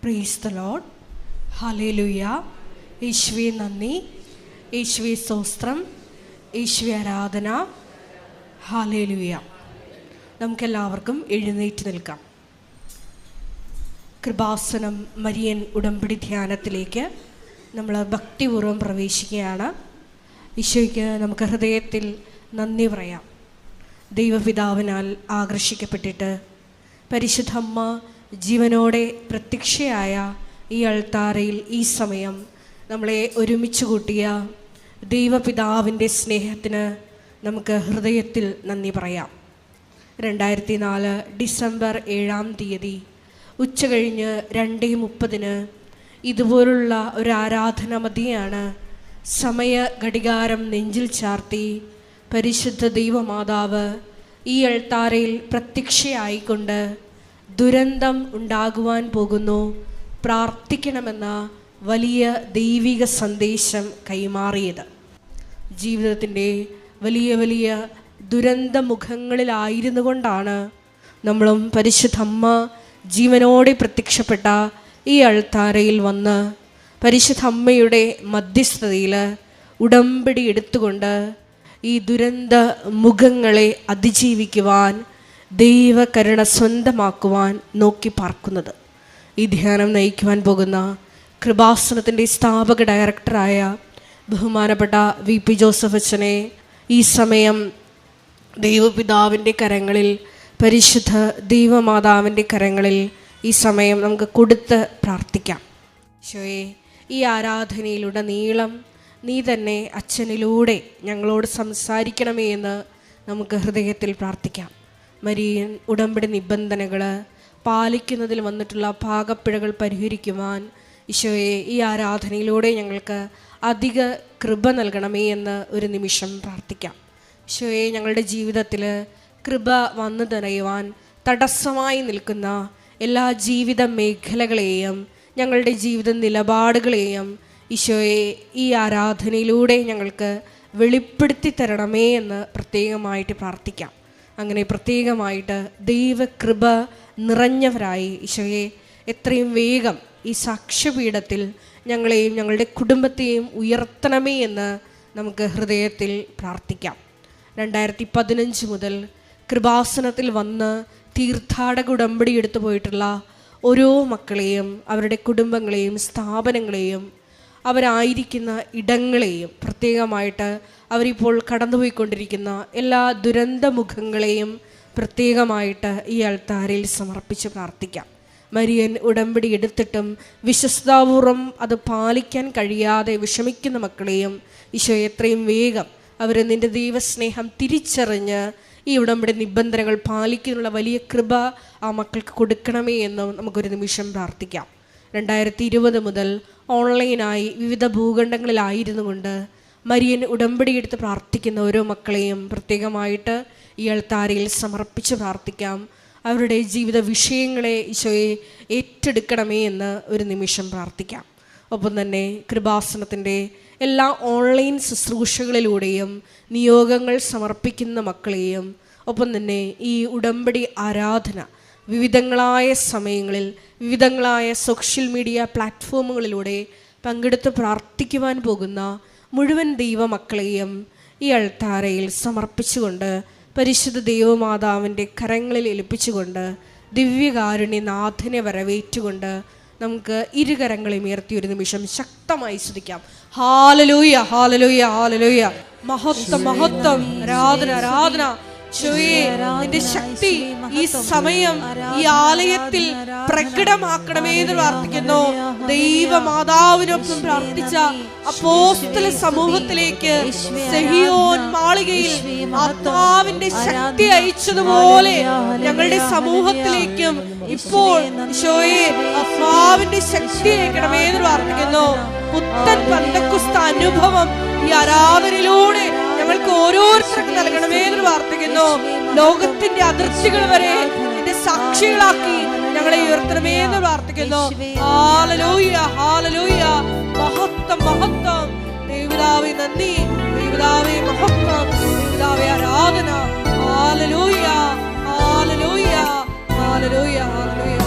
Praise the Lord. Hallelujah. യേശുവേ നന്ദി, യേശുവേ സ്തോത്രം, യേശുവേ ആരാധന. ഹല്ലേലൂയ. നമുക്കെല്ലാവർക്കും എഴുന്നേറ്റ് നിൽക്കാം. കൃപാസനം മരിയൻ ഉടമ്പടി ധ്യാനത്തിലേക്ക് നമ്മൾ ഭക്തിപൂർവ്വം പ്രവേശിക്കുകയാണ്. ഈശോയ്ക്ക് നമുക്ക് ഹൃദയത്തിൽ നന്ദി പറയാം. ദൈവപിതാവിനാൽ ആകർഷിക്കപ്പെട്ടിട്ട് പരിശുദ്ധ അമ്മ ജീവനോടെ പ്രത്യക്ഷയായ ഈ അൾത്താരയിൽ ഈ സമയം നമ്മളെ ഒരുമിച്ച് കൂട്ടിയ ദൈവപിതാവിൻ്റെ സ്നേഹത്തിന് നമുക്ക് ഹൃദയത്തിൽ നന്ദി പറയാം. 2004 ഡിസംബർ 7-ാം തീയതി ഉച്ചകഴിഞ്ഞ് 2:30 ഇതുപോലുള്ള ഒരു ആരാധന മതിയാണ് സമയ ഘടികാരം നെഞ്ചിൽ ചാർത്തി പരിശുദ്ധ ദൈവമാതാവ് ഈ അൾത്താരയിൽ പ്രത്യക്ഷയായിക്കൊണ്ട് ദുരന്തം ഉണ്ടാകുവാൻ പോകുന്നു, പ്രാർത്ഥിക്കണമെന്ന വലിയ ദൈവിക സന്ദേശം കൈമാറിയത്. ജീവിതത്തിൻ്റെ വലിയ വലിയ ദുരന്തമുഖങ്ങളിലായിരുന്നു കൊണ്ടാണ് നമ്മളും പരിശുദ്ധ അമ്മ ജീവനോടെ പ്രത്യക്ഷപ്പെട്ട ഈ അൾത്താരയിൽ വന്ന് പരിശുദ്ധ അമ്മയുടെ മധ്യസ്ഥതയിൽ ഉടമ്പടി എടുത്തുകൊണ്ട് ഈ ദുരന്ത മുഖങ്ങളെ അതിജീവിക്കുവാൻ, ദൈവകരുണ സ്വന്തമാക്കുവാൻ നോക്കി പാർക്കുന്നത്. ഈ ധ്യാനം നയിക്കുവാൻ പോകുന്ന കൃപാസനത്തിൻ്റെ സ്ഥാപക ഡയറക്ടറായ ബഹുമാനപ്പെട്ട VP ജോസഫ് അച്ഛനെ ഈ സമയം ദൈവപിതാവിൻ്റെ കരങ്ങളിൽ, പരിശുദ്ധ ദൈവമാതാവിൻ്റെ കരങ്ങളിൽ ഈ സമയം നമുക്ക് കൊടുത്ത് പ്രാർത്ഥിക്കാം. ഈശോയെ, ഈ ആരാധനയിലുടനീളം നീ തന്നെ അച്ഛനിലൂടെ ഞങ്ങളോട് സംസാരിക്കണമേ എന്ന് നമുക്ക് ഹൃദയത്തിൽ പ്രാർത്ഥിക്കാം. മരിയൻ ഉടമ്പടി നിബന്ധനകൾ പാലിക്കുന്നതിൽ വന്നിട്ടുള്ള പാകപ്പിഴകൾ പരിഹരിക്കുവാൻ ഈശോയെ ഈ ആരാധനയിലൂടെ ഞങ്ങൾക്ക് അധിക കൃപ നൽകണമേ എന്ന് ഒരു നിമിഷം പ്രാർത്ഥിക്കാം. ഈശോയെ, ഞങ്ങളുടെ ജീവിതത്തിൽ കൃപ വന്നു നിറയുവാൻ തടസ്സമായി നിൽക്കുന്ന എല്ലാ ജീവിത മേഖലകളെയും, ഞങ്ങളുടെ ജീവിത നിലപാടുകളെയും ഈശോയെ ഈ ആരാധനയിലൂടെ ഞങ്ങൾക്ക് വെളിപ്പെടുത്തി തരണമേ എന്ന് പ്രത്യേകമായിട്ട് പ്രാർത്ഥിക്കാം. അങ്ങനെ പ്രത്യേകമായിട്ട് ദൈവകൃപ നിറഞ്ഞവരായി ഈശോയെ എത്രയും വേഗം ഈ സാക്ഷ്യപീഠത്തിൽ ഞങ്ങളെയും ഞങ്ങളുടെ കുടുംബത്തെയും ഉയർത്തണമേ എന്ന് നമുക്ക് ഹൃദയത്തിൽ പ്രാർത്ഥിക്കാം. 2015 മുതൽ കൃപാസനത്തിൽ വന്ന് തീർത്ഥാടക ഉടമ്പടി എടുത്തു പോയിട്ടുള്ള ഓരോ മക്കളെയും, അവരുടെ കുടുംബങ്ങളെയും, സ്ഥാപനങ്ങളെയും, അവരായിരിക്കുന്ന ഇടങ്ങളെയും, പ്രത്യേകമായിട്ട് അവരിപ്പോൾ കടന്നുപോയിക്കൊണ്ടിരിക്കുന്ന എല്ലാ ദുരന്തമുഖങ്ങളെയും പ്രത്യേകമായിട്ട് ഈ അൾത്താരയിൽ സമർപ്പിച്ച് പ്രാർത്ഥിക്കാം. മരിയൻ ഉടമ്പടി എടുത്തിട്ടും വിശ്വസ്താപൂർവം അത് പാലിക്കാൻ കഴിയാതെ വിഷമിക്കുന്ന മക്കളെയും ഈശോ എത്രയും വേഗം അവർ നിൻ്റെ ദൈവസ്നേഹം തിരിച്ചറിഞ്ഞ് ഈ ഉടമ്പടി നിബന്ധനകൾ പാലിക്കാനുള്ള വലിയ കൃപ ആ മക്കൾക്ക് കൊടുക്കണമേ എന്നും നമുക്കൊരു നിമിഷം പ്രാർത്ഥിക്കാം. 2020 മുതൽ ഓൺലൈനായി വിവിധ ഭൂഖണ്ഡങ്ങളിലായിരുന്നു കൊണ്ട് മരിയൻ ഉടമ്പടി എടുത്ത് പ്രാർത്ഥിക്കുന്ന ഓരോ മക്കളെയും പ്രത്യേകമായിട്ട് ഈ അൾത്താരയിൽ സമർപ്പിച്ച് പ്രാർത്ഥിക്കാം. അവരുടെ ജീവിത വിഷയങ്ങളെ ഈശോയെ ഏറ്റെടുക്കണമേ എന്ന് ഒരു നിമിഷം പ്രാർത്ഥിക്കാം. ഒപ്പം തന്നെ കൃപാസനത്തിൻ്റെ എല്ലാ ഓൺലൈൻ ശുശ്രൂഷകളിലൂടെയും നിയോഗങ്ങൾ സമർപ്പിക്കുന്ന മക്കളെയും, ഒപ്പം തന്നെ ഈ ഉടമ്പടി ആരാധന വിവിധങ്ങളായ സമയങ്ങളിൽ വിവിധങ്ങളായ സോഷ്യൽ മീഡിയ പ്ലാറ്റ്ഫോമുകളിലൂടെ പങ്കെടുത്ത് പ്രാർത്ഥിക്കുവാൻ പോകുന്ന മുഴുവൻ ദൈവമക്കളെയും ഈ അൾത്താരയിൽ സമർപ്പിച്ചുകൊണ്ട് പരിശുദ്ധ ദൈവമാതാവിൻ്റെ കരങ്ങളിൽ ഏൽപ്പിച്ചുകൊണ്ട് ദിവ്യകാരുണ്യനാഥനെ വരവേറ്റുകൊണ്ട് നമുക്ക് ഇരുകരങ്ങളെ ഉയർത്തി ഒരു നിമിഷം ശക്തമായി സ്തുതിക്കാം. ഹല്ലേലൂയ, ഹല്ലേലൂയ, ഹല്ലേലൂയ. മഹത്വം, മഹത്വം, ആരാധന, ആരാധന. നിന്റെ ശക്തി ഈ സമയം ഈ ആലയത്തിൽ പ്രകടമാക്കണമേ എന്ന് പ്രാർത്ഥിക്കുന്നു. ദൈവമാതാവിനൊപ്പം പ്രാർത്ഥിച്ച അപ്പോസ്തല സമൂഹത്തിലേക്ക് സെഹിയോൻ മാളികയിൽ ആത്മാവിന്റെ ശക്തി അയച്ചതുപോലെ ഞങ്ങളുടെ സമൂഹത്തിലേക്കും ഇപ്പോൾ ഈശോയെ ആത്മാവിന്റെ ശക്തി അയക്കണമേ എന്ന് പ്രാർത്ഥിക്കുന്നു. പുത്തൻ പെന്തക്കോസ്ത് അനുഭവം ഈ ആരാധനയിലൂടെ ഞങ്ങൾക്ക് ഓരോരുത്തർക്കും നൽകണമേ എന്ന് പ്രാർത്ഥിക്കുന്നു. ലോകത്തിന്റെ അതിർത്തികൾ വരെ എന്റെ സാക്ഷികളാക്കി ഞങ്ങളെ ഉയർത്തണമേ എന്ന് പ്രാർത്ഥിക്കുന്നു. Hallelujah, hallelujah. മഹത്വം, മഹത്വം. ദൈവപിതാവേ നന്ദി, ദൈവപിതാവേ മഹത്വം, ദൈവപിതാവേ ആരാധന. ഹല്ലേലൂയ, ഹല്ലേലൂയ, ഹല്ലേലൂയ, ഹല്ലേലൂയ.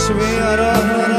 യേശുവേ ആരാധന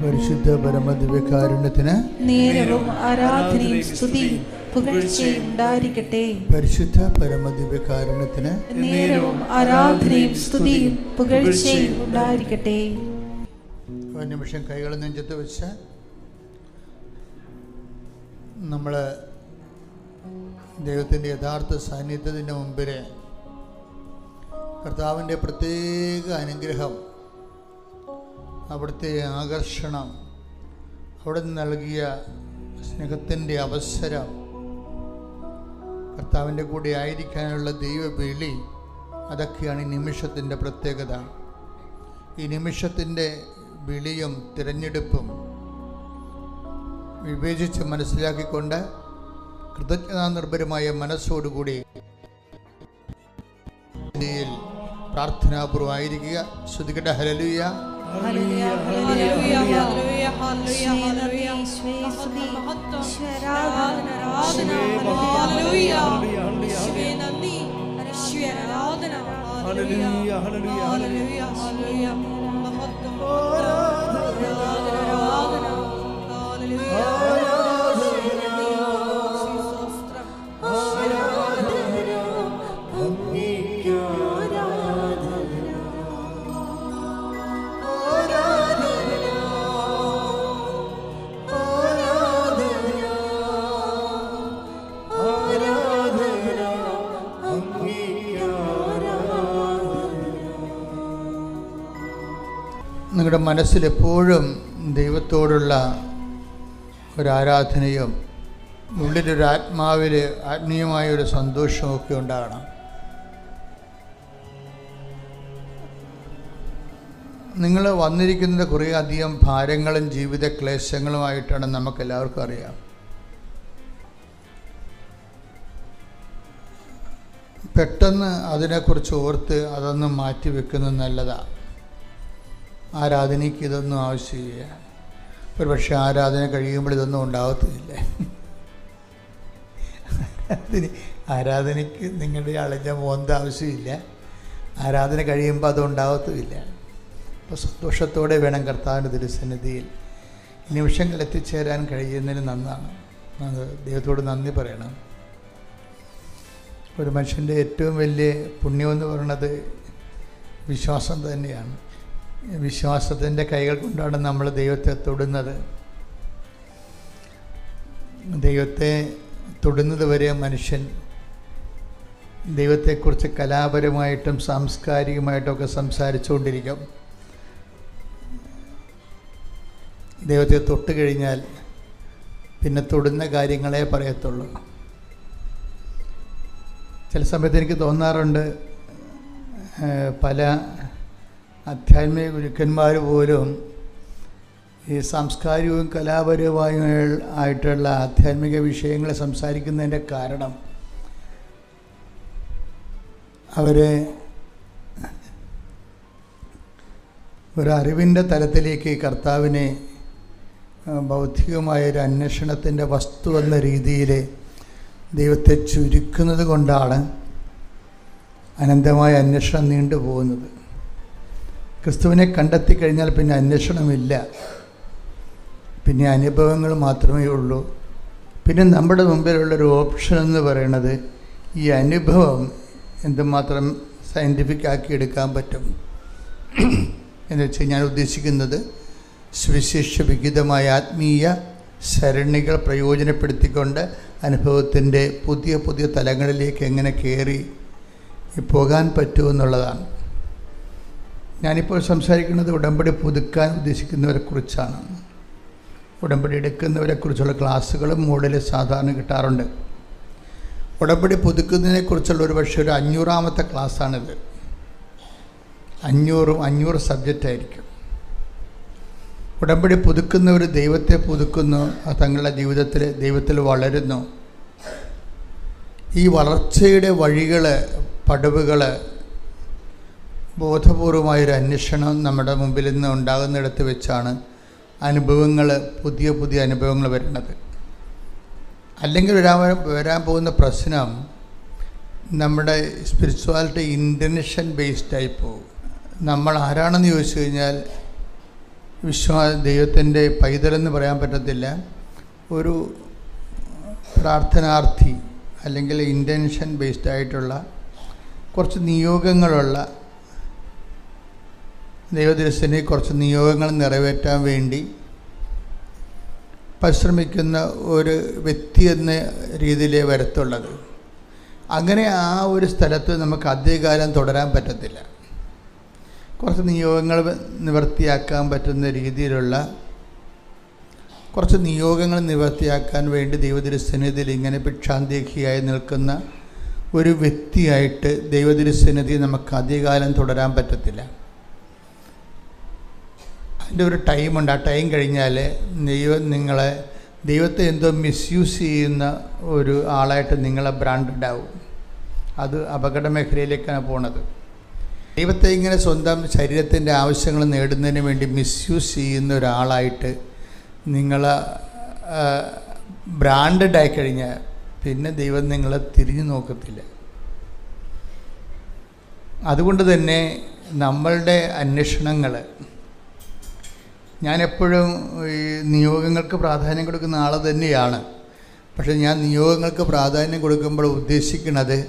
പരിശുദ്ധ പരമദിവ്യകാരുണ്യത്തിന് നേരവും ആരാധനയും സ്തുതിയും പുകഴ്ചയും ഉണ്ടായിരിക്കട്ടെ. പരിശുദ്ധ പരമദിവ്യകാരുണ്യത്തിന് നേരവും ആരാധനയും സ്തുതിയും പുകഴ്ചയും ഉണ്ടായിരിക്കട്ടെ. ഒരു നിമിഷം കൈകൾ നെഞ്ചത്ത് വെച്ച് നമ്മൾ ദൈവത്തിൻ്റെ യഥാർത്ഥ സാന്നിധ്യത്തിൻ്റെ മുമ്പിൽ കർത്താവിൻ്റെ പ്രത്യേക അനുഗ്രഹം, അവിടുത്തെ ആകർഷണം, അവിടെ നിന്ന് നൽകിയ സ്നേഹത്തിൻ്റെ അവസരം, കർത്താവിൻ്റെ കൂടെ ആയിരിക്കാനുള്ള ദൈവവിളി, അതൊക്കെയാണ് ഈ നിമിഷത്തിൻ്റെ പ്രത്യേകത. ഈ നിമിഷത്തിൻ്റെ വിളിയും തിരഞ്ഞെടുപ്പും വിവേചിച്ച് മനസ്സിലാക്കിക്കൊണ്ട് കൃതജ്ഞതാനിർഭരമായ മനസ്സോടുകൂടി പ്രാർത്ഥനാപൂർവമായിരിക്കുക. ശ്രുതികട ഹല്ലേലൂയ. ഹല്ലേലൂയ ഹല്ലേലൂയ ഹല്ലേലൂയ ഹല്ലേലൂയ സ്തുതി ആരാധന ഹല്ലേലൂയ യേശുവേ നന്ദി യേശുവേ ആരാധന ഹല്ലേലൂയ ഹല്ലേലൂയ ഹല്ലേലൂയ ഹല്ലേലൂയ മഹത്വം ആരാധന ഹല്ലേലൂയ നിങ്ങളുടെ മനസ്സിലെപ്പോഴും ദൈവത്തോടുള്ള ഒരാരാധനയും ഉള്ളിലൊരാത്മാവിൽ ആത്മീയമായൊരു സന്തോഷമൊക്കെ ഉണ്ടാകണം. നിങ്ങൾ വന്നിരിക്കുന്നത് കുറേ അധികം ഭാരങ്ങളും ജീവിത ക്ലേശങ്ങളുമായിട്ടാണ് നമുക്കെല്ലാവർക്കും അറിയാം. പെട്ടെന്ന് അതിനെക്കുറിച്ച് ഓർത്ത് അതൊന്നും മാറ്റി വെക്കുന്നത് നല്ലതാണ്. ആരാധനയ്ക്ക് ഇതൊന്നും ആവശ്യമില്ല. ഒരു പക്ഷേ ആരാധന കഴിയുമ്പോൾ ഇതൊന്നും ഉണ്ടാകത്തില്ല. ആരാധനയ്ക്ക് നിങ്ങളുടെ അളഞ്ഞ മോന്ത ആവശ്യമില്ല. ആരാധന കഴിയുമ്പോൾ അതുണ്ടാകത്തുമില്ല. അപ്പോൾ സന്തോഷത്തോടെ വേണം കർത്താവിൻ്റെ തിരുസന്നിധിയിൽ നിമിഷങ്ങൾ എത്തിച്ചേരാൻ കഴിയുന്നതിന് നന്നാണ്. അത് ദൈവത്തോട് നന്ദി പറയണം. ഒരു മനുഷ്യൻ്റെ ഏറ്റവും വലിയ പുണ്യമെന്ന് പറയുന്നത് വിശ്വാസം തന്നെയാണ്. വിശ്വാസത്തിൻ്റെ കൈകൾ കൊണ്ടാണ് നമ്മൾ ദൈവത്തെ തൊടുന്നത്. ദൈവത്തെ തൊടുന്നത് വരെ മനുഷ്യൻ ദൈവത്തെക്കുറിച്ച് കലാപരമായിട്ടും സാംസ്കാരികമായിട്ടുമൊക്കെ സംസാരിച്ചുകൊണ്ടിരിക്കും. ദൈവത്തെ തൊട്ട് കഴിഞ്ഞാൽ പിന്നെ തൊടുന്ന കാര്യങ്ങളെ പറയത്തുള്ളൂ. ചില സമയത്ത് എനിക്ക് തോന്നാറുണ്ട്, പല ആധ്യാത്മിക ഗുരുക്കന്മാർ പോലും ഈ സാംസ്കാരികവും കലാപരവുമായ ആയിട്ടുള്ള ആധ്യാത്മിക വിഷയങ്ങൾ സംസാരിക്കുന്നതിൻ്റെ കാരണം അവർ ഒരറിവിൻ്റെ തലത്തിലേക്ക് കർത്താവിനെ ബൗദ്ധികമായൊരു അന്വേഷണത്തിൻ്റെ വസ്തു എന്ന രീതിയിൽ ദൈവത്തെ ചുരുക്കുന്നത് കൊണ്ടാണ് അനന്തമായ അന്വേഷണം നീണ്ടുപോകുന്നത്. ക്രിസ്തുവിനെ കണ്ടെത്തി കഴിഞ്ഞാൽ പിന്നെ അന്വേഷണമില്ല, പിന്നെ അനുഭവങ്ങൾ മാത്രമേ ഉള്ളൂ. പിന്നെ നമ്മുടെ മുമ്പിലുള്ളൊരു ഓപ്ഷൻ എന്ന് പറയുന്നത് ഈ അനുഭവം എന്തുമാത്രം സയൻറ്റിഫിക് ആക്കി എടുക്കാൻ പറ്റും എന്ന് വെച്ചാൽ ഞാൻ ഉദ്ദേശിക്കുന്നത് സുവിശേഷ വിഹിതമായ ആത്മീയ സരണികൾ പ്രയോജനപ്പെടുത്തിക്കൊണ്ട് അനുഭവത്തിൻ്റെ പുതിയ പുതിയ തലങ്ങളിലേക്ക് എങ്ങനെ കയറി പോകാൻ പറ്റുമെന്നുള്ളതാണ്. ഞാനിപ്പോൾ സംസാരിക്കുന്നത് ഉടമ്പടി പുതുക്കാൻ ഉദ്ദേശിക്കുന്നവരെക്കുറിച്ചാണ്. ഉടമ്പടി എടുക്കുന്നവരെക്കുറിച്ചുള്ള ക്ലാസ്സുകളും മോഡിൽ സാധാരണ കിട്ടാറുണ്ട്. ഉടമ്പടി പുതുക്കുന്നതിനെക്കുറിച്ചുള്ള ഒരു പക്ഷേ ഒരു 500ാമത്തെ ക്ലാസ്സാണിത്. 500 സബ്ജക്റ്റായിരിക്കും. ഉടമ്പടി പുതുക്കുന്നവർ ദൈവത്തെ പുതുക്കുന്നു, തങ്ങളുടെ ജീവിതത്തിൽ ദൈവത്തിൽ വളരുന്നു. ഈ വളർച്ചയുടെ വഴികൾ, പടവുകൾ, ബോധപൂർവമായൊരു അന്വേഷണം നമ്മുടെ മുമ്പിൽ നിന്ന് ഉണ്ടാകുന്നിടത്ത് വെച്ചാണ് അനുഭവങ്ങൾ, പുതിയ പുതിയ അനുഭവങ്ങൾ വരുന്നത്. അല്ലെങ്കിൽ വരാൻ പോകുന്ന പ്രശ്നം നമ്മുടെ സ്പിരിച്വാലിറ്റി ഇൻറ്റൻഷൻ ബേസ്ഡായി പോകും. നമ്മൾ ആരാണെന്ന് ചോദിച്ചു കഴിഞ്ഞാൽ ദൈവത്തിൻ്റെ പൈതലെന്ന് പറയാൻ പറ്റത്തില്ല, ഒരു പ്രാർത്ഥനാർത്ഥി അല്ലെങ്കിൽ ഇൻറ്റൻഷൻ ബേസ്ഡ് ആയിട്ടുള്ള കുറച്ച് നിയോഗങ്ങളുള്ള ദൈവദൃശ്യനെ കുറച്ച് നിയോഗങ്ങൾ നിറവേറ്റാൻ വേണ്ടി പരിശ്രമിക്കുന്ന ഒരു വ്യക്തി എന്ന രീതിയിലേ വരത്തുള്ളത്. അങ്ങനെ ആ ഒരു സ്ഥലത്ത് നമുക്ക് അധികകാലം തുടരാൻ പറ്റത്തില്ല. കുറച്ച് നിയോഗങ്ങൾ നിവർത്തിയാക്കാൻ പറ്റുന്ന രീതിയിലുള്ള കുറച്ച് നിയോഗങ്ങൾ നിവർത്തിയാക്കാൻ വേണ്ടി ദൈവദൃശ്യനിധിയിൽ ഇങ്ങനെ ഭിക്ഷാന്തേഹിയായി നിൽക്കുന്ന ഒരു വ്യക്തിയായിട്ട് ദൈവദൃശ്യനിധി നമുക്ക് അധികകാലം തുടരാൻ പറ്റത്തില്ല. അതിൻ്റെ ഒരു ടൈമുണ്ട്. ആ ടൈം കഴിഞ്ഞാൽ ദൈവത്തെ എന്തോ മിസ്യൂസ് ചെയ്യുന്ന ഒരു ആളായിട്ട് നിങ്ങളെ ബ്രാൻഡഡ് ആവും. അത് അപകട മേഖലയിലേക്കാണ് പോണത്. ദൈവത്തെ ഇങ്ങനെ സ്വന്തം ശരീരത്തിൻ്റെ ആവശ്യങ്ങൾ നേടുന്നതിന് വേണ്ടി മിസ്യൂസ് ചെയ്യുന്ന ഒരാളായിട്ട് നിങ്ങൾ ബ്രാൻഡഡ് ആയിക്കഴിഞ്ഞാൽ പിന്നെ ദൈവം നിങ്ങളെ തിരിഞ്ഞു നോക്കത്തില്ല. അതുകൊണ്ട് തന്നെ നമ്മളുടെ അന്വേഷണങ്ങൾ, ഞാനെപ്പോഴും ഈ നിയോഗങ്ങൾക്ക് പ്രാധാന്യം കൊടുക്കുന്ന ആൾ തന്നെയാണ്. പക്ഷേ ഞാൻ നിയോഗങ്ങൾക്ക് പ്രാധാന്യം കൊടുക്കുമ്പോൾ ഉദ്ദേശിക്കുന്നത്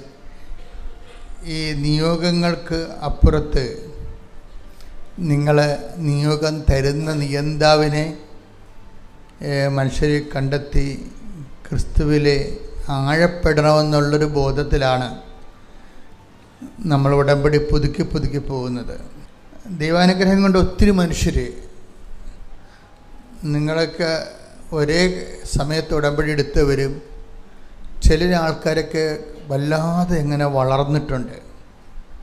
ഈ നിയോഗങ്ങൾക്ക് അപ്പുറത്ത് നിങ്ങളെ നിയോഗം തരുന്ന നിയന്താവിനെ മനുഷ്യരെ കണ്ടെത്തി ക്രിസ്തുവിലെ ആഴപ്പെടണമെന്നുള്ളൊരു ബോധത്തിലാണ് നമ്മൾ ഉടമ്പടി പുതുക്കി പോകുന്നത്. ദൈവാനുഗ്രഹം കൊണ്ട് ഒത്തിരി മനുഷ്യർ, നിങ്ങളൊക്കെ ഒരേ സമയത്ത് ഉടമ്പടി എടുത്തവരും ചില ആൾക്കാരൊക്കെ വല്ലാതെ എങ്ങനെ വളർന്നിട്ടുണ്ട്.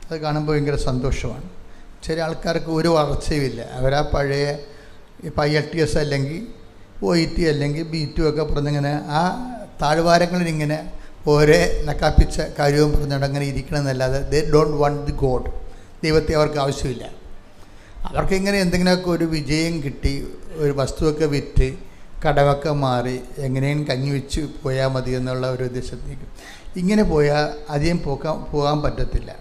അത് കാണുമ്പോൾ ഭയങ്കര സന്തോഷമാണ്. ചില ആൾക്കാർക്ക് ഒരു വളർച്ചയുമില്ല. അവരാ പഴയ ഇപ്പം IELTS അല്ലെങ്കിൽ OET അല്ലെങ്കിൽ B2 ഒക്കെ പറഞ്ഞിങ്ങനെ ആ താഴ്വാരങ്ങളിലിങ്ങനെ ഒരേ നക്കാപ്പിച്ച കാര്യവും പറഞ്ഞുകൊണ്ട് അങ്ങനെ ഇരിക്കണമെന്നല്ലാതെ they don't want the God. ദൈവത്തെ അവർക്ക് ആവശ്യമില്ല. അവർക്കിങ്ങനെ എന്തെങ്കിലുമൊക്കെ ഒരു വിജയം കിട്ടി, ഒരു വസ്തുവൊക്കെ വിറ്റ് കടമൊക്കെ മാറി എങ്ങനെയും കഞ്ഞി വെച്ച് പോയാൽ മതി എന്നുള്ള ഒരു ഉദ്ദേശത്തേക്ക് ഇങ്ങനെ പോയാൽ അധികം പോകാൻ പറ്റത്തില്ല.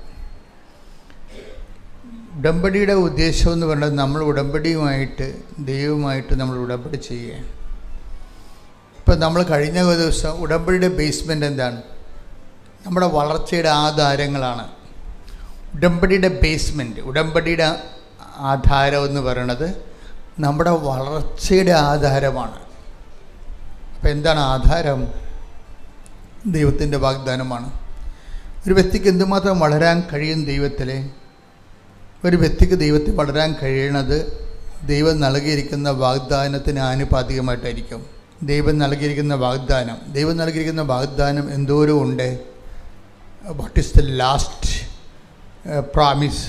ഉടമ്പടിയുടെ ഉദ്ദേശം എന്ന് പറയുന്നത് നമ്മൾ ഉടമ്പടിയുമായിട്ട് ദൈവവുമായിട്ട് നമ്മൾ ഉടമ്പടി ചെയ്യുകയാണ്. ഇപ്പം നമ്മൾ കഴിഞ്ഞ ദിവസം ഉടമ്പടിയുടെ ബേസ്മെൻ്റ് എന്താണ്? നമ്മുടെ വളർച്ചയുടെ ആധാരങ്ങളാണ്. ഉടമ്പടിയുടെ ബേസ്മെൻറ്റ്, ഉടമ്പടിയുടെ ആധാരം എന്ന് പറയുന്നത് നമ്മുടെ വളർച്ചയുടെ ആധാരമാണ്. അപ്പം എന്താണ് ആധാരം? ദൈവത്തിൻ്റെ വാഗ്ദാനമാണ്. ഒരു വ്യക്തിക്ക് എന്തുമാത്രം വളരാൻ കഴിയും ദൈവത്തിലെ? ഒരു വ്യക്തിക്ക് ദൈവത്തിൽ വളരാൻ കഴിയണത് ദൈവം നൽകിയിരിക്കുന്ന വാഗ്ദാനത്തിന് ആനുപാതികമായിട്ടായിരിക്കും. ദൈവം നൽകിയിരിക്കുന്ന വാഗ്ദാനം എന്തോരം ഉണ്ട്. What is the last promise?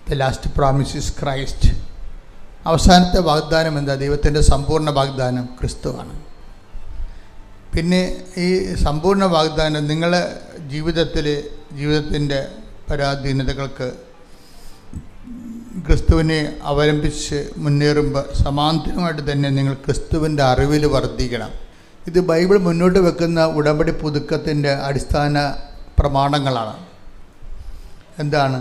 The last promise is Christ. അവസാനത്തെ വാഗ്ദാനം എന്താ? ദൈവത്തിൻ്റെ സമ്പൂർണ്ണ വാഗ്ദാനം ക്രിസ്തുവാണ്. പിന്നെ ഈ സമ്പൂർണ്ണ വാഗ്ദാനം നിങ്ങളെ ജീവിതത്തിൻ്റെ പരാധീനതകൾക്ക് ക്രിസ്തുവിനെ അവലംബിച്ച് മുന്നേറുമ്പോൾ സമാന്തരമായിട്ട് തന്നെ നിങ്ങൾ ക്രിസ്തുവിൻ്റെ അറിവിൽ വർദ്ധിക്കണം. ഇത് ബൈബിൾ മുന്നോട്ട് വെക്കുന്ന ഉടമ്പടി പുതുക്കത്തിൻ്റെ അടിസ്ഥാന പ്രമാണങ്ങളാണ്. എന്താണ്?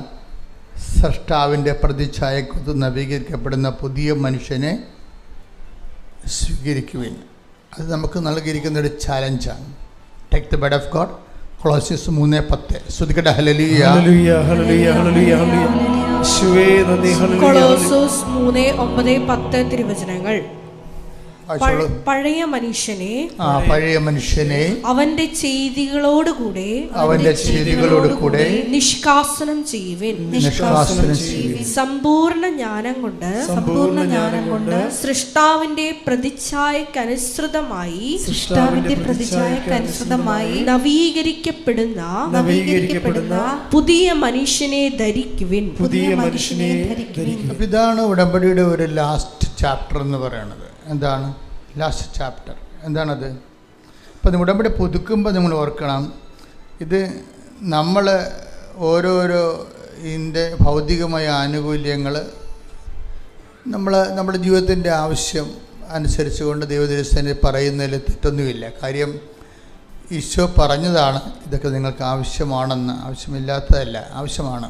സ്രഷ്ടാവിൻ്റെ പ്രതിച്ഛായക്കൊത്ത് നവീകരിക്കപ്പെടുന്ന പുതിയ മനുഷ്യനെ സ്വീകരിക്കുവിൻ. അത് നമുക്ക് നൽകിയിരിക്കുന്നൊരു ചാലഞ്ചാണ്. Take the bed of God. കൊളോസ്യസ് 3:10. ശ്രുതിക്കട്ടെ ഹല്ലേലൂയ ഹല്ലേലൂയ ഹല്ലേലൂയ ഹല്ലേലൂയ ഹല്ലേലൂയ. യേശുവേ നന്ദി. ഹല്ലേലൂയ. കൊളോസ്യോസ് 3:9-10 തിരുവചനങ്ങൾ. വായിച്ചോളൂ. പഴയ മനുഷ്യനെ പഴയ മനുഷ്യനെ അവന്റെ ചെയ്തികളോടുകൂടെ നിഷ്കാസനം ചെയ്യുവിൻ. സമ്പൂർണ്ണ ജ്ഞാനം കൊണ്ട് സൃഷ്ടാവിന്റെ പ്രതിച്ഛായക്കനുസൃതമായി നവീകരിക്കപ്പെടുന്ന പുതിയ മനുഷ്യനെ ധരിക്കുവിൻ. ഇതാണ് ഉടമ്പടിയുടെ ഒരു ലാസ്റ്റ് ചാപ്റ്റർ എന്ന് പറയുന്നത്. എന്താണ് ലാസ്റ്റ് ചാപ്റ്റർ? എന്താണത്? അപ്പം ഉടമ്പടി പുതുക്കുമ്പോൾ നമ്മൾ ഓർക്കണം, ഇത് നമ്മൾ ഓരോരോ ഇതിൻ്റെ ഭൗതികമായ ആനുകൂല്യങ്ങൾ നമ്മുടെ ജീവിതത്തിൻ്റെ ആവശ്യം അനുസരിച്ചുകൊണ്ട് ദൈവദൈവസ്ഥനെ പറയുന്നതിൽ തെറ്റൊന്നുമില്ല. കാര്യം ഈശോ പറഞ്ഞതാണ് ഇതൊക്കെ നിങ്ങൾക്ക് ആവശ്യമാണെന്ന്. ആവശ്യമില്ലാത്തതല്ല, ആവശ്യമാണ്.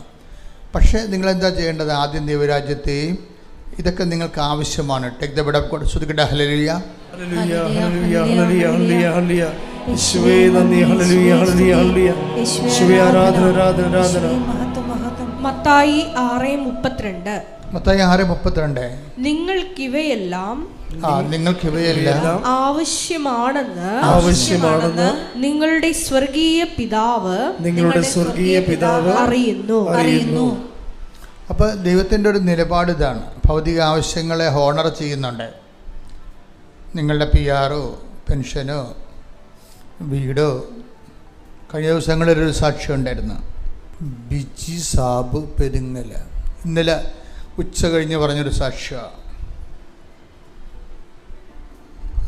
പക്ഷേ നിങ്ങളെന്താ ചെയ്യേണ്ടത്? ആദ്യം ദൈവരാജ്യത്തെയും ഇതൊക്കെ നിങ്ങൾക്ക് ആവശ്യമാണ്. Take the bed of God. ശ്രുതിക്കട്ടെ ഹല്ലേലൂയ ഹല്ലേലൂയ ഹല്ലേലൂയ ഹല്ലേലൂയ ഹല്ലേലൂയ. യേശുവേ നന്ദി. ഹല്ലേലൂയ ഹല്ലേലൂയ ഹല്ലേലൂയ. യേശുവേ ആരാധന ആരാധന ആരാധന. മത്തായി 6:32. മത്തായി 6:32. നിങ്ങൾക്കിവയെല്ലാം ആവശ്യമാണെന്ന് നിങ്ങളുടെ സ്വർഗീയ പിതാവ് അറിയുന്നു. അപ്പോൾ ദൈവത്തിൻ്റെ ഒരു നിലപാട് ഇതാണ്. ഭൗതിക ആവശ്യങ്ങളെ ഹോണർ ചെയ്യുന്നുണ്ട്. നിങ്ങളുടെ PR, പെൻഷനോ, വീടോ. കഴിഞ്ഞ ദിവസങ്ങളിലൊരു സാക്ഷ്യം ഉണ്ടായിരുന്നു. ബിജി സാബ് പെരുങ്ങൽ ഇന്നലെ ഉച്ച കഴിഞ്ഞ് പറഞ്ഞൊരു സാക്ഷ്യമാണ്.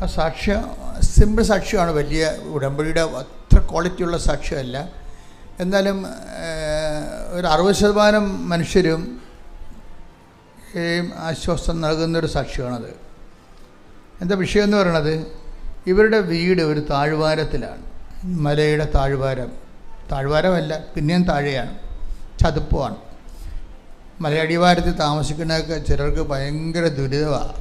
ആ സാക്ഷ്യം സിമ്പിൾ സാക്ഷ്യമാണ്. വലിയ ഉടമ്പടിയുടെ അത്ര ക്വാളിറ്റിയുള്ള സാക്ഷ്യമല്ല. എന്നാലും ഒരു 60% മനുഷ്യരും ആശ്വാസം നൽകുന്നൊരു സാക്ഷ്യമാണത്. എന്താ വിഷയം എന്ന് പറയണത്? ഇവരുടെ വീട് ഒരു താഴ്വാരത്തിലാണ്. മലയുടെ താഴ്വാരമല്ല, പിന്നെയും താഴെയാണ്, ചതുപ്പമാണ്. മലയടിവാരത്തിൽ താമസിക്കുന്നതൊക്കെ ചിലർക്ക് ഭയങ്കര ദുരിതമാണ്.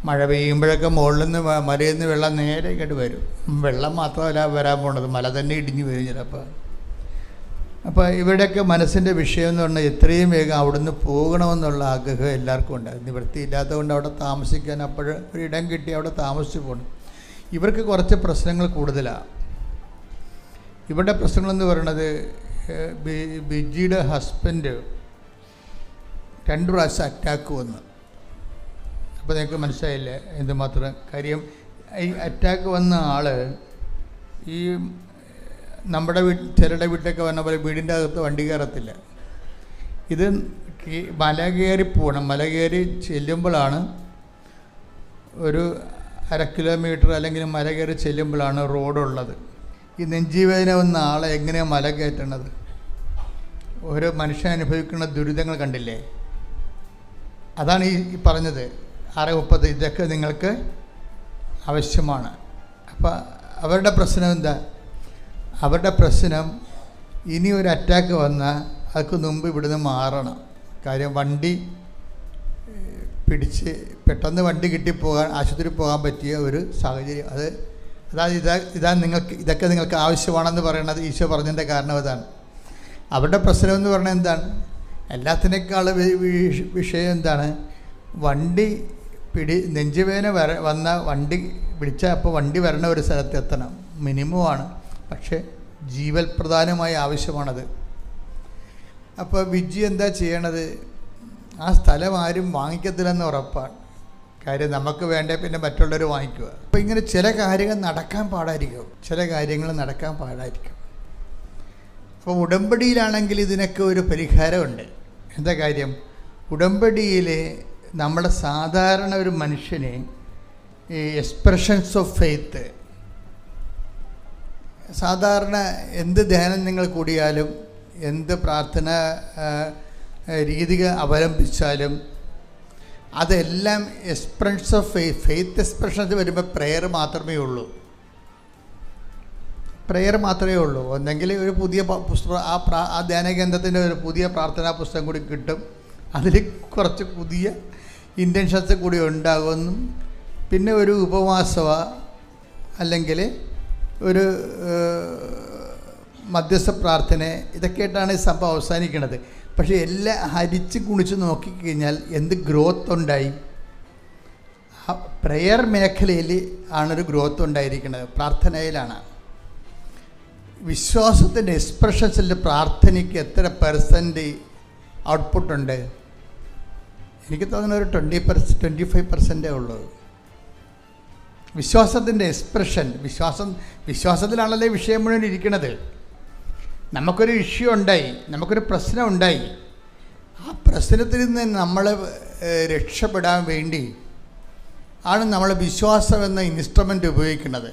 മഴ പെയ്യുമ്പോഴൊക്കെ മുകളിൽ നിന്ന് മലയിൽ നിന്ന് വെള്ളം നേരെ ഇങ്ങോട്ട് വരും. വെള്ളം മാത്രമല്ല വരാൻ പോണത്, മല തന്നെ ഇടിഞ്ഞു വരും ചിലപ്പോൾ. അപ്പോൾ ഇവരുടെയൊക്കെ മനസ്സിൻ്റെ വിഷയം എന്ന് പറഞ്ഞാൽ എത്രയും വേഗം അവിടുന്ന് പോകണമെന്നുള്ള ആഗ്രഹം എല്ലാവർക്കും ഉണ്ട്. നിവൃത്തിയില്ലാത്തത് കൊണ്ട് അവിടെ താമസിക്കാൻ അപ്പോൾ ഒരിടം കിട്ടി അവിടെ താമസിച്ച് പോകണം. ഇവർക്ക് കുറച്ച് പ്രശ്നങ്ങൾ കൂടുതലാണ്. ഇവരുടെ പ്രശ്നങ്ങളെന്ന് പറയുന്നത്, ബിജിയുടെ ഹസ്ബൻഡ് 2 പ്രാവശ്യം അറ്റാക്ക് വന്നു. അപ്പോൾ നിങ്ങൾക്ക് മനസ്സിലായില്ലേ എന്തുമാത്രം കാര്യം. ഈ അറ്റാക്ക് വന്ന ആൾ ഈ നമ്മുടെ ചിലരുടെ വീട്ടിലൊക്കെ വന്ന പോലെ വീടിൻ്റെ അകത്ത് വണ്ടി കയറത്തില്ല. ഇത് മല കയറി പോകണം. മല കയറി ചെല്ലുമ്പോഴാണ് ഒരു 1/2 കിലോമീറ്റർ അല്ലെങ്കിൽ മല കയറി ചെല്ലുമ്പോഴാണ് റോഡുള്ളത്. ഈ നെഞ്ചിവേദന വന്ന ആളെ എങ്ങനെയാണ് മല കയറ്റണത്? ഓരോ മനുഷ്യൻ അനുഭവിക്കുന്ന ദുരിതങ്ങൾ കണ്ടില്ലേ? അതാണ് ഈ പറഞ്ഞത് 6:30. ഇതൊക്കെ നിങ്ങൾക്ക് ആവശ്യമാണ്. അപ്പം അവരുടെ പ്രശ്നം എന്താ? അവരുടെ പ്രശ്നം ഇനി ഒരു അറ്റാക്ക് വന്നാൽ അതിന് മുമ്പ് ഇവിടുന്ന് മാറണം. കാര്യം വണ്ടി പിടിച്ച് പെട്ടെന്ന് വണ്ടി കിട്ടിപ്പോകാൻ ആശുപത്രി പോകാൻ പറ്റിയ ഒരു സാഹചര്യം. അതായത് ഇതൊക്കെ നിങ്ങൾക്ക് ആവശ്യമാണെന്ന് പറയുന്നത് ഈശോ പറഞ്ഞതിൻ്റെ കാരണം അതാണ്. അവരുടെ പ്രശ്നം എന്ന് പറഞ്ഞാൽ എന്താണ്? എല്ലാത്തിനേക്കാൾ വിഷയം എന്താണ്? വണ്ടി നെഞ്ചുവേദന വന്ന വണ്ടി പിടിച്ചാൽ അപ്പോൾ വണ്ടി വരണ ഒരു സ്ഥലത്ത് എത്തണം, മിനിമമാണ്. പക്ഷേ ജീവൽ പ്രധാനമായ ആവശ്യമാണത്. അപ്പോൾ വിജി എന്താ ചെയ്യണത്? ആ സ്ഥലം ആരും വാങ്ങിക്കത്തില്ലെന്ന് ഉറപ്പാണ്. കാര്യം നമുക്ക് വേണ്ടേ പിന്നെ മറ്റുള്ളവർ വാങ്ങിക്കുക. അപ്പോൾ ഇങ്ങനെ ചില കാര്യങ്ങൾ നടക്കാൻ പാടായിരിക്കും. അപ്പോൾ ഉടമ്പടിയിലാണെങ്കിൽ ഇതിനൊക്കെ ഒരു പരിഹാരമുണ്ട്. എന്താ കാര്യം? ഉടമ്പടിയിൽ നമ്മുടെ സാധാരണ ഒരു മനുഷ്യനെ ഈ എക്സ്പ്രഷൻസ് ഓഫ് ഫെയ്ത്ത്, സാധാരണ എന്ത് ധ്യാനം നിങ്ങൾ കൂടിയാലും എന്ത് പ്രാർത്ഥന രീതി അവലംബിച്ചാലും അതെല്ലാം എക്സ്പ്രഷൻസ് ഓഫ് ഫെയ്ത്ത് എക്സ്പ്രഷൻസ് വരുമ്പോൾ പ്രെയർ മാത്രമേ ഉള്ളൂ. പ്രെയർ മാത്രമേ ഉള്ളൂ. ഒന്നെങ്കിൽ ഒരു പുതിയ പുസ്തകം ആ ധ്യാനകേന്ദ്രത്തിൻ്റെ ഒരു പുതിയ പ്രാർത്ഥനാ പുസ്തകം കൂടി കിട്ടും, അതിൽ കുറച്ച് പുതിയ ഇൻറ്റൻഷൻസ് കൂടി ഉണ്ടാകുമെന്നും, പിന്നെ ഒരു ഉപവാസമോ അല്ലെങ്കിൽ ഒരു മധ്യസ്ഥ പ്രാർത്ഥന, ഇതൊക്കെയായിട്ടാണ് ഈ സംഭവം അവസാനിക്കുന്നത്. പക്ഷേ എല്ലാം ഹരിച്ച് കുണിച്ച് നോക്കിക്കഴിഞ്ഞാൽ എന്ത് ഗ്രോത്ത് ഉണ്ടായി? ആ പ്രെയർ മേഖലയിൽ ആണൊരു ഗ്രോത്ത് ഉണ്ടായിരിക്കുന്നത്, പ്രാർത്ഥനയിലാണ്. വിശ്വാസത്തിൻ്റെ എക്സ്പ്രഷൻസിൽ പ്രാർത്ഥനയ്ക്ക് എത്ര % ഔട്ട്പുട്ടുണ്ട്? എനിക്ക് തോന്നുന്ന ഒരു 25% ഉള്ളൂ. വിശ്വാസത്തിൻ്റെ എക്സ്പ്രഷൻ, വിശ്വാസത്തിലാണല്ലേ വിഷയം മുഴുവൻ ഇരിക്കുന്നത്. നമുക്കൊരു ഇഷ്യൂ ഉണ്ടായി, നമുക്കൊരു പ്രശ്നം ഉണ്ടായി, ആ പ്രശ്നത്തിൽ നിന്ന് നമ്മൾ രക്ഷപ്പെടാൻ വേണ്ടി ആണ് നമ്മൾ വിശ്വാസം എന്ന ഇൻസ്ട്രുമെൻ്റ് ഉപയോഗിക്കുന്നത്.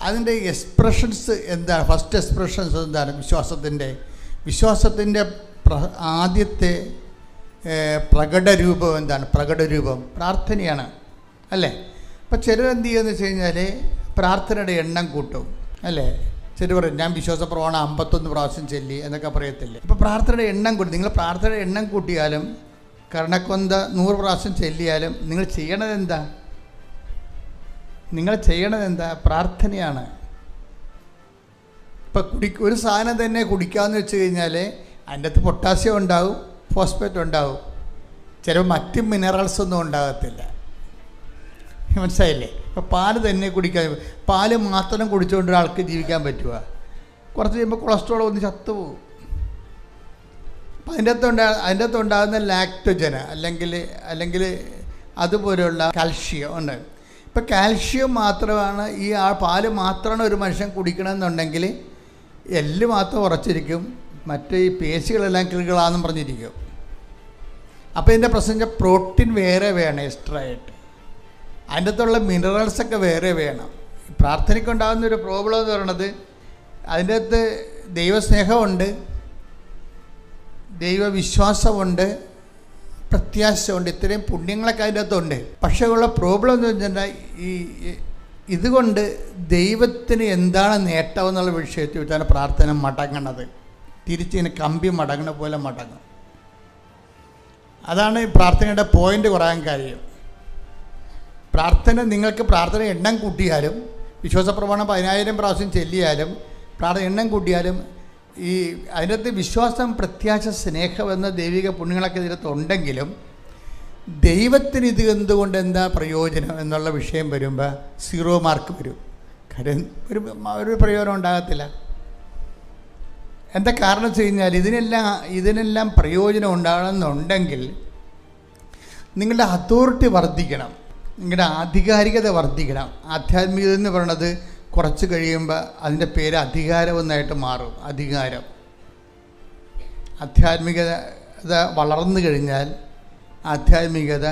അതിൻ്റെ എക്സ്പ്രഷൻസ് എന്താണ്? ഫസ്റ്റ് എക്സ്പ്രഷൻസ് എന്താണ്? വിശ്വാസത്തിൻ്റെ ആദ്യത്തെ പ്രകടരൂപം എന്താണ്? പ്രകടരൂപം പ്രാർത്ഥനയാണ്, അല്ലേ? അപ്പോൾ ചിലരെന്ത് ചെയ്യുമെന്ന് വെച്ച് കഴിഞ്ഞാൽ പ്രാർത്ഥനയുടെ എണ്ണം കൂട്ടും, അല്ലേ? ചിലർ പറയും ഞാൻ വിശ്വാസ പ്രമാണം 51 പ്രാവശ്യം ചൊല്ലി എന്നൊക്കെ പറയത്തില്ലേ. അപ്പോൾ പ്രാർത്ഥനയുടെ എണ്ണം കൂട്ടി, നിങ്ങൾ പ്രാർത്ഥനയുടെ എണ്ണം കൂട്ടിയാലും കർണക്കൊന്ത 100 പ്രാവശ്യം ചൊല്ലിയാലും നിങ്ങൾ ചെയ്യണതെന്താ? പ്രാർത്ഥനയാണ്. ഇപ്പം ഒരു സാധനം തന്നെ കുടിക്കാമെന്ന് വെച്ച് കഴിഞ്ഞാൽ അതിൻ്റെ അകത്ത് പൊട്ടാസ്യം ഉണ്ടാവും, ഫോസ്ഫേറ്റ് ഉണ്ടാവും, ചിലപ്പോൾ മറ്റ് മിനറൽസൊന്നും ഉണ്ടാകത്തില്ല. മനസ്സിലായില്ലേ? ഇപ്പോൾ പാല് തന്നെ കുടിക്കാൻ, പാല് മാത്രം കുടിച്ചുകൊണ്ട് ഒരാൾക്ക് ജീവിക്കാൻ പറ്റുക? കുറച്ച് കഴിയുമ്പോൾ കൊളസ്ട്രോൾ ഒന്ന് ചത്തുപോകും. അപ്പം അതിൻ്റെ അകത്തുണ്ടാകുന്ന ലാക്ടോജൻ അല്ലെങ്കിൽ അതുപോലെയുള്ള കാൽഷ്യം ഉണ്ട്. ഇപ്പം കാൽഷ്യം മാത്രമാണ് പാല് മാത്രമാണ് ഒരു മനുഷ്യൻ കുടിക്കണമെന്നുണ്ടെങ്കിൽ എല്ല് മാത്രം ഉറച്ചിരിക്കും, മറ്റേ ഈ പേശികളെല്ലാം കിളുകളാണെന്നും പറഞ്ഞിരിക്കും. അപ്പോൾ ഇതിൻ്റെ പ്രശ്നം പ്രോട്ടീൻ വേറെ വേണം എക്സ്ട്രാ ആയിട്ട്, അതിൻ്റെ അകത്തുള്ള മിനറൽസൊക്കെ വേറെ വേണം. പ്രാർത്ഥനയ്ക്കുണ്ടാകുന്ന ഒരു പ്രോബ്ലം എന്ന് പറയുന്നത് അതിൻ്റെ അകത്ത് ദൈവസ്നേഹമുണ്ട്, ദൈവവിശ്വാസമുണ്ട്, പ്രത്യാശയുണ്ട്, ഇത്രയും പുണ്യങ്ങളൊക്കെ അതിൻ്റെ അകത്തുണ്ട്. പക്ഷേ ഉള്ള പ്രോബ്ലം എന്ന് വെച്ചിട്ടുണ്ടെങ്കിൽ ഇതുകൊണ്ട് ദൈവത്തിന് എന്താണ് നേട്ടം എന്നുള്ള വിഷയത്തിൽ വെച്ചാണ് പ്രാർത്ഥന മടങ്ങണത്. തിരിച്ചിങ്ങനെ കമ്പി മടങ്ങണ പോലെ മടങ്ങും. അതാണ് ഈ പ്രാർത്ഥനയുടെ പോയിൻ്റ് കുറയാൻ കാര്യം. നിങ്ങൾക്ക് പ്രാർത്ഥന എണ്ണം കൂട്ടിയാലും, വിശ്വാസപ്രമാണം 10,000 പ്രാവശ്യം ചൊല്ലിയാലും, പ്രാർത്ഥന എണ്ണം കൂട്ടിയാലും, ഈ അതിനകത്ത് വിശ്വാസം, പ്രത്യാശ, സ്നേഹം എന്ന ദൈവിക പുണ്യങ്ങളൊക്കെ ഇതിനകത്തുണ്ടെങ്കിലും ദൈവത്തിന് ഇത് എന്തുകൊണ്ട് എന്താ പ്രയോജനം എന്നുള്ള വിഷയം വരുമ്പോൾ 0 മാർക്ക് വരും. കാര്യം ഒരു പ്രയോജനം ഉണ്ടാകത്തില്ല. എന്താ കാരണം വെച്ച് കഴിഞ്ഞാൽ ഇതിനെല്ലാം പ്രയോജനം ഉണ്ടാകണമെന്നുണ്ടെങ്കിൽ നിങ്ങളുടെ അതോറിറ്റി വർദ്ധിക്കണം, നിങ്ങളുടെ ആധികാരികത വർദ്ധിക്കണം. ആധ്യാത്മികത എന്ന് പറയുന്നത് കുറച്ച് കഴിയുമ്പോൾ അതിൻ്റെ പേര് അധികാരമെന്നായിട്ട് മാറും. ആധ്യാത്മികത വളർന്നു കഴിഞ്ഞാൽ ആധ്യാത്മികത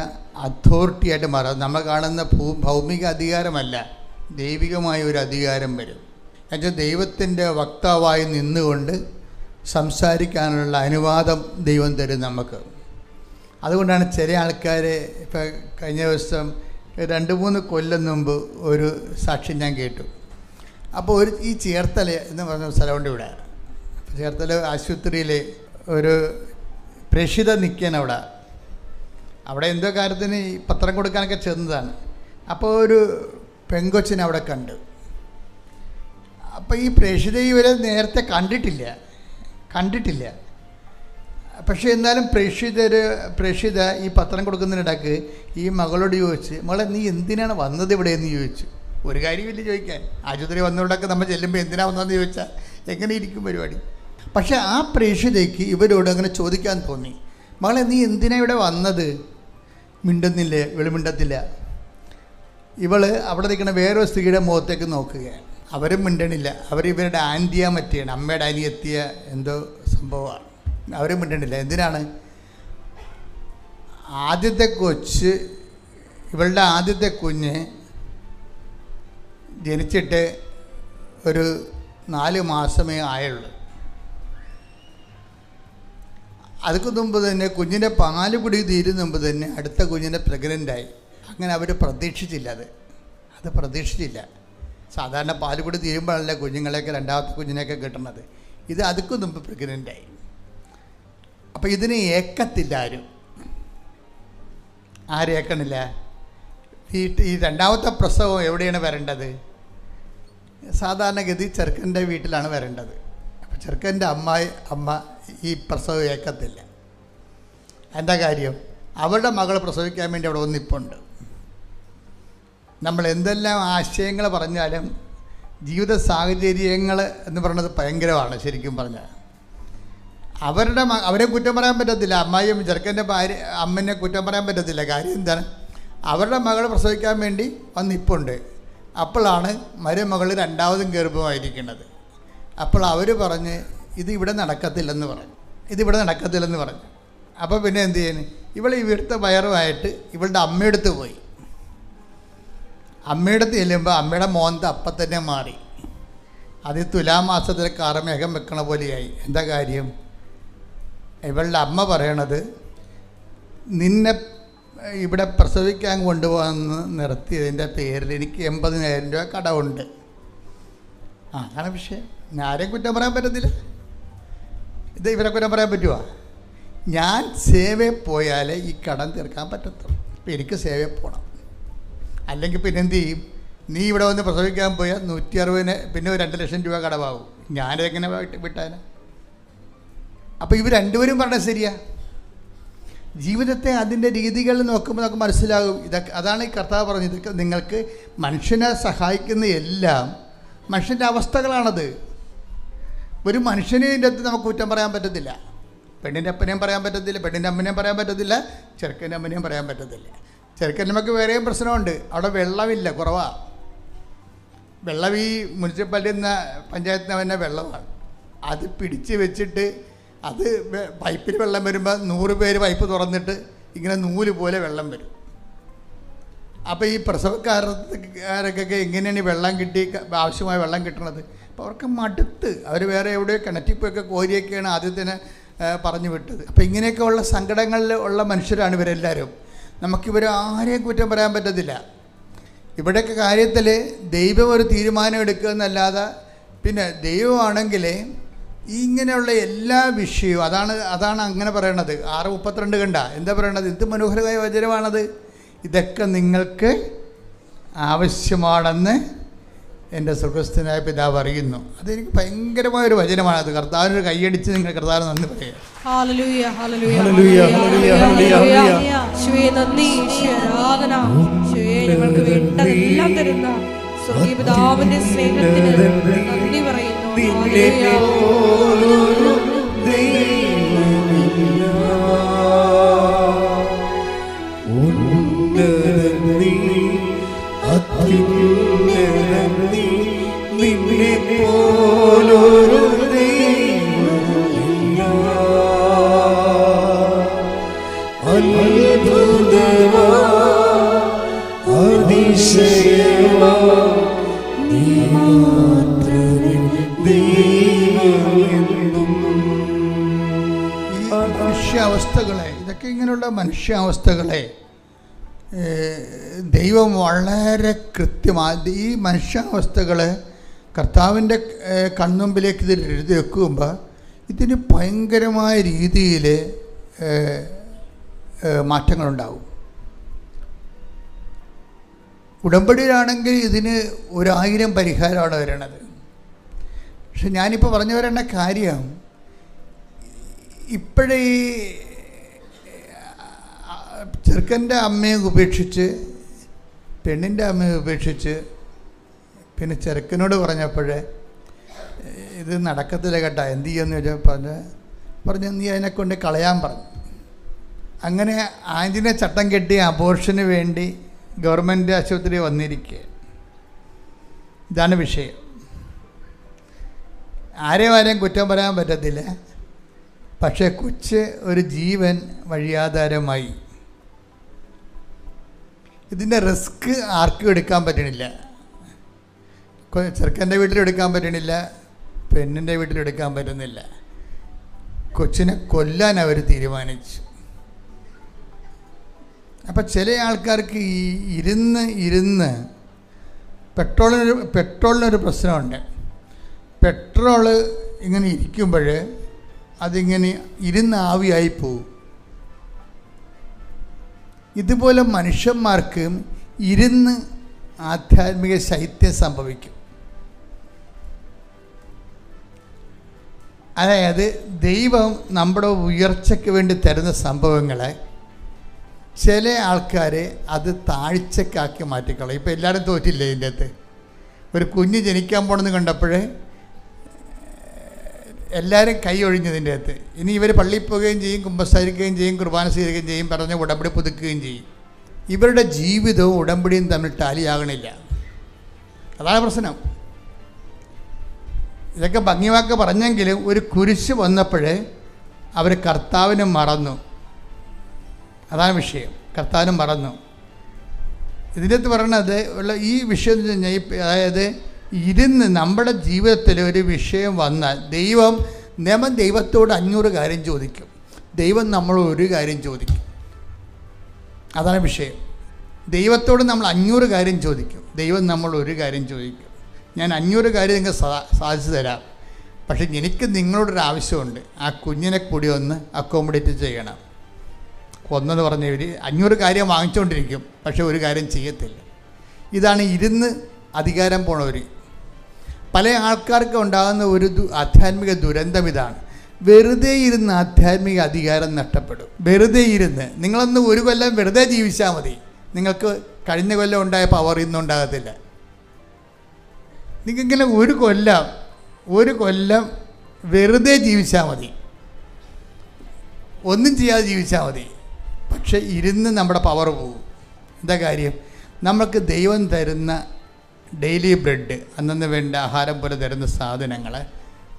അതോറിറ്റിയായിട്ട് മാറും. നമ്മൾ കാണുന്ന ഭൗമിക അധികാരമല്ല, ദൈവികമായ ഒരു അധികാരം വരും. എന്നുവെച്ചാൽ ദൈവത്തിൻ്റെ വക്താവായി നിന്നുകൊണ്ട് സംസാരിക്കാനുള്ള അനുവാദം ദൈവം തരും നമുക്ക്. അതുകൊണ്ടാണ് ചില ആൾക്കാർ, ഇപ്പോൾ കഴിഞ്ഞ ദിവസം 2-3 കൊല്ലം മുമ്പ് ഒരു സാക്ഷ്യം ഞാൻ കേട്ടു. അപ്പോൾ ഈ ചേർത്തല എന്ന് പറഞ്ഞ സ്ഥലമുണ്ട് ഇവിടെ. ചേർത്തല ആശുപത്രിയിൽ ഒരു പ്രേക്ഷിത നിൽക്കാൻ അവിടെ എന്തോ കാര്യത്തിന് ഈ പത്രം കൊടുക്കാനൊക്കെ ചെന്നതാണ്. അപ്പോൾ ഒരു പെങ്കൊച്ചിനെ അവിടെ കണ്ടു. അപ്പോൾ ഈ പ്രേക്ഷിത ഇവരെ നേരത്തെ കണ്ടിട്ടില്ല. പക്ഷേ എന്നാലും പ്രേക്ഷിത ഈ പത്രം കൊടുക്കുന്നതിനിടയ്ക്ക് ഈ മകളോട് ചോദിച്ച്, മകളെ നീ എന്തിനാണ് വന്നത് ഇവിടെ എന്ന് ചോദിച്ചു. ഒരു കാര്യമില്ല ചോദിക്കാൻ, ആശുപത്രി വന്നവരോടൊക്കെ നമ്മൾ ചെല്ലുമ്പോൾ എന്തിനാണ് വന്നതെന്ന് ചോദിച്ചാൽ എങ്ങനെ ഇരിക്കും പരിപാടി. പക്ഷേ ആ പ്രേക്ഷിതയ്ക്ക് ഇവരോട് അങ്ങനെ ചോദിക്കാൻ തോന്നി, മകളെ നീ എന്തിനാണ് ഇവിടെ വന്നത്? മിണ്ടുന്നില്ലേ? മിണ്ടത്തില്ല. ഇവള് അവിടെ നിൽക്കുന്ന വേറൊരു സ്ത്രീയുടെ മുഖത്തേക്ക് നോക്കുകയാണ്. അവരും മിണ്ടണില്ല. ഇവരുടെ ആൻറ്റിയാ മറ്റിയാണ്, അമ്മയുടെ അനിയെത്തിയ എന്തോ സംഭവമാണ്. അവരും മിണ്ടണില്ല. എന്തിനാണ്? ഇവളുടെ ആദ്യത്തെ കുഞ്ഞ് ജനിച്ചിട്ട് ഒരു 4 മാസമേ ആയുള്ളൂ. അതിന് മുമ്പ് തന്നെ കുഞ്ഞിൻ്റെ പാല് കുടി തീരുന്ന മുമ്പ് തന്നെ അടുത്ത കുഞ്ഞിനെ പ്രഗ്നൻ്റായി. അങ്ങനെ അവർ പ്രതീക്ഷിച്ചില്ല. അത് പ്രതീക്ഷിച്ചില്ല. സാധാരണ പാൽ കൂടി തീരുമ്പോഴല്ല കുഞ്ഞുങ്ങളെയൊക്കെ രണ്ടാമത്തെ കുഞ്ഞിനെയൊക്കെ കിട്ടുന്നത്. ഇത് അതുക്കും മുമ്പ് പ്രഗ്നൻ്റായി. അപ്പോൾ ഇതിന് ഏക്കത്തില്ല ആരും ഏക്കണില്ല. ഈ രണ്ടാമത്തെ പ്രസവം എവിടെയാണ് വരേണ്ടത്? സാധാരണഗതി ചെറുക്കൻ്റെ വീട്ടിലാണ് വരേണ്ടത്. അപ്പോൾ ചെറുക്കൻ്റെ അമ്മ ഈ പ്രസവം ഏക്കത്തില്ല. എന്താ കാര്യം? അവരുടെ മകൾ പ്രസവിക്കാൻ വേണ്ടി അവിടെ ഒന്നിപ്പുണ്ട്. നമ്മൾ എന്തെല്ലാം ആശയങ്ങൾ പറഞ്ഞാലും ജീവിത സാഹചര്യങ്ങൾ എന്ന് പറയുന്നത് ഭയങ്കരമാണ്. ശരിക്കും പറഞ്ഞാൽ അവരെ കുറ്റം പറയാൻ പറ്റത്തില്ല. അമ്മായിയും ചെറുക്കൻ്റെ അമ്മനെ കുറ്റം പറയാൻ പറ്റത്തില്ല. കാര്യം എന്താണ്? അവരുടെ മകൾ പ്രസവിക്കാൻ വേണ്ടി വന്നിപ്പുണ്ട്. അപ്പോഴാണ് മരുമകൾ രണ്ടാമതും ഗർഭമായിരിക്കുന്നത്. അപ്പോൾ അവർ പറഞ്ഞ് ഇതിവിടെ നടക്കത്തില്ലെന്ന് പറഞ്ഞു. അപ്പോൾ പിന്നെ എന്ത് ചെയ്യുന്നു? ഇവൾ ഇവിടുത്തെ വയറുമായിട്ട് ഇവളുടെ അമ്മയെടുത്ത് പോയി. അമ്മയെടുത്ത് ചെല്ലുമ്പോൾ അമ്മയുടെ മോന്ത അപ്പം തന്നെ മാറി. അത് തുലാമാസത്തിലെ കാർമേഘം വെക്കണ പോലെയായി. എന്താ കാര്യം? ഇവളുടെ അമ്മ പറയണത്, നിന്നെ ഇവിടെ പ്രസവിക്കാൻ കൊണ്ടുപോകുന്ന നിർത്തിയതിൻ്റെ പേരിൽ എനിക്ക് 80,000 രൂപ കടമുണ്ട്. അതാണ് വിഷയം. ആരെയും കുറ്റം പറയാൻ പറ്റത്തില്ല. ഇത് ഇവരെ കുറ്റം പറയാൻ പറ്റുമോ? ഞാൻ സേവയിൽ പോയാലേ ഈ കടം തീർക്കാൻ പറ്റത്തുള്ളൂ. അപ്പോൾ എനിക്ക് സേവയിൽ പോകണം. അല്ലെങ്കിൽ പിന്നെ എന്ത് ചെയ്യും? നീ ഇവിടെ വന്ന് പ്രസവിക്കാൻ പോയാൽ 160 പിന്നെ 2 ലക്ഷം രൂപ കടമാവും. ഞാനെങ്ങനെ വിട്ടാനാ? അപ്പോൾ ഇവർ രണ്ടുപേരും പറഞ്ഞത് ശരിയാ. ജീവിതത്തെ അതിൻ്റെ രീതികൾ നോക്കുമ്പോൾ നമുക്ക് മനസ്സിലാകും. ഇതൊക്കെ അതാണ് ഈ കർത്താവ് പറഞ്ഞത്. ഇതൊക്കെ നിങ്ങൾക്ക് മനുഷ്യനെ സഹായിക്കുന്ന എല്ലാം മനുഷ്യൻ്റെ അവസ്ഥകളാണത്. ഒരു മനുഷ്യനെ ഇതിൻ്റെ അടുത്ത് നമുക്ക് കുറ്റം പറയാൻ പറ്റത്തില്ല. പെണ്ണിൻ്റെ അപ്പനെയും പറയാൻ പറ്റത്തില്ല, പെണ്ണിൻ്റെ അമ്മനെയും പറയാൻ പറ്റത്തില്ല, ചെറുക്കൻ്റെ അമ്മനെയും പറയാൻ പറ്റത്തില്ല. ചെറുക്കൻ നമുക്ക് വേറെയും പ്രശ്നമുണ്ട്. അവിടെ വെള്ളമില്ല, കുറവാണ് വെള്ളം. ഈ മുനിസിപ്പാലിറ്റിയിൽ നിന്ന് പഞ്ചായത്തിൽ നിന്ന് തന്നെ വെള്ളമാണ്. അത് പിടിച്ച് വെച്ചിട്ട് അത് പൈപ്പിൽ വെള്ളം വരുമ്പോൾ 100 പേര് പൈപ്പ് തുറന്നിട്ട് ഇങ്ങനെ നൂല് പോലെ വെള്ളം വരും. അപ്പോൾ ഈ പ്രസവക്കാരൊക്കെ എങ്ങനെയാണ് ഈ വെള്ളം കിട്ടി ആവശ്യമായ വെള്ളം കിട്ടണത്? അപ്പോൾ അവർക്ക് മടുത്ത് അവർ വേറെ എവിടെയോ കിണറ്റിപ്പൊക്കെ കോരിയൊക്കെയാണ് ആദ്യത്തിന് പറഞ്ഞു വിട്ടത്. അപ്പോൾ ഇങ്ങനെയൊക്കെ ഉള്ള സങ്കടങ്ങളിൽ ഉള്ള മനുഷ്യരാണ് ഇവരെല്ലാവരും. നമുക്കിവരെ ആരെയും കുറ്റം പറയാൻ പറ്റത്തില്ല. ഇവിടെയൊക്കെ കാര്യത്തിൽ ദൈവം ഒരു തീരുമാനം എടുക്കുക എന്നല്ലാതെ, പിന്നെ ദൈവമാണെങ്കിൽ ഇങ്ങനെയുള്ള എല്ലാ വിഷയവും അതാണ് അങ്ങനെ പറയണത്. 6:32 കണ്ട എന്താ പറയണത്? എന്ത് മനോഹരമായ വചനമാണത്! ഇതൊക്കെ നിങ്ങൾക്ക് ആവശ്യമാണെന്ന് എൻ്റെ സ്വർഗ്ഗസ്ഥനായ പിതാവ് അറിയുന്നു. അതെനിക്ക് ഭയങ്കരമായൊരു വചനമാണ്. അത് കർത്താവിനൊരു കൈയടിച്ച് നിങ്ങൾ കർത്താവിന് നന്ദി പറയുക. ഹല്ലേലൂയ, ഹല്ലേലൂയ, ഹല്ലേലൂയ, ഹല്ലേലൂയ, ഹല്ലേലൂയ. യേശുവേ നന്ദി, യേശുവേ ആരാധന. യേശുവേ ഞങ്ങൾക്ക് വേണ്ടതെല്ലാം തരുന്ന സ്വർഗ്ഗീയ പിതാവിന്റെ സ്നേഹത്തിന് നന്ദി പറയുന്നു. ഹല്ലേലൂയ. നിന്നെ പോലൊരു ദൈവമില്ല. അത്ഭുതമാ അതിശയമാ നീ മാത്രമേ ദൈവമെന്നും. ഈ മനുഷ്യാവസ്ഥകളെ, ഇതൊക്കെ ഇങ്ങനെയുള്ള മനുഷ്യാവസ്ഥകളെ ദൈവം വളരെ കൃത്യമായി ഈ മനുഷ്യാവസ്ഥകൾ കർത്താവിൻ്റെ കൺമുമ്പിലേക്ക് ഇത് എഴുതി വെക്കുമ്പോൾ ഇതിന് ഭയങ്കരമായ രീതിയിൽ മാറ്റങ്ങളുണ്ടാവും. ഉടമ്പടിയിലാണെങ്കിൽ ഇതിന് 1000 പരിഹാരമാണ് വരണത്. പക്ഷെ ഞാനിപ്പോൾ പറഞ്ഞു വരേണ്ട കാര്യം, ഇപ്പോഴേ ഈ ചെറുക്കൻ്റെ അമ്മയെ ഉപേക്ഷിച്ച് പെണ്ണിൻ്റെ അമ്മയെ ഉപേക്ഷിച്ച് പിന്നെ ചെറുക്കനോട് പറഞ്ഞപ്പോഴേ ഇത് നടക്കത്തില്ല കേട്ടോ, എന്ത് ചെയ്യുമെന്ന് ചോദിച്ചാൽ പറഞ്ഞു നീ അതിനെക്കൊണ്ട് കളയാൻ പറഞ്ഞു. അങ്ങനെ ആഞ്ചിനെ ചട്ടം കെട്ടി അബോർഷന് വേണ്ടി ഗവൺമെൻറ് ആശുപത്രി വന്നിരിക്കുക. ഇതാണ് വിഷയം. ആരെയും കുറ്റം പറയാൻ പറ്റത്തില്ല. പക്ഷേ കൊച്ച് ഒരു ജീവൻ വഴിയാധാരമായി. ഇതിൻ്റെ റിസ്ക് ആർക്കും എടുക്കാൻ പറ്റണില്ല. ചെറുക്കൻ്റെ വീട്ടിലെടുക്കാൻ പറ്റണില്ല, പെണ്ണിൻ്റെ വീട്ടിലെടുക്കാൻ പറ്റുന്നില്ല. കൊച്ചിനെ കൊല്ലാൻ അവർ തീരുമാനിച്ചു. അപ്പം ചില ആൾക്കാർക്ക് ഈ ഇരുന്ന് പെട്രോളിനൊരു പ്രശ്നമുണ്ട്. പെട്രോള് ഇങ്ങനെ ഇരിക്കുമ്പോൾ അതിങ്ങനെ ഇരുന്ന് ആവിയായി പോകും. ഇതുപോലെ മനുഷ്യന്മാർക്ക് ഇരുന്ന് ആധ്യാത്മിക ശൈത്യം സംഭവിക്കും. അതായത് ദൈവം നമ്മുടെ ഉയർച്ചയ്ക്ക് വേണ്ടി തരുന്ന സംഭവങ്ങളെ ചില ആൾക്കാർ അത് താഴ്ചക്കാക്കി മാറ്റിക്കളയും. ഇപ്പോൾ എല്ലാവരും തോറ്റില്ലേ ഇതിൻ്റെ അകത്ത്? ഒരു കുഞ്ഞ് ജനിക്കാൻ പോണെന്ന് കണ്ടപ്പോഴേ എല്ലാവരും കൈ ഒഴിഞ്ഞതിൻ്റെ അകത്ത്. ഇനി ഇവർ പള്ളിയിൽ പോവുകയും ചെയ്യും, കുമ്പസാരിക്കുകയും ചെയ്യും, കുർബാന സ്വീകരിക്കുകയും ചെയ്യും, പറഞ്ഞ ഉടമ്പടി പുതുക്കുകയും ചെയ്യും. ഇവരുടെ ജീവിതവും ഉടമ്പടിയും തമ്മിൽ ടാലിയാകണില്ല. അതാണ് പ്രശ്നം. ഇതൊക്കെ ഭംഗിവാക്ക് പറഞ്ഞെങ്കിലും ഒരു കുരിശ് വന്നപ്പോൾ അവർ കർത്താവിനെ മറന്നു. അതാണ് വിഷയം. കർത്താവിനെ മറന്നു. ഇതിൻ്റെ അകത്ത് പറയണത് ഉള്ള ഈ വിഷയം എന്ന് വെച്ച് കഴിഞ്ഞാൽ, അതായത് ഇരുന്ന് നമ്മുടെ ജീവിതത്തിൽ ഒരു വിഷയം വന്നാൽ ദൈവത്തോട് 500 കാര്യം ചോദിക്കും, ദൈവം നമ്മളോട് ഒരു കാര്യം ചോദിക്കും. അതാണ് വിഷയം. ദൈവത്തോട് നമ്മൾ 500 കാര്യം ചോദിക്കും, ദൈവം നമ്മൾ ഒരു കാര്യം ചോദിക്കും. ഞാൻ 500 കാര്യം നിങ്ങൾക്ക് സാധിച്ചു തരാം, പക്ഷെ എനിക്ക് നിങ്ങളോടൊരു ആവശ്യമുണ്ട്. ആ കുഞ്ഞിനെ കൂടി ഒന്ന് അക്കോമഡേറ്റ് ചെയ്യണം. ഒന്നെന്ന് പറഞ്ഞവർ 500 കാര്യം വാങ്ങിച്ചുകൊണ്ടിരിക്കും, പക്ഷെ ഒരു കാര്യം ചെയ്യത്തില്ല. ഇതാണ് ഇരുന്ന് അധികാരം പോണവർ. പല ആൾക്കാർക്ക് ഉണ്ടാകുന്ന ഒരു ആധ്യാത്മിക ദുരന്തം ഇതാണ്. വെറുതെ ഇരുന്ന് ആധ്യാത്മിക അധികാരം നഷ്ടപ്പെടും. വെറുതെ ഇരുന്ന് നിങ്ങളൊന്ന് ഒരു കൊല്ലം വെറുതെ ജീവിച്ചാൽ മതി, നിങ്ങൾക്ക് കഴിഞ്ഞ കൊല്ലം ഉണ്ടായ പവർ ഇന്നും ഉണ്ടാകത്തില്ല. നിങ്ങൾക്കിങ്ങനെ ഒരു കൊല്ലം വെറുതെ ജീവിച്ചാൽ മതി, ഒന്നും ചെയ്യാതെ ജീവിച്ചാൽ മതി. പക്ഷെ ഇരുന്ന് നമ്മുടെ പവർ പോകും. എന്താ കാര്യം? നമുക്ക് ദൈവം തരുന്ന ഡെയിലി ബ്രെഡ്, അന്നു വേണ്ട ആഹാരം പോലെ തരുന്ന സാധനങ്ങൾ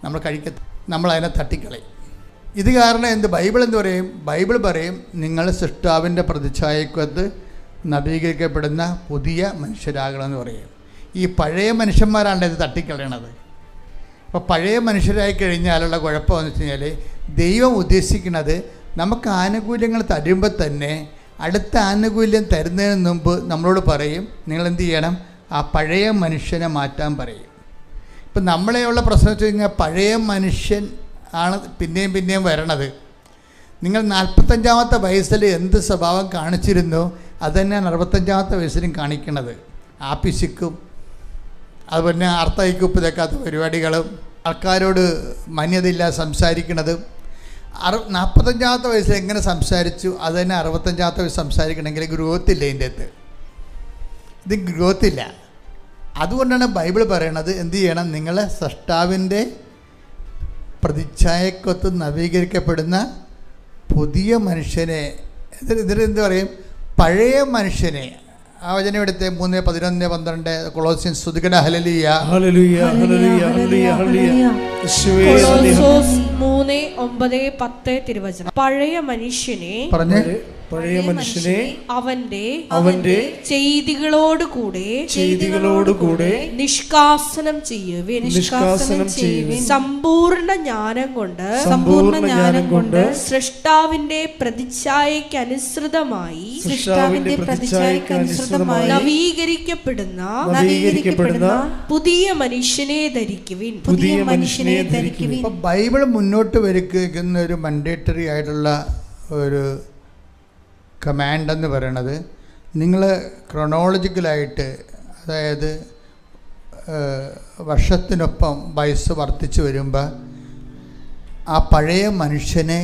നമ്മൾ അതിനെ തട്ടിക്കളയും. ഇത് കാരണം ബൈബിൾ എന്ത് പറയും? ബൈബിൾ പറയും, നിങ്ങൾ സൃഷ്ടാവിൻ്റെ പ്രതിച്ഛായക്കകത്ത് നവീകരിക്കപ്പെടുന്ന പുതിയ മനുഷ്യരാകണമെന്ന് പറയും. ഈ പഴയ മനുഷ്യന്മാരാണ് ഇത് തട്ടിക്കളയണത്. അപ്പോൾ പഴയ മനുഷ്യരായി കഴിഞ്ഞാലുള്ള കുഴപ്പമെന്ന് വെച്ച് കഴിഞ്ഞാൽ, ദൈവം ഉദ്ദേശിക്കുന്നത് നമുക്ക് ആനുകൂല്യങ്ങൾ തരുമ്പോൾ തന്നെ അടുത്ത ആനുകൂല്യം തരുന്നതിന് മുമ്പ് നമ്മളോട് പറയും, നിങ്ങളെന്ത് ചെയ്യണം? ആ പഴയ മനുഷ്യനെ മാറ്റാൻ പറയും. ഇപ്പം നമ്മളെയുള്ള പ്രശ്നം വെച്ച് കഴിഞ്ഞാൽ, പഴയ മനുഷ്യൻ ആണ് പിന്നെയും വരണത്. നിങ്ങൾ 45-ാമത്തെ വയസ്സിൽ എന്ത് സ്വഭാവം കാണിച്ചിരുന്നോ അത് തന്നെയാണ് 65-ാമത്തെ വയസ്സിലും കാണിക്കണത്. ആപ്പിശിക്കും, അതുപോലെ അർത്ഥയ്ക്കുപ്പ് തെക്കാത്ത പരിപാടികളും, ആൾക്കാരോട് മാന്യതയില്ലാതെ സംസാരിക്കണതും. 45-ാമത്തെ വയസ്സിൽ എങ്ങനെ സംസാരിച്ചു അത് തന്നെ 65-ാമത്തെ വയസ്സ് സംസാരിക്കണമെങ്കിൽ ഗ്രോത്തില്ല. ഇതിൻ്റെ അകത്ത് ഇത് ഗ്രോത്തില്ല. അതുകൊണ്ടാണ് ബൈബിൾ പറയണത്, എന്ത് ചെയ്യണം? നിങ്ങൾ സൃഷ്ടാവിൻ്റെ പ്രതിച്ഛായക്കൊത്ത് നവീകരിക്കപ്പെടുന്ന പുതിയ മനുഷ്യനെ, എന്ത് പറയും? പഴയ മനുഷ്യനെ. ആ വചനം എടുത്ത് 3, 11, 12 കൊളോസ്യൻസ്. സ്തുതിക്കണ ഹല്ലേലൂയ, ഹല്ലേലൂയ, ഹല്ലേലൂയ, ഹല്ലേലൂയ, ഹല്ലേലൂയ. കൊളോസ്യോസ് 3, 9, 10 തിരുവചനം. പഴയ മനുഷ്യനെ അവന്റെ ചെയ്തികളോടുകൂടെ നിഷ്കാസനം ചെയ്യുവിൻ. സമ്പൂർണ്ണ ജ്ഞാനം കൊണ്ട് സൃഷ്ടാവിന്റെ പ്രതിച്ഛായയ്ക്ക് അനുസൃതമായി നവീകരിക്കപ്പെടുന്ന പുതിയ മനുഷ്യനെ ധരിക്കുവിൻ. ബൈബിൾ മുന്നോട്ട് വയ്ക്കുന്ന ഒരു മൻഡേറ്ററി ആയിട്ടുള്ള ഒരു കമാൻഡെന്ന് പറയണത്, നിങ്ങൾ ക്രൊണോളജിക്കലായിട്ട്, അതായത് വർഷത്തിനൊപ്പം വയസ്സ് വർദ്ധിച്ചു വരുമ്പോൾ ആ പഴയ മനുഷ്യനെ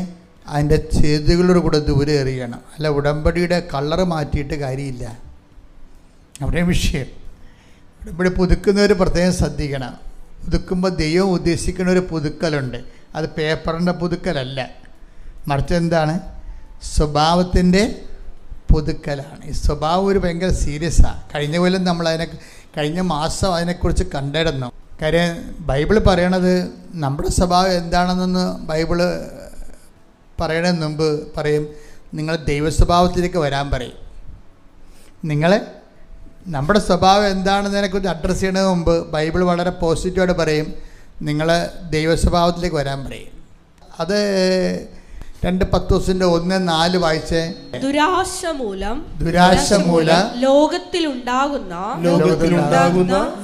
അതിൻ്റെ ചെയ്തികളോട് കൂടെ ദൂരെ എറിയണം. അല്ല ഉടമ്പടിയുടെ കളറ് മാറ്റിയിട്ട് കാര്യമില്ല. അവിടെ വിഷയം. ഉടമ്പടി പുതുക്കുന്നവർ പ്രത്യേകം ശ്രദ്ധിക്കണം. പുതുക്കുമ്പോൾ ദൈവം ഉദ്ദേശിക്കുന്ന ഒരു പുതുക്കലുണ്ട്. അത് പേപ്പറിൻ്റെ പുതുക്കലല്ല, മറിച്ച് എന്താണ്? സ്വഭാവത്തിൻ്റെ പുതുക്കലാണ്. ഈ സ്വഭാവം ഒരു ഭയങ്കര സീരിയസാണ്. കഴിഞ്ഞ കൊല്ലം കഴിഞ്ഞ മാസം അതിനെക്കുറിച്ച് കണ്ടിരുന്നു. കാര്യം ബൈബിൾ പറയണത് നമ്മുടെ സ്വഭാവം എന്താണെന്നൊന്ന് ബൈബിള് പറയണതിന് മുമ്പ് പറയും, നിങ്ങൾ ദൈവസ്വഭാവത്തിലേക്ക് വരാൻ പറയും. നിങ്ങൾ നമ്മുടെ സ്വഭാവം എന്താണെന്നതിനെക്കുറിച്ച് അഡ്രസ്സ് ചെയ്യുന്നതിന് മുമ്പ് ബൈബിൾ വളരെ പോസിറ്റീവായിട്ട് പറയും, നിങ്ങൾ ദൈവസ്വഭാവത്തിലേക്ക് വരാൻ പറയും. അത് 2 പത്രോസിന്റെ 1:4 വായിച്ചേ. ദുരാശ മൂലം ലോകത്തിലുണ്ടാകുന്ന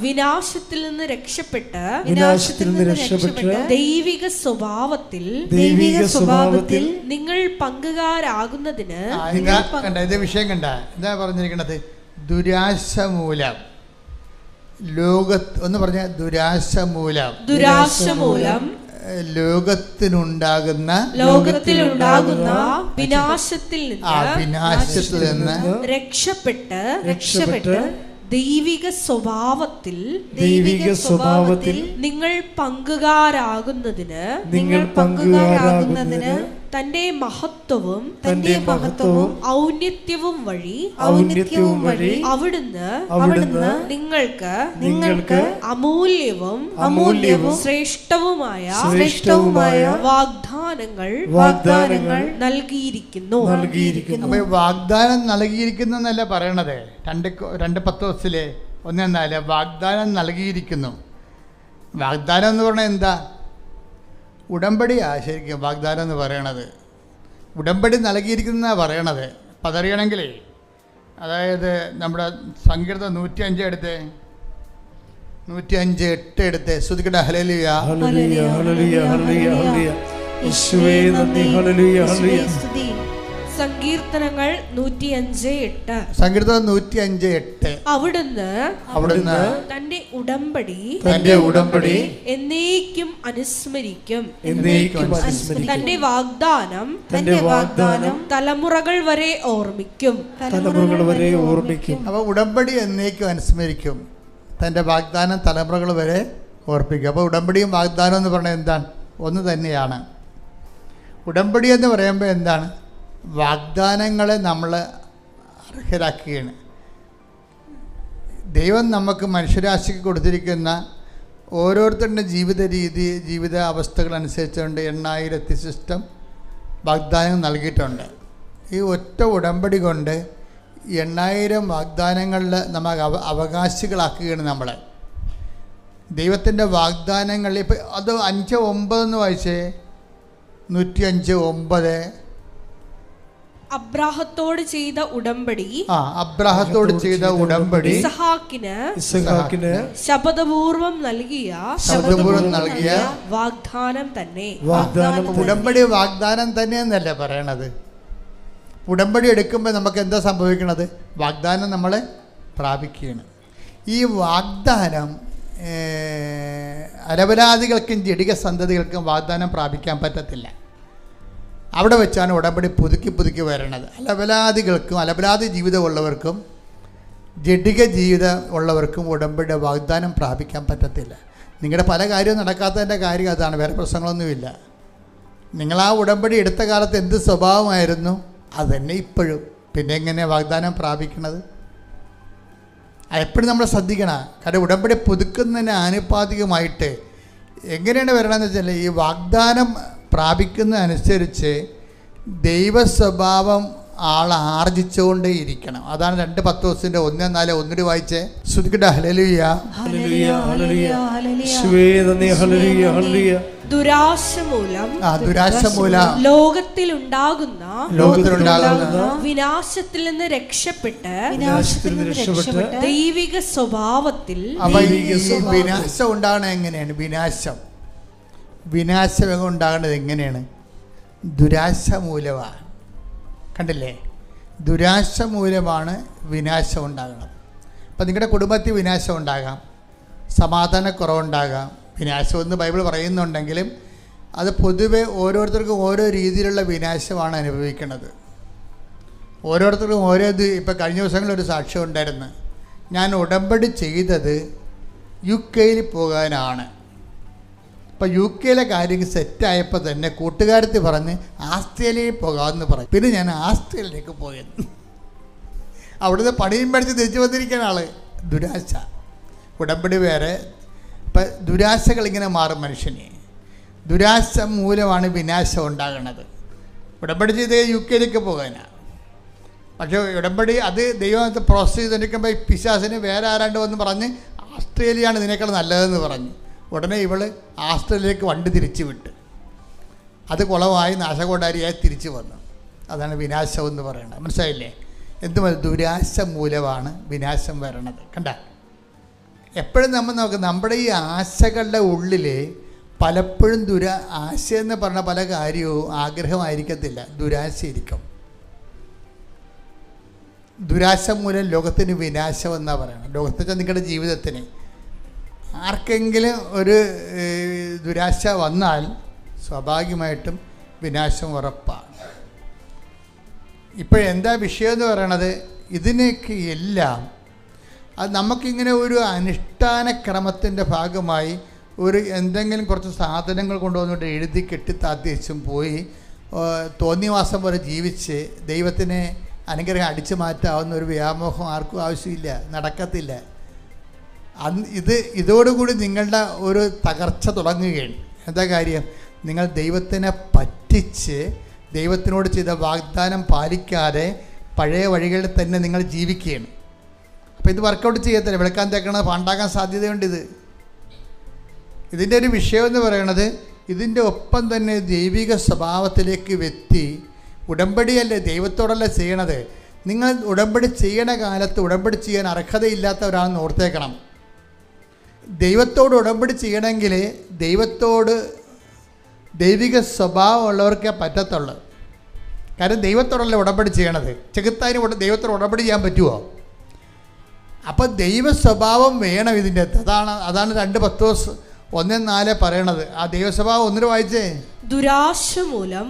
വിനാശത്തിൽ നിന്ന് രക്ഷപ്പെട്ട് ദൈവിക സ്വഭാവത്തിൽ നിങ്ങൾ പങ്കുകാരാകുന്നതിന്. ഇത് വിഷയം കണ്ട എന്താ പറഞ്ഞിരിക്കുന്നത്? ദുരാശ മൂലം ഒന്ന് പറഞ്ഞ ദുരാശ മൂലം ലോകത്തിലുണ്ടാകുന്ന വിനാശത്തിൽ നിന്ന് രക്ഷപ്പെട്ട് ദൈവിക സ്വഭാവത്തിൽ നിങ്ങൾ പങ്കുകാരാകുന്നതിന് തന്റെ മഹത്വവും ഔന്നത്യവും വഴി അവിടുന്ന് നിങ്ങൾക്ക് അമൂല്യവും ശ്രേഷ്ഠവുമായ വാഗ്ദാനങ്ങൾ നൽകിയിരിക്കുന്നു. അപ്പൊ വാഗ്ദാനം നൽകിയിരിക്കുന്നു എന്നല്ല പറയണത്. 2 പത്രോസിലെ 1:4 വാഗ്ദാനം നൽകിയിരിക്കുന്നു. വാഗ്ദാനം എന്ന് പറഞ്ഞാൽ എന്താ? ഉടമ്പടിയാ ശരിക്കും വാഗ്ദാനം എന്ന് പറയണത്. ഉടമ്പടി നൽകിയിരിക്കുന്നതാണ് പറയണത്. അപ്പം അതറിയണമെങ്കിലേ, അതായത് നമ്മുടെ സങ്കീർത്തനം 105 എടുത്തേ, 105:8 എടുത്തേ. ശ്രുതിക്കട്ടെ. ഹല്ലേലൂയ, ഹല്ലേലൂയ, ഹല്ലേലൂയ, ഹല്ലേലൂയ. യേശുവേ നന്ദി. ഹല്ലേലൂയ, ഹല്ലേലൂയ. സങ്കീർത്തനങ്ങൾ 105:8. സങ്കീർത്തനം 105:8. അവിടുന്ന് തന്റെ ഉടമ്പടി എന്നേക്കും അനുസ്മരിക്കും. തന്റെ വാഗ്ദാനം തലമുറകൾ വരെ ഓർമ്മിക്കും. അപ്പൊ ഉടമ്പടി എന്നേക്കും അനുസ്മരിക്കും, തന്റെ വാഗ്ദാനം തലമുറകൾ വരെ ഓർപ്പിക്കും. അപ്പോൾ ഉടമ്പടിയും വാഗ്ദാനം എന്ന് പറഞ്ഞാൽ എന്താണ്? ഒന്ന് തന്നെയാണ്. ഉടമ്പടി എന്ന് പറയുമ്പോൾ എന്താണ്? വാഗ്ദാനങ്ങളെ നമ്മൾ അർഹരാക്കുകയാണ്. ദൈവം നമുക്ക് മനുഷ്യരാശിക്ക് കൊടുത്തിരിക്കുന്ന ഓരോരുത്തരുടെ ജീവിത രീതി, ജീവിത അവസ്ഥകളനുസരിച്ചുകൊണ്ട് 8000 സിസ്റ്റം വാഗ്ദാനങ്ങൾ നൽകിയിട്ടുണ്ട്. ഈ ഒറ്റ ഉടമ്പടി കൊണ്ട് 8000 വാഗ്ദാനങ്ങളിൽ നമ്മൾ അവകാശികളാക്കുകയാണ് നമ്മളെ. ദൈവത്തിൻ്റെ വാഗ്ദാനങ്ങൾ ഇപ്പം അത് 5:9 എന്ന് വായിച്ചേ. 105:9. അബ്രാഹത്തോട് ചെയ്ത ഉടമ്പടി ഇസ്ഹാക്കിന് ശപഥപൂർവം നൽകിയ വാഗ്ദാനം തന്നെ. ഉടമ്പടി വാഗ്ദാനം തന്നെ എന്നല്ലേ പറയണത്. ഉടമ്പടി എടുക്കുമ്പോൾ നമുക്ക് എന്താ സംഭവിക്കണത്? വാഗ്ദാനം നമ്മളെ പ്രാപിക്കുകയാണ്. ഈ വാഗ്ദാനം അലപരാധികൾക്കും ജഡിക സന്തതികൾക്കും വാഗ്ദാനം പ്രാപിക്കാൻ പറ്റത്തില്ല. അവിടെ വെച്ചാണ് ഉടമ്പടി പുതുക്കി വരണത്. അലപരാധി ജീവിതമുള്ളവർക്കും ജഡിക ജീവിതം ഉള്ളവർക്കും ഉടമ്പടിയുടെ വാഗ്ദാനം പ്രാപിക്കാൻ പറ്റത്തില്ല. നിങ്ങളുടെ പല കാര്യവും നടക്കാത്തതിൻ്റെ കാര്യം അതാണ്, വേറെ പ്രശ്നങ്ങളൊന്നുമില്ല. നിങ്ങൾ ആ ഉടമ്പടി എടുത്ത കാലത്ത് എന്ത് സ്വഭാവമായിരുന്നു അതുതന്നെ ഇപ്പോഴും. പിന്നെ എങ്ങനെയാണ് വാഗ്ദാനം പ്രാപിക്കണത്? എപ്പോഴും നമ്മൾ ശ്രദ്ധിക്കണം. കാരണം ഉടമ്പടി പുതുക്കുന്നതിന് ആനുപാതികമായിട്ട് എങ്ങനെയാണ് വരണമെന്ന് വെച്ചാൽ, ഈ വാഗ്ദാനം പ്രാപിക്കുന്നതനുസരിച്ച് ദൈവ സ്വഭാവം ആർജിച്ചുകൊണ്ടേ ഇരിക്കണം. അതാണ് 2 പത്രോസിന്റെ 1:4 ഒന്നുകൂടി വായിച്ചേ. ശ്രുതിക്കട്ടെ. ഹല്ലേലൂയ, ഹല്ലേലൂയ, ഹല്ലേലൂയ. യേശുവേ നന്ദി. ഹല്ലേലൂയ, ഹല്ലേലൂയ. ദുരാശ മൂലം ലോകത്തിലുണ്ടാകുന്ന വിനാശത്തിൽ നിന്ന് രക്ഷപ്പെട്ട് ദൈവിക സ്വഭാവത്തിൽ. വിനാശം ഉണ്ടാകണത് എങ്ങനെയാണ്? വിനാശം ഉണ്ടാകേണ്ടത് എങ്ങനെയാണ്? ദുരാശ മൂലമാണ്. കണ്ടില്ലേ? ദുരാശ മൂലമാണ് വിനാശം ഉണ്ടാകുന്നത്. അപ്പം നിങ്ങളുടെ കുടുംബത്തിൽ വിനാശം ഉണ്ടാകാം, സമാധാനക്കുറവുണ്ടാകാം. വിനാശമെന്ന് ബൈബിൾ പറയുന്നുണ്ടെങ്കിലും അത് പൊതുവെ ഓരോരുത്തർക്കും ഓരോ രീതിയിലുള്ള വിനാശമാണ് അനുഭവിക്കുന്നത്. ഓരോരുത്തർക്കും ഓരോ ഇപ്പം കഴിഞ്ഞ ദിവസങ്ങളിലൊരു സാക്ഷ്യം ഉണ്ടായിരുന്നു. ഞാൻ ഉടമ്പടി ചെയ്തത് UK പോകാനാണ്. അപ്പോൾ UK കാര്യങ്ങൾ സെറ്റായപ്പോൾ തന്നെ കൂട്ടുകാരത്തി പറഞ്ഞ് ആസ്ട്രേലിയയിൽ പോകാമെന്ന് പറഞ്ഞു. പിന്നെ ഞാൻ ആസ്ട്രേലിയയിലേക്ക് പോയത്. അവിടുന്ന് പണിയും പഠിച്ച് തിരിച്ചു വന്നിരിക്കുന്ന ആൾ. ദുരാശ. ഉടമ്പടി വേറെ. ഇപ്പം ദുരാശകളിങ്ങനെ മാറും മനുഷ്യനെ. ദുരാശ മൂലമാണ് വിനാശം ഉണ്ടാകുന്നത്. ഉടമ്പടി ചെയ്ത് UK പോകാനാണ്. പക്ഷേ ഉടമ്പടി അത് ദൈവത്തെ പ്രോസസ് ചെയ്തിരിക്കുമ്പോൾ പിശാസിന് വേറെ ആരാണ്ട് വന്ന് പറഞ്ഞ് ആസ്ട്രേലിയയാണ് ഇതിനേക്കാൾ നല്ലതെന്ന് പറഞ്ഞു. ഉടനെ ഇവൾ ആസ്ട്രേലിയയിലേക്ക് വണ്ടി തിരിച്ചു വിട്ട്. അത് കുളമായി നാശകോടാരിയായി തിരിച്ചു വന്നു. അതാണ് വിനാശം എന്ന് പറയുന്നത്. മനസ്സിലായില്ലേ? എന്തും ദുരാശ മൂലമാണ് വിനാശം വരണത്. കണ്ട, എപ്പോഴും നമ്മൾ നോക്കുക, നമ്മുടെ ഈ ആശകളുടെ ഉള്ളിൽ പലപ്പോഴും ആശ എന്ന് പറഞ്ഞ പല കാര്യവും ആഗ്രഹമായിരിക്കത്തില്ല, ദുരാശയിരിക്കും. ദുരാശ മൂലം ലോകത്തിന് വിനാശം എന്നാണ് പറയുന്നത്. ലോകത്തെ നിങ്ങളുടെ ജീവിതത്തിന് ആർക്കെങ്കിലും ഒരു ദുരാശ വന്നാൽ സ്വാഭാവികമായിട്ടും വിനാശം ഉറപ്പാണ്. ഇപ്പോഴെന്താ വിഷയം എന്ന് പറയണത്? ഇതിനൊക്കെ എല്ലാം അത് നമുക്കിങ്ങനെ ഒരു അനുഷ്ഠാന ക്രമത്തിൻ്റെ ഭാഗമായി എന്തെങ്കിലും കുറച്ച് സാധനങ്ങൾ കൊണ്ടുവന്നിട്ട് എഴുതി കെട്ടിത്താത്തിച്ചും പോയി തോന്നിവാസം പോലെ ജീവിച്ച് ദൈവത്തിനെ അനുഗ്രഹം അടിച്ചു മാറ്റാവുന്ന ഒരു വ്യാമോഹം ആർക്കും ആവശ്യമില്ല, നടക്കത്തില്ല. ഇതോടുകൂടി നിങ്ങളുടെ ഒരു തകർച്ച തുടങ്ങുകയാണ്. എന്താ കാര്യം? നിങ്ങൾ ദൈവത്തിനെ പറ്റിച്ച് ദൈവത്തിനോട് ചെയ്ത വാഗ്ദാനം പാലിക്കാതെ പഴയ വഴികളിൽ തന്നെ നിങ്ങൾ ജീവിക്കുകയാണ്. അപ്പോൾ ഇത് വർക്കൗട്ട് ചെയ്യത്തില്ല. വെളുക്കാൻ തേക്കണത് പാണ്ടാക്കാൻ സാധ്യതയുണ്ട്. ഇതിൻ്റെ ഒരു വിഷയം എന്ന് പറയുന്നത്, ഇതിൻ്റെ ഒപ്പം തന്നെ ദൈവിക സ്വഭാവത്തിലേക്ക് വ്യക്തി ഉടമ്പടിയല്ലേ, ദൈവത്തോടല്ല ചെയ്യണത്. നിങ്ങൾ ഉടമ്പടി ചെയ്യണ കാലത്ത് ഉടമ്പടി ചെയ്യാൻ അർഹതയില്ലാത്തവരാണെന്ന് ഓർത്തേക്കണം. ദൈവത്തോട് ഉടമ്പടി ചെയ്യണമെങ്കിൽ ദൈവിക സ്വഭാവമുള്ളവർക്കേ പറ്റത്തുള്ളൂ. കാരണം ദൈവത്തോടല്ല ഉടമ്പടി ചെയ്യണത്. ചെകുത്താനും ദൈവത്തോട് ഉടമ്പടി ചെയ്യാൻ പറ്റുമോ? അപ്പോൾ ദൈവ സ്വഭാവം വേണം ഇതിൻ്റെ അകത്ത്. അതാണ് 2 Pത്രോസ് 1:4 പറയണത്. ആ ദൈവസ്വഭാവം ഒന്നിനു വായിച്ചേ. ദുരാശ മൂലം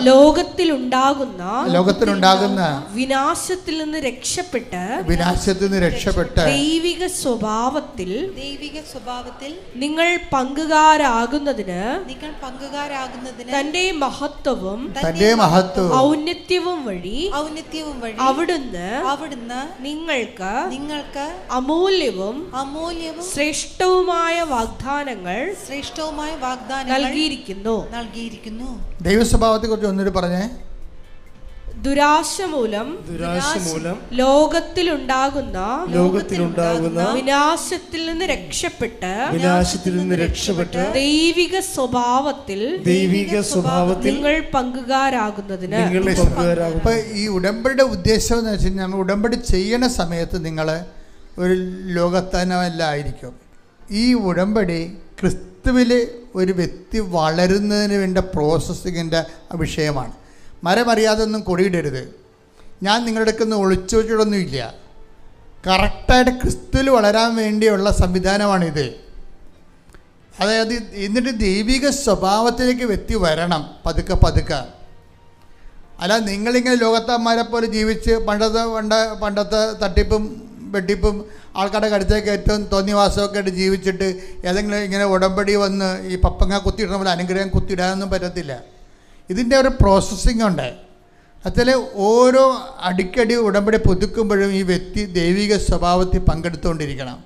ലോകത്തിലുണ്ടാകുന്ന വിനാശത്തിൽ നിന്ന് രക്ഷപ്പെട്ട് ദൈവിക സ്വഭാവത്തിൽ നിങ്ങൾ പങ്കുകാരാകുന്നതിന് തന്റെ മഹത്വവും ഔന്നത്യവും വഴി അവിടുന്ന് നിങ്ങൾക്ക് അമൂല്യവും ശ്രേഷ്ഠവുമായ വാഗ്ദാനങ്ങൾ നൽകിയിരിക്കുന്നു. ദൈവസ്വഭാവത്തെ കുറിച്ച് ഒന്നിട്ട് പറഞ്ഞേ. ദുരാശ മൂലം ലോകത്തിലുണ്ടാകുന്ന വിനാശത്തിൽ നിന്ന് രക്ഷപ്പെട്ട് ദൈവിക സ്വഭാവത്തിൽ നിങ്ങൾ പങ്കുകാരാകുന്നതിന്. അപ്പൊ ഈ ഉടമ്പടിയുടെ ഉദ്ദേശം എന്ന് വെച്ച് കഴിഞ്ഞാൽ, ഉടമ്പടി ചെയ്യണ സമയത്ത് നിങ്ങൾ ഒരു ലോകത്താനമല്ല ആയിരിക്കും. ഈ ഉടമ്പടി ക്രിസ്തുവിൽ ഒരു വ്യക്തി വളരുന്നതിന് വേണ്ട പ്രോസസ്സിങ്ങിൻ്റെ വിഷയമാണ്. മരമറിയാതെ ഒന്നും കൊടിയിടരുത്. ഞാൻ നിങ്ങളുടെ അടുക്കുന്ന ഒളിച്ചു വെച്ചിടൊന്നുമില്ല. കറക്റ്റായിട്ട് ക്രിസ്തുവിൽ വളരാൻ വേണ്ടിയുള്ള സംവിധാനമാണിത്. അതായത് എന്നിട്ട് ദൈവിക സ്വഭാവത്തിലേക്ക് വ്യക്തി വരണം പതുക്കെ. അല്ല നിങ്ങളിങ്ങനെ ലോകത്തന്മാരെ പോലെ ജീവിച്ച് പണ്ടത്തെ തട്ടിപ്പും വെട്ടിപ്പും ആൾക്കാരുടെ കടുത്തേക്ക് ഏറ്റവും തോന്നിവാസമൊക്കെ ആയിട്ട് ജീവിച്ചിട്ട് ഏതെങ്കിലും ഇങ്ങനെ ഉടമ്പടി വന്ന് ഈ പപ്പങ്ങ കുത്തിയിടുന്ന പോലെ അനുഗ്രഹം കുത്തിയിടാനൊന്നും പറ്റത്തില്ല. ഇതിൻ്റെ ഒരു പ്രോസസ്സിംഗ് ഉണ്ട്. അതിൽ ഓരോ അടിക്കടി ഉടമ്പടി പുതുക്കുമ്പോഴും ഈ വ്യക്തി ദൈവിക സ്വഭാവത്തിൽ പങ്കെടുത്തുകൊണ്ടിരിക്കണം.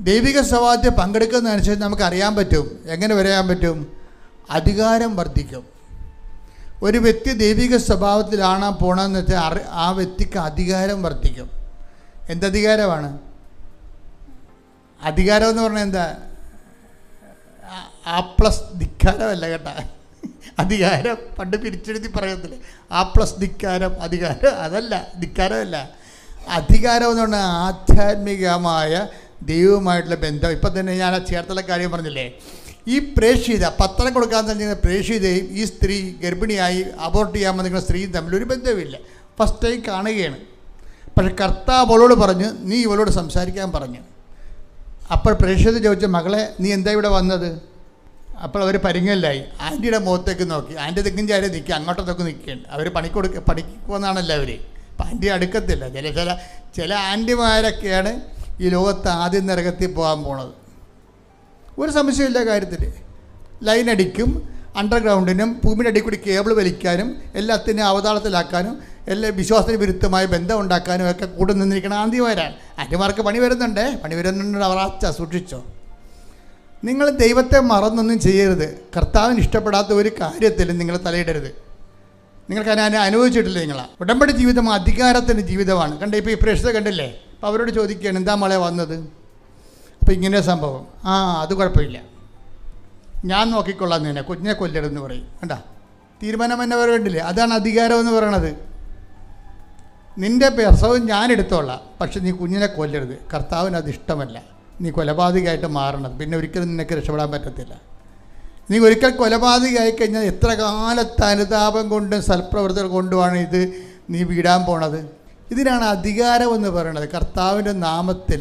ദൈവിക സ്വഭാവത്തിൽ പങ്കെടുക്കുന്നതനുസരിച്ച് നമുക്കറിയാൻ പറ്റും. എങ്ങനെ വരാൻ പറ്റും? അധികാരം വർദ്ധിക്കും. ഒരു വ്യക്തി ദൈവിക സ്വഭാവത്തിലാണ് പോകണമെന്ന് വെച്ചാൽ ആ വ്യക്തിക്ക് അധികാരം വർദ്ധിക്കും. എന്തധികാരമാണ്? അധികാരം എന്ന് പറഞ്ഞാൽ എന്താ? A+ ധിക്കാരമല്ല കേട്ടാ. അധികാരം പണ്ട് പിരിച്ചെഴുതി പറയത്തില്ലേ, A+ ധിക്കാരം അധികാരം, അതല്ല, ധിക്കാരമല്ല. അധികാരം എന്ന് പറഞ്ഞാൽ ആധ്യാത്മികമായ ദൈവവുമായിട്ടുള്ള ബന്ധം. ഇപ്പം തന്നെ ഞാൻ ചേർത്തുള്ള കാര്യം പറഞ്ഞില്ലേ, ഈ പ്രേക്ഷിത പത്രം കൊടുക്കാൻ തന്നെ പ്രേക്ഷിതയും ഈ സ്ത്രീ ഗർഭിണിയായി അബോർട്ട് ചെയ്യാൻ വന്നിരിക്കുന്ന സ്ത്രീയും തമ്മിലൊരു ബന്ധമില്ല. ഫസ്റ്റ് ടൈം കാണുകയാണ്. പക്ഷെ കർത്താവ് അവളോട് പറഞ്ഞു, നീ ഇവളോട് സംസാരിക്കാൻ പറഞ്ഞു. അപ്പോൾ പ്രേക്ഷിത ചോദിച്ച, മകളെ നീ എന്താ ഇവിടെ വന്നത്? അപ്പോൾ അവർ പരിങ്ങലായി. ആൻറ്റിയുടെ മുഖത്തേക്ക് നോക്കി. ആൻറ്റി തെക്കും ചാരി നിൽക്കുക, അങ്ങോട്ടൊക്കെ നിൽക്കുകയാണ്. അവർ പണിക്കുവന്നാണല്ലോ അവർ. അപ്പം ആൻറ്റി അടുക്കത്തില്ല. ചില ആൻറ്റിമാരൊക്കെയാണ് ഈ ലോകത്ത് ആദ്യം നരകത്തിൽ പോകാൻ പോണത്. ഒരു സംശയമില്ല കാര്യത്തിൽ. ലൈനടിക്കും, അണ്ടർഗ്രൗണ്ടിനും ഭൂമിയുടെ അടിയിൽ കൂടി കേബിൾ വലിക്കാനും എല്ലാത്തിനും അവതാളത്തിലാക്കാനും എല്ലാ വിശ്വാസത്തിന് വിരുദ്ധമായ ബന്ധം ഉണ്ടാക്കാനും ഒക്കെ കൂടെ നിന്നിരിക്കുന്ന ആന്തിമാരാണ്. ആന്റിമാർക്ക് പണി വരുന്നുണ്ട്. അവർ സൂക്ഷിച്ചോ. നിങ്ങൾ ദൈവത്തെ മറന്നൊന്നും ചെയ്യരുത്. കർത്താവിന് ഇഷ്ടപ്പെടാത്ത ഒരു കാര്യത്തിലും നിങ്ങൾ തലയിടരുത്. നിങ്ങൾക്ക് അതിനെ അനുഭവിച്ചിട്ടില്ല. ഉടമ്പടി ജീവിതം അധികാരത്തിൻ്റെ ജീവിതമാണ്. കണ്ടേ, ഇപ്പോൾ ഈ പ്രേക്ഷിത കണ്ടില്ലേ? അപ്പോൾ അവരോട് ചോദിക്കുകയാണ്, എന്താ മോളെ വന്നത്? അപ്പോൾ ഇങ്ങനെ സംഭവം. അത് കുഴപ്പമില്ല. ഞാൻ നോക്കിക്കൊള്ളാം നിന്നെ, കുഞ്ഞിനെ കൊല്ലരുതെന്ന് പറയും. കണ്ടാ തീരുമാനം എന്നെ വേണ്ടില്ലേ? അതാണ് അധികാരം എന്ന് പറയണത്. നിൻ്റെ പ്രസവം ഞാൻ എടുത്തോളാം, പക്ഷെ നീ കുഞ്ഞിനെ കൊല്ലരുത്. കർത്താവിന് അത് ഇഷ്ടമല്ല. നീ കൊലപാതകമായിട്ട് മാറണത്, പിന്നെ ഒരിക്കലും നിനക്ക് രക്ഷപ്പെടാൻ പറ്റത്തില്ല. നീ ഒരിക്കൽ കൊലപാതകമായി കഴിഞ്ഞാൽ എത്ര കാലത്തെ അനുതാപം കൊണ്ടും സൽപ്രവർത്തനം കൊണ്ടുമാണ് ഇത് നീ വീടാൻ പോണത്. ഇതിനാണ് അധികാരം എന്ന് പറയുന്നത്. കർത്താവിൻ്റെ നാമത്തിൽ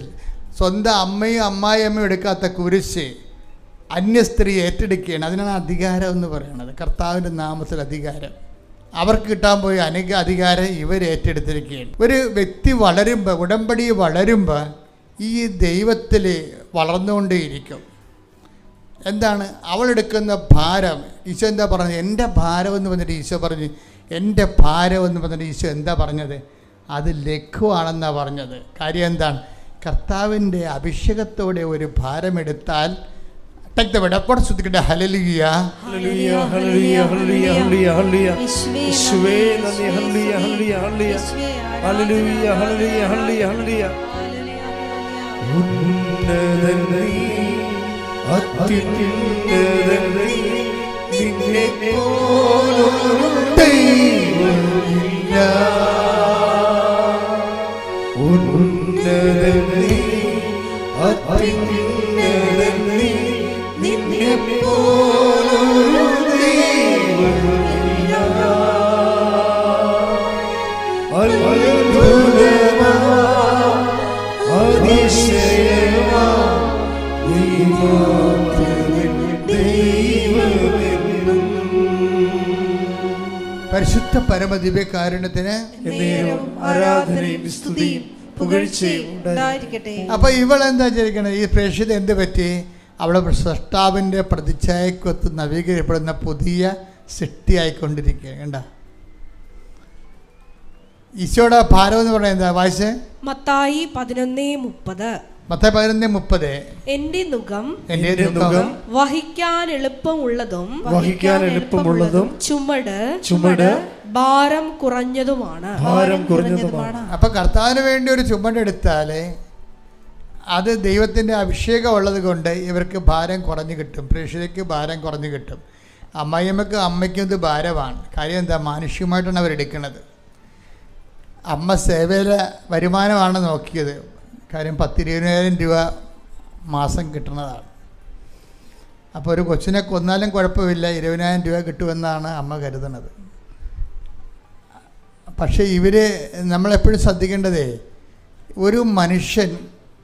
സ്വന്തം അമ്മയും അമ്മായിയമ്മയും എടുക്കാത്ത കുരിശ് അന്യ സ്ത്രീ ഏറ്റെടുക്കുകയാണ്. അതിനാണ് അധികാരം എന്ന് പറയുന്നത്. കർത്താവിൻ്റെ നാമത്തിൽ അധികാരം. അവർക്ക് കിട്ടാൻ പോയ അധികാരം ഇവർ ഏറ്റെടുത്തിരിക്കുകയാണ്. ഒരു വ്യക്തി വളരുമ്പോൾ, ഉടമ്പടി വളരുമ്പോൾ ഈ ദൈവത്തിൽ വളർന്നുകൊണ്ടേയിരിക്കും. എന്താണ് അവളെടുക്കുന്ന ഭാരം? ഈശോ എന്താ പറഞ്ഞത്? എൻ്റെ ഭാരം എന്ന് പറഞ്ഞിട്ട് ഈശോ പറഞ്ഞു. എൻ്റെ ഭാരം എന്ന് പറഞ്ഞിട്ട് ഈശോ എന്താ പറഞ്ഞത്? അത് ലഘുവാണെന്നാണ് പറഞ്ഞത്. കാര്യം എന്താണ്? കർത്താവിൻ്റെ അഭിഷേകത്തോടെ ഒരു ഭാരമെടുത്താൽ ശ്രദ്ധിക്കട്ടെ. ഹല്ലേലൂയ, ഹല്ലേലൂയ, ഹല്ലേലൂയ, ഹല്ലേലൂയ, ഹല്ലേലൂയ. യേശുവേ നന്ദി. ഹല്ലേലൂയ, ഹല്ലേലൂയ, ഹല്ലേലൂയ. ഹല്ലേലൂയ, ഹല്ലേലൂയ, ഹല്ലേലൂയ, ഹല്ലേലൂയ. ഉന്നതൻ നീ, അത്യുന്നതൻ നീ, നിന്നെപ്പോലൊരു ദൈവമില്ല. ഉന്നതൻ നീ, അത്യുന്നതൻ നീ, നിന്നെപ്പോലൊരു ദൈവമില്ല. അത്ഭുതമാ, അതിശയമാ, നീ മാത്രമേ ദൈവമെന്നും. പരിശുദ്ധ പരമദിവ്യകാരുണ്യത്തിന് ആരാധനയും സ്തുതിയും പുകഴ്ചയും ഉണ്ടായിരിക്കട്ടെ. അപ്പൊ ഇവളെന്താ ചെയ്യിക്കണത്? ഈ പ്രേക്ഷിത എന്ത് പറ്റി? അവളെ സൃഷ്ടാവിൻ്റെ പ്രതിച്ഛായക്കൊത്ത് നവീകരിക്കപ്പെടുന്ന പുതിയ സൃഷ്ടിയായിക്കൊണ്ടിരിക്കുക. കണ്ട ഈശോയുടെ ഭാരം എന്ന് പറയുന്നത് എന്താ? വായിച്ചേ. മത്തായി 11:30. മത്തായി 11:30. എന്റെ നുകം വഹിക്കാൻ എളുപ്പമുള്ളതും ചുമട് ഭാരം കുറഞ്ഞതുമാണ്. അപ്പൊ കർത്താവിന് വേണ്ടി ഒരു ചുമടെടുത്താല് അത് ദൈവത്തിൻ്റെ അഭിഷേകം ഉള്ളത് കൊണ്ട് ഇവർക്ക് ഭാരം കുറഞ്ഞു കിട്ടും. പ്രേക്ഷിതയ്ക്ക് ഭാരം കുറഞ്ഞു കിട്ടും. അമ്മയ്ക്കും ഇത് ഭാരമാണ്. കാര്യം എന്താ? മാനുഷികമായിട്ടാണ് അവരെടുക്കുന്നത്. അമ്മ സേവയിലെ വരുമാനമാണ് നോക്കിയത്. കാര്യം 10-20,000 രൂപ മാസം കിട്ടുന്നതാണ്. അപ്പോൾ ഒരു കൊച്ചിനെ കൊന്നാലും കുഴപ്പമില്ല, 20,000 രൂപ കിട്ടുമെന്നാണ് അമ്മ കരുതുന്നത്. പക്ഷേ നമ്മളെപ്പോഴും ശ്രദ്ധിക്കേണ്ടതേ, ഒരു മനുഷ്യൻ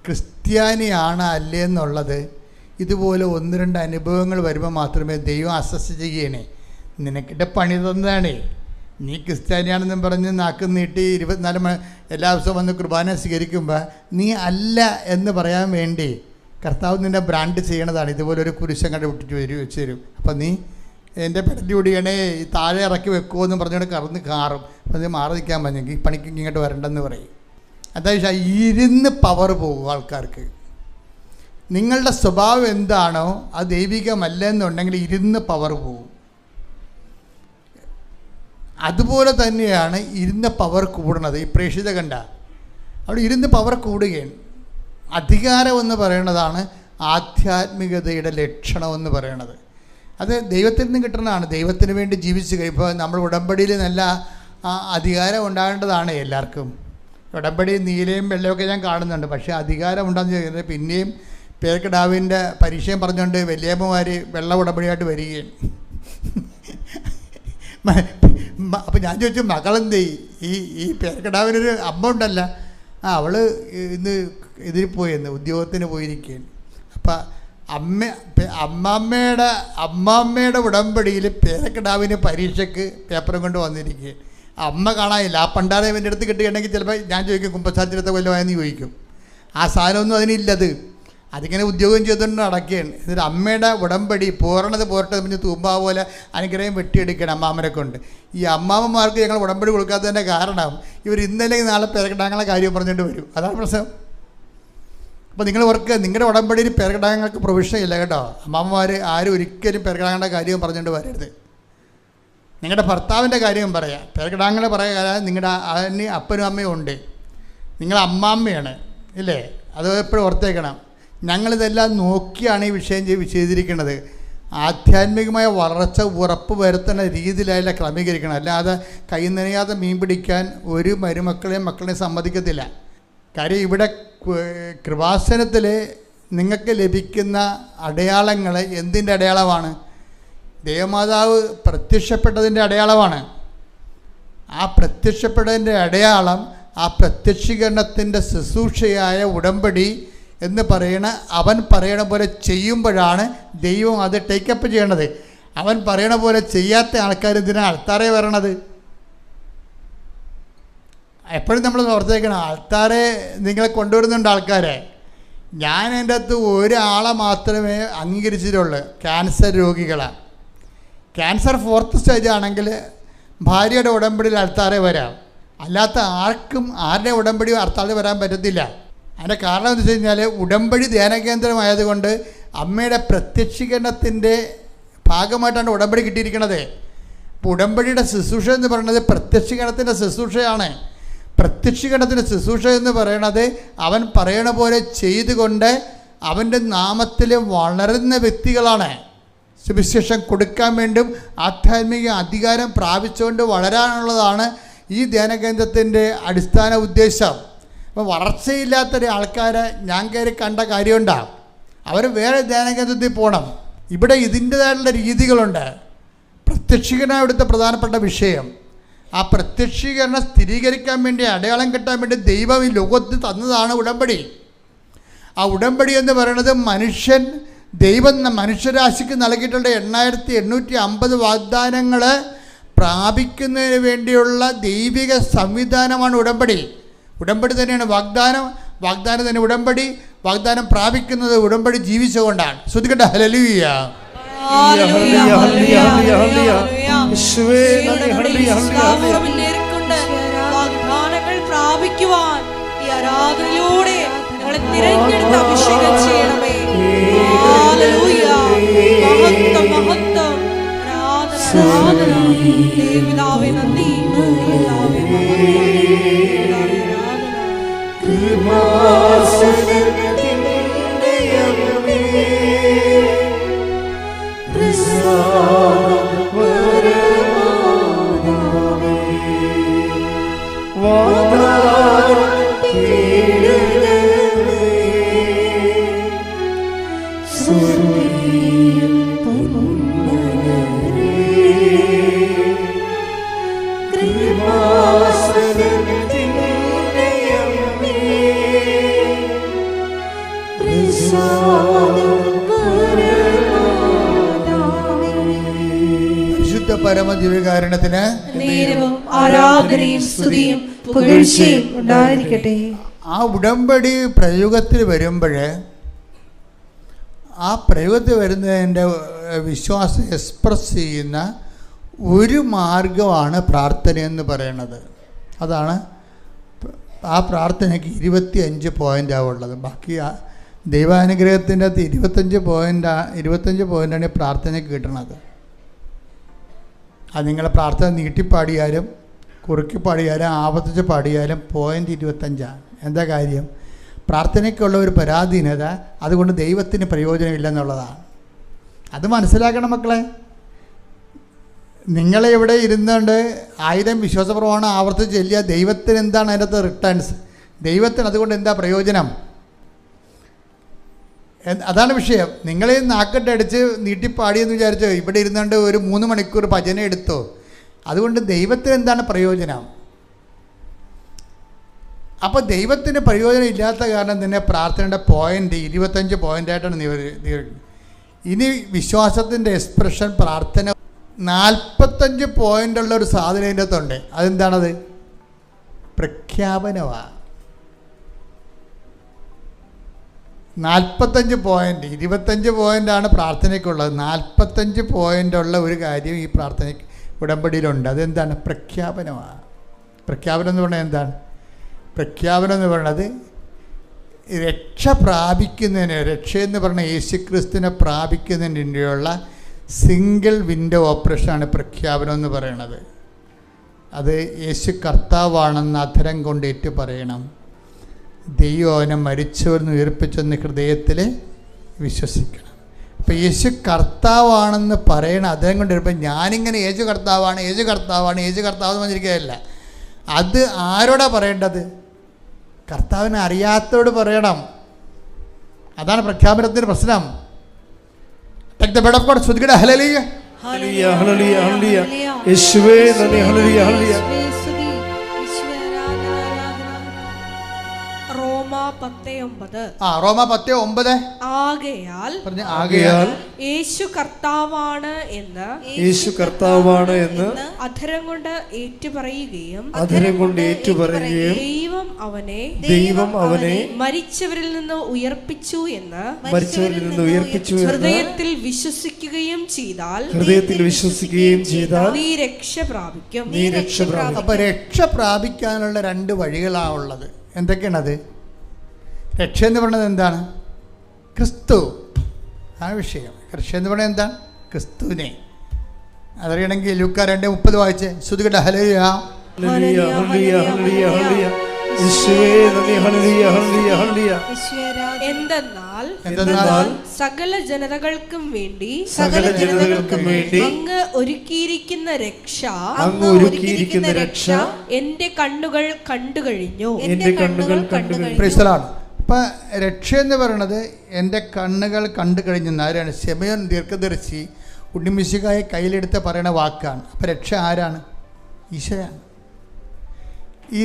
ക്രിസ്ത്യാനിയാണ് അല്ലേ എന്നുള്ളത് ഇതുപോലെ 1-2 അനുഭവങ്ങൾ വരുമ്പോൾ മാത്രമേ ദൈവം അസസ് ചെയ്യണേ. നിനക്കിட்ட പണി തന്നതാണേ. നീ ക്രിസ്ത്യാനിയാണെന്നും പറഞ്ഞ് നാക്ക് നീട്ടി 24 എല്ലാ ദിവസവും വന്ന് കുർബാന സ്വീകരിക്കുമ്പോൾ നീ അല്ല എന്ന് പറയാൻ വേണ്ടി കർത്താവ് നിന്നെ ബ്രാൻഡ് ചെയ്യണതാണ്. ഇതുപോലൊരു കുരിശം കണ്ട് വെച്ച് തരും. അപ്പം നീ എൻ്റെ പെടലി ഓടിയണേ, ഈ താഴെ ഇറക്കി വെക്കുമോ എന്ന് പറഞ്ഞുകൊണ്ട് കറന്ന് കാറും. അപ്പം നീ മാറി നിൽക്കാൻ പറഞ്ഞെങ്കിൽ ഈ പണിക്ക് ഇങ്ങോട്ട് വരണ്ടെന്ന് പറയും. അതായത് ഇരുന്ന് പവർ പോകും ആൾക്കാർക്ക്. നിങ്ങളുടെ സ്വഭാവം എന്താണോ അത് ദൈവികമല്ല എന്നുണ്ടെങ്കിൽ ഇരുന്ന് പവർ പോകും. അതുപോലെ തന്നെയാണ് ഇരുന്ന് പവർ കൂടുന്നത്. ഈ പ്രേക്ഷിത കണ്ട അവിടെ ഇരുന്ന് പവർ കൂടുകയാണ്. അധികാരം എന്ന് പറയുന്നതാണ് ആധ്യാത്മികതയുടെ ലക്ഷണമെന്ന് പറയുന്നത്. അത് ദൈവത്തിൽ നിന്ന് കിട്ടുന്നതാണ്. ദൈവത്തിന് വേണ്ടി ജീവിച്ച് കഴിയുമ്പോൾ നമ്മൾ ഉടമ്പടിയിൽ നല്ല അധികാരം ഉണ്ടാകേണ്ടതാണ് എല്ലാവർക്കും. ഉടമ്പടി നീലയും വെള്ളയൊക്കെ ഞാൻ കാണുന്നുണ്ട്. പക്ഷേ അധികാരം ഉണ്ടാകുന്ന ചോദിക്കുന്നത് പിന്നെയും പേർക്കിടാവിൻ്റെ പരിചയം പറഞ്ഞുകൊണ്ട് വലിയമ്മമാർ വെള്ള ഉടമ്പടിയായിട്ട് വരികയാണ്. അപ്പം ഞാൻ ചോദിച്ചു, മകളെന്തേ? ഈ പേർക്കിടാവിനൊരു അമ്മ ഉണ്ടല്ല, അവൾ ഇന്ന് ഇതിൽ പോയെന്ന് ഉദ്യോഗത്തിന് പോയിരിക്കുകയാണ്. അപ്പം അമ്മാമ്മയുടെ ഉടമ്പടിയിൽ പേരക്കിടാവിന് പരീക്ഷയ്ക്ക് പേപ്പറും കൊണ്ട് വന്നിരിക്കുകയാണ്. അമ്മ കാണാനില്ല. ആ പണ്ടാരെ എൻ്റെ അടുത്ത് കിട്ടുകയാണെങ്കിൽ ചിലപ്പോൾ ഞാൻ ചോദിക്കും, കുമ്പസാരത്തിലെത്ത കൊല്ലമായെന്ന് ചോദിക്കും. ആ സാധനമൊന്നും അതിനില്ലത്. അതിങ്ങനെ ഉദ്യോഗം ചെയ്തുകൊണ്ട് നടക്കുകയാണ്. എന്നിട്ട് അമ്മയുടെ ഉടമ്പടി പോരണത് പോരട്ടെ പിന്നെ തൂമ്പാ പോലെ അനുഗ്രഹം വെട്ടിയെടുക്കണം അമ്മാമ്മനെ കൊണ്ട്. ഈ അമ്മാമ്മമാർക്ക് ഞങ്ങൾ ഉടമ്പടി കൊടുക്കാത്തതിൻ്റെ കാരണം ഇവർ ഇന്നലെ നാളെ പേരക്കിടാങ്ങളെ കാര്യം പറഞ്ഞുകൊണ്ട് വരും. അതാണ് പ്രശ്നം. അപ്പോൾ നിങ്ങൾ ഓർക്കുക, നിങ്ങളുടെ ഉടമ്പടിയിൽ പേരക്കിടാങ്ങൾക്ക് പ്രൊവിഷൻ ഇല്ല കേട്ടോ. അമ്മാമ്മമാർ ആരും ഒരിക്കലും പേരക്കിടാങ്ങളുടെ കാര്യം പറഞ്ഞുകൊണ്ട് വരരുത്. നിങ്ങളുടെ ഭർത്താവിൻ്റെ കാര്യം പറയാം. പേരക്കിടാങ്ങളെ പറയാൻ നിങ്ങളുടെ അതിന് അപ്പനും അമ്മയും ഉണ്ട്. നിങ്ങൾ അമ്മാമ്മയാണ് ഇല്ലേ? അത് എപ്പോഴും ഓർത്തേക്കണം. ഞങ്ങളിതെല്ലാം നോക്കിയാണ് ഈ വിഷയം ചെയ്തിരിക്കുന്നത്. ആധ്യാത്മികമായ വളർച്ച ഉറപ്പ് വരുത്തുന്ന രീതിയിലല്ല ക്രമീകരിക്കണം. അല്ലാതെ കൈ നനയാതെ മീൻ പിടിക്കാൻ ഒരു മക്കളെയും സമ്മതിക്കത്തില്ല. കാര്യം ഇവിടെ കൃപാസനത്തിൽ നിങ്ങൾക്ക് ലഭിക്കുന്ന അടയാളങ്ങൾ എന്തിൻ്റെ അടയാളമാണ്? ദേവമാതാവ് പ്രത്യക്ഷപ്പെട്ടതിൻ്റെ അടയാളമാണ്. ആ പ്രത്യക്ഷപ്പെട്ടതിൻ്റെ അടയാളം ആ പ്രത്യക്ഷീകരണത്തിൻ്റെ ശുശ്രൂഷയായ ഉടമ്പടി എന്ന് അവൻ പറയണ പോലെ ചെയ്യുമ്പോഴാണ് ദൈവം അത് ടേക്കപ്പ് ചെയ്യണത്. അവൻ പറയണ പോലെ ചെയ്യാത്ത ആൾക്കാർ എന്തിനാണ് ആൾത്താരെ വരണത്? എപ്പോഴും നമ്മൾ ഓർത്തേക്കണം, ആൾത്താരെ നിങ്ങളെ കൊണ്ടുവരുന്നുണ്ട് ആൾക്കാരെ. ഞാൻ എൻ്റെ അകത്ത് ഒരാളെ മാത്രമേ അംഗീകരിച്ചിട്ടുള്ളൂ, ക്യാൻസർ രോഗികളാണ്. ക്യാൻസർ 4th സ്റ്റേജ് ആണെങ്കിൽ ഭാര്യയുടെ ഉടമ്പടിയിൽ ആൾത്താരെ വരാം, അല്ലാത്ത ആർക്കും ആരുടെ ഉടമ്പടി ആൾത്താരെ വരാൻ പറ്റത്തില്ല. അതിൻ്റെ കാരണം എന്ന് വെച്ച് കഴിഞ്ഞാൽ ഉടമ്പടി ധ്യാനകേന്ദ്രമായതുകൊണ്ട് അമ്മയുടെ പ്രത്യക്ഷീകരണത്തിൻ്റെ ഭാഗമായിട്ടാണ് ഉടമ്പടി കിട്ടിയിരിക്കുന്നത്. ഇപ്പോൾ ഉടമ്പടിയുടെ ശുശ്രൂഷ എന്ന് പറയുന്നത് പ്രത്യക്ഷീകരണത്തിൻ്റെ ശുശ്രൂഷയാണ്. പ്രത്യക്ഷീകരണത്തിൻ്റെ ശുശ്രൂഷ എന്ന് പറയുന്നത് അവൻ പറയണ പോലെ ചെയ്തുകൊണ്ട് അവൻ്റെ നാമത്തിൽ വളരുന്ന വ്യക്തികളാണ്. സുവിശേഷം കൊടുക്കാൻ വേണ്ടും ആധ്യാത്മിക അധികാരം പ്രാപിച്ചുകൊണ്ട് വളരാനുള്ളതാണ് ഈ ധ്യാനകേന്ദ്രത്തിൻ്റെ അടിസ്ഥാന ഉദ്ദേശം. അപ്പോൾ വളർച്ചയില്ലാത്തൊരു ആൾക്കാരെ ഞാൻ കയറി കണ്ട കാര്യമുണ്ടാകും. അവർ വേറെ ധ്യാനകേന്ദ്രത്തിൽ പോകണം. ഇവിടെ ഇതിൻ്റേതായിട്ടുള്ള രീതികളുണ്ട്. പ്രത്യക്ഷീകരണം ഇവിടുത്തെ പ്രധാനപ്പെട്ട വിഷയം. ആ പ്രത്യക്ഷീകരണം സ്ഥിരീകരിക്കാൻ വേണ്ടി, അടയാളം കിട്ടാൻ വേണ്ടി ദൈവം ഈ ലോകത്തിൽ തന്നതാണ് ഉടമ്പടി. ആ ഉടമ്പടി എന്ന് പറയുന്നത് ദൈവം മനുഷ്യരാശിക്ക് നൽകിയിട്ടുള്ള 8850 വാഗ്ദാനങ്ങൾ പ്രാപിക്കുന്നതിന് വേണ്ടിയുള്ള ദൈവിക സംവിധാനമാണ് ഉടമ്പടി. ഉടമ്പടി തന്നെയാണ് വാഗ്ദാനം തന്നെ ഉടമ്പടി. വാഗ്ദാനം പ്രാപിക്കുന്നത് ഉടമ്പടി ജീവിച്ചുകൊണ്ടാണ്. ശ്രദ്ധിക്കട്ടെ, ഹല്ലേലൂയ. വാഗ്ദാനങ്ങൾ പ്രാപിക്കുവാൻ ഈ ആരാധനയിലൂടെ ഞങ്ങളെ തിരഞ്ഞെടുത്ത് അഭിഷേകം ചെയ്യണമേ. ഹല്ലേലൂയ. മഹത്വം മഹത്വം. ആരാധന ദേവിതാവേ നന്ദി. ദേവിതാവേ പരമദിവ്യകാരുണ്യത്തിന് നേരവും ആരാധനയും സ്തുതിയും പുകഴ്ചയും ഉണ്ടായിരിക്കട്ടെ. ആ ഉടമ്പടി പ്രയോഗത്തിൽ വരുമ്പോൾ ആ പ്രയോഗത്തിൽ വരുന്നതിൻ്റെ വിശ്വാസം എക്സ്പ്രസ് ചെയ്യുന്ന ഒരു മാർഗമാണ് പ്രാർത്ഥനയെന്ന് പറയുന്നത്. അതാണ് ആ പ്രാർത്ഥനയ്ക്ക് 25 പോയിൻ്റാണ് ഉള്ളത്. ബാക്കി ദൈവാനുഗ്രഹത്തിൻ്റെ അകത്ത് 25 പോയിൻ്റാണ് ഈ പ്രാർത്ഥനയ്ക്ക് കിട്ടുന്നത്. അത് നിങ്ങളെ പ്രാർത്ഥന നീട്ടിപ്പാടിയാലും കുറുക്കി പാടിയാലും ആവർത്തിച്ച് പാടിയാലും പോയിൻ്റ് 25. എന്താ കാര്യം? പ്രാർത്ഥനയ്ക്കുള്ള ഒരു പരാധീനത, അതുകൊണ്ട് ദൈവത്തിന് പ്രയോജനമില്ലെന്നുള്ളതാണ്. അത് മനസ്സിലാക്കണം മക്കളെ. നിങ്ങളെ ഇവിടെ ഇരുന്നുകൊണ്ട് 1000 വിശ്വാസപ്രമാണം ആവർത്തിച്ച് ചെല്ലിയ ദൈവത്തിന് എന്താണ് അതിൻ്റെ റിട്ടേൺസ്? ദൈവത്തിന് അതുകൊണ്ട് എന്താ പ്രയോജനം? അതാണ് വിഷയം. നിങ്ങളെ നാക്കിട്ട് അടിച്ച് നീട്ടിപ്പാടിയെന്ന് വിചാരിച്ചോ ഇവിടെ ഇരുന്നുകൊണ്ട് ഒരു 3 മണിക്കൂർ ഭജന എടുത്തോ? അതുകൊണ്ട് ദൈവത്തിന് എന്താണ് പ്രയോജനം? അപ്പോൾ ദൈവത്തിന് പ്രയോജനം ഇല്ലാത്ത കാരണം തന്നെ പ്രാർത്ഥനയുടെ പോയിൻ്റ് 25 പോയിൻ്റായിട്ടാണ് ഇനി വിശ്വാസത്തിൻ്റെ എക്സ്പ്രഷൻ പ്രാർത്ഥന 45 പോയിൻ്റുള്ള ഒരു സാധനം അതിൻ്റെ അകത്തുണ്ട്. അതെന്താണത്? പ്രഖ്യാപനമാണ്. 45 പോയിൻ്റ്, 25 പോയിൻ്റാണ് പ്രാർത്ഥനയ്ക്കുള്ളത്. 45 പോയിൻ്റുള്ള ഒരു കാര്യം ഈ പ്രാർത്ഥനയ്ക്ക് ഉടമ്പടിയിലുണ്ട്. അതെന്താണ്? പ്രഖ്യാപനമാണ്. പ്രഖ്യാപനം എന്ന് പറഞ്ഞാൽ എന്താണ്? പ്രഖ്യാപനം എന്ന് പറയുന്നത് രക്ഷ പ്രാപിക്കുന്നതിന്, രക്ഷയെന്ന് പറഞ്ഞാൽ യേശുക്രിസ്തുവിനെ പ്രാപിക്കുന്നതിന് വേണ്ടിയുള്ള സിംഗിൾ വിൻഡോ ഓപ്പറേഷനാണ് പ്രഖ്യാപനം എന്ന് പറയുന്നത്. അത് യേശു കർത്താവാണെന്ന് അധരം കൊണ്ട് ഏറ്റു പറയണം. ദൈവം അവനെ മരിച്ചവരെന്ന് ഉയർപ്പിച്ചെന്ന് ഹൃദയത്തിൽ വിശ്വസിക്കണം. അപ്പം യേശു കർത്താവാണെന്ന് പറയണ അദ്ദേഹം കൊണ്ട് ഇപ്പം ഞാനിങ്ങനെ യേശു കർത്താവാണ് യേശു കർത്താവാണ് യേശു കർത്താവെന്ന് പറഞ്ഞിരിക്കുകയല്ല. അത് ആരോടാ പറയേണ്ടത്? കർത്താവിനെ അറിയാത്തവരോട് പറയണം. അതാണ് പ്രഖ്യാപനത്തിൻ്റെ പ്രശ്നം. ഹല്ലേലൂയ ഹല്ലേലൂയ ഹല്ലേലൂയ ഹല്ലേലൂയ യേശുവേ നന്ദി ഹല്ലേലൂയ ഹല്ലേലൂയ. റോമ 10:9. റോമ 10:9. ആകയാൽ യേശു കർത്താവാണ് എന്ന് അധരം കൊണ്ട് ഏറ്റുപറയുകയും ദൈവം അവനെ മരിച്ചവരിൽ നിന്ന് ഉയർപ്പിച്ചു എന്ന് ഹൃദയത്തിൽ വിശ്വസിക്കുകയും ചെയ്താൽ നീ രക്ഷ പ്രാപിക്കും. അപ്പൊ രക്ഷ പ്രാപിക്കാനുള്ള 2 വഴികളാണ് ഉള്ളത്. എന്തൊക്കെയാണത്? രക്ഷ എന്ന് പറയുന്നത് എന്താണ്? ക്രിസ്തു. ആ വിഷയം. രക്ഷ എന്ന് പറയുന്നത് എന്താണ്? ക്രിസ്തുവിനെ. അതറിയണമെങ്കിൽ ലൂക്കാ 2:30 വായിച്ച് ശ്രുതികട്ടെ. ഹല്ലേലൂയ ഹല്ലേലൂയ ഹല്ലേലൂയ ഹല്ലേലൂയ ഹല്ലേലൂയ യേശുവേ നന്ദി ഹല്ലേലൂയ ഹല്ലേലൂയ ഹല്ലേലൂയ. എന്തെന്നാൽ സകല ജനതകൾക്കും വേണ്ടി അങ്ങ് ഒരുക്കിയിരിക്കുന്ന രക്ഷ എന്റെ കണ്ണുകൾ കണ്ടു കഴിഞ്ഞു. ഇപ്പം രക്ഷ എന്ന് പറയുന്നത് എൻ്റെ കണ്ണുകൾ കണ്ടു കഴിഞ്ഞെന്ന് ആരാണ്? ശമയോൻ ദീർഘദർശി ഉണ്ണിമിശിഹായെ കയ്യിലെടുത്ത് പറയുന്ന വാക്കാണ്. അപ്പം രക്ഷ ആരാണ്? ഈശോയാണ്. ഈ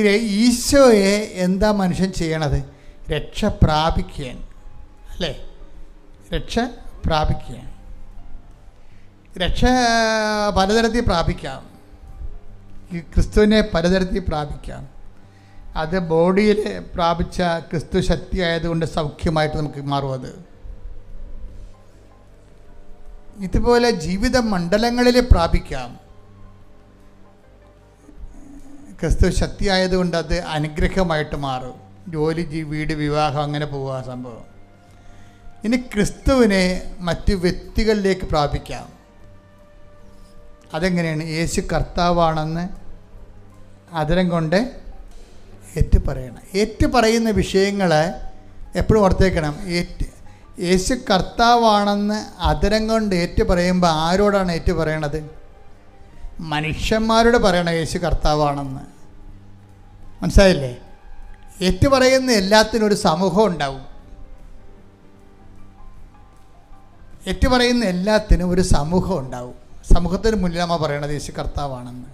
ഈശോയെ എന്താ മനുഷ്യൻ ചെയ്യണത്? രക്ഷ പ്രാപിക്കാൻ, അല്ലേ? രക്ഷ പ്രാപിക്കാൻ. രക്ഷ പലതരത്തിൽ പ്രാപിക്കാം. ഈ ക്രിസ്തുവിനെ പലതരത്തിൽ പ്രാപിക്കാം. അത് ബോഡിയിൽ പ്രാപിച്ച ക്രിസ്തു ശക്തി ആയതുകൊണ്ട് സൗഖ്യമായിട്ട് നമുക്ക് മാറും. അത് ഇതുപോലെ ജീവിത മണ്ഡലങ്ങളിൽ പ്രാപിക്കാം. ക്രിസ്തു ശക്തി ആയതുകൊണ്ട് അത് അനുഗ്രഹമായിട്ട് മാറും. ജോലി, വീട്, വിവാഹം, അങ്ങനെ പോവുക സംഭവം. ഇനി ക്രിസ്തുവിനെ മറ്റു വ്യക്തികളിലേക്ക് പ്രാപിക്കാം. അതെങ്ങനെയാണ്? യേശു കർത്താവാണെന്ന് അതരം കൊണ്ട് ഏറ്റുപറയണം. ഏറ്റുപറയുന്ന വിഷയങ്ങൾ എപ്പോഴും ഓർത്തേക്കണം. യേശു കർത്താവാണെന്ന് അതരം കൊണ്ട് ഏറ്റുപറയുമ്പോൾ ആരോടാണ് ഏറ്റുപറയണത്? മനുഷ്യന്മാരോട് പറയണം യേശു കർത്താവാണെന്ന്. മനസ്സിലായില്ലേ? ഏറ്റുപറയുന്ന എല്ലാത്തിനും ഒരു സമൂഹം ഉണ്ടാവും. ഏറ്റുപറയുന്ന എല്ലാത്തിനും ഒരു സമൂഹം ഉണ്ടാവും. സമൂഹത്തിന് മുന്നിൽ നമ്മൾ പറയണത് യേശു കർത്താവാണെന്ന്.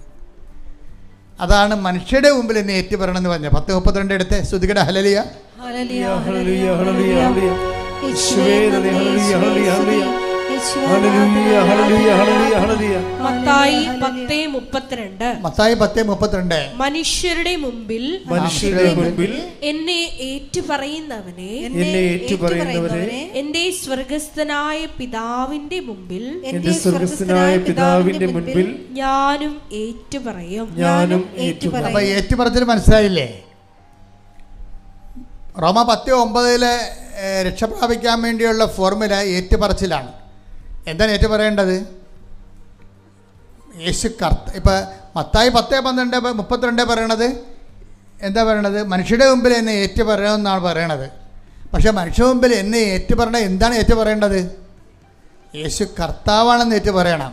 അതാണ് മനുഷ്യരുടെ മുമ്പിൽ എന്നെ ഏറ്റുപറയണമെന്ന് പറഞ്ഞത്. 10:32 എടുത്ത് ശ്രുതികട. ഹല്ലേലൂയ ഹല്ലേലൂയ ഹല്ലേലൂയ ഹല്ലേലൂയ ഹല്ലേലൂയ യേശുവേ നന്ദി ഹല്ലേലൂയ ഹല്ലേലൂയ ഹല്ലേലൂയ ഹല്ലേലൂയ ഹല്ലേലൂയ ഹല്ലേലൂയ ഹല്ലേലൂയ. മത്തായി 10:32. മത്തായി 10:32. മനുഷ്യരുടെ മുമ്പിൽ എന്നെ ഏറ്റുപറയുന്നവനെ എന്റെ സ്വർഗ്ഗസ്ഥനായ പിതാവിന്റെ മുമ്പിൽ ഞാനും ഏറ്റുപറയും. അപ്പൊ ഏറ്റുപറച്ചിൽ മനസ്സിലായില്ലേ? റോമ 10:9 രക്ഷ പ്രാപിക്കാൻ വേണ്ടിയുള്ള ഫോർമുല ഏറ്റുപറച്ചിലാണ്. എന്താണ് ഏറ്റുപറയേണ്ടത്? യേശു ഇപ്പം മത്തായി 10:12-32 പറയണത് എന്താ പറയണത്? മനുഷ്യരുടെ മുമ്പിൽ എന്നെ ഏറ്റുപറയണമെന്നാണ് പറയണത്. പക്ഷേ മനുഷ്യരുടെ മുമ്പിൽ എന്നെ ഏറ്റുപറയണത് എന്താണ്? ഏറ്റുപറയേണ്ടത് യേശു കർത്താവാണെന്ന് ഏറ്റുപറയണം.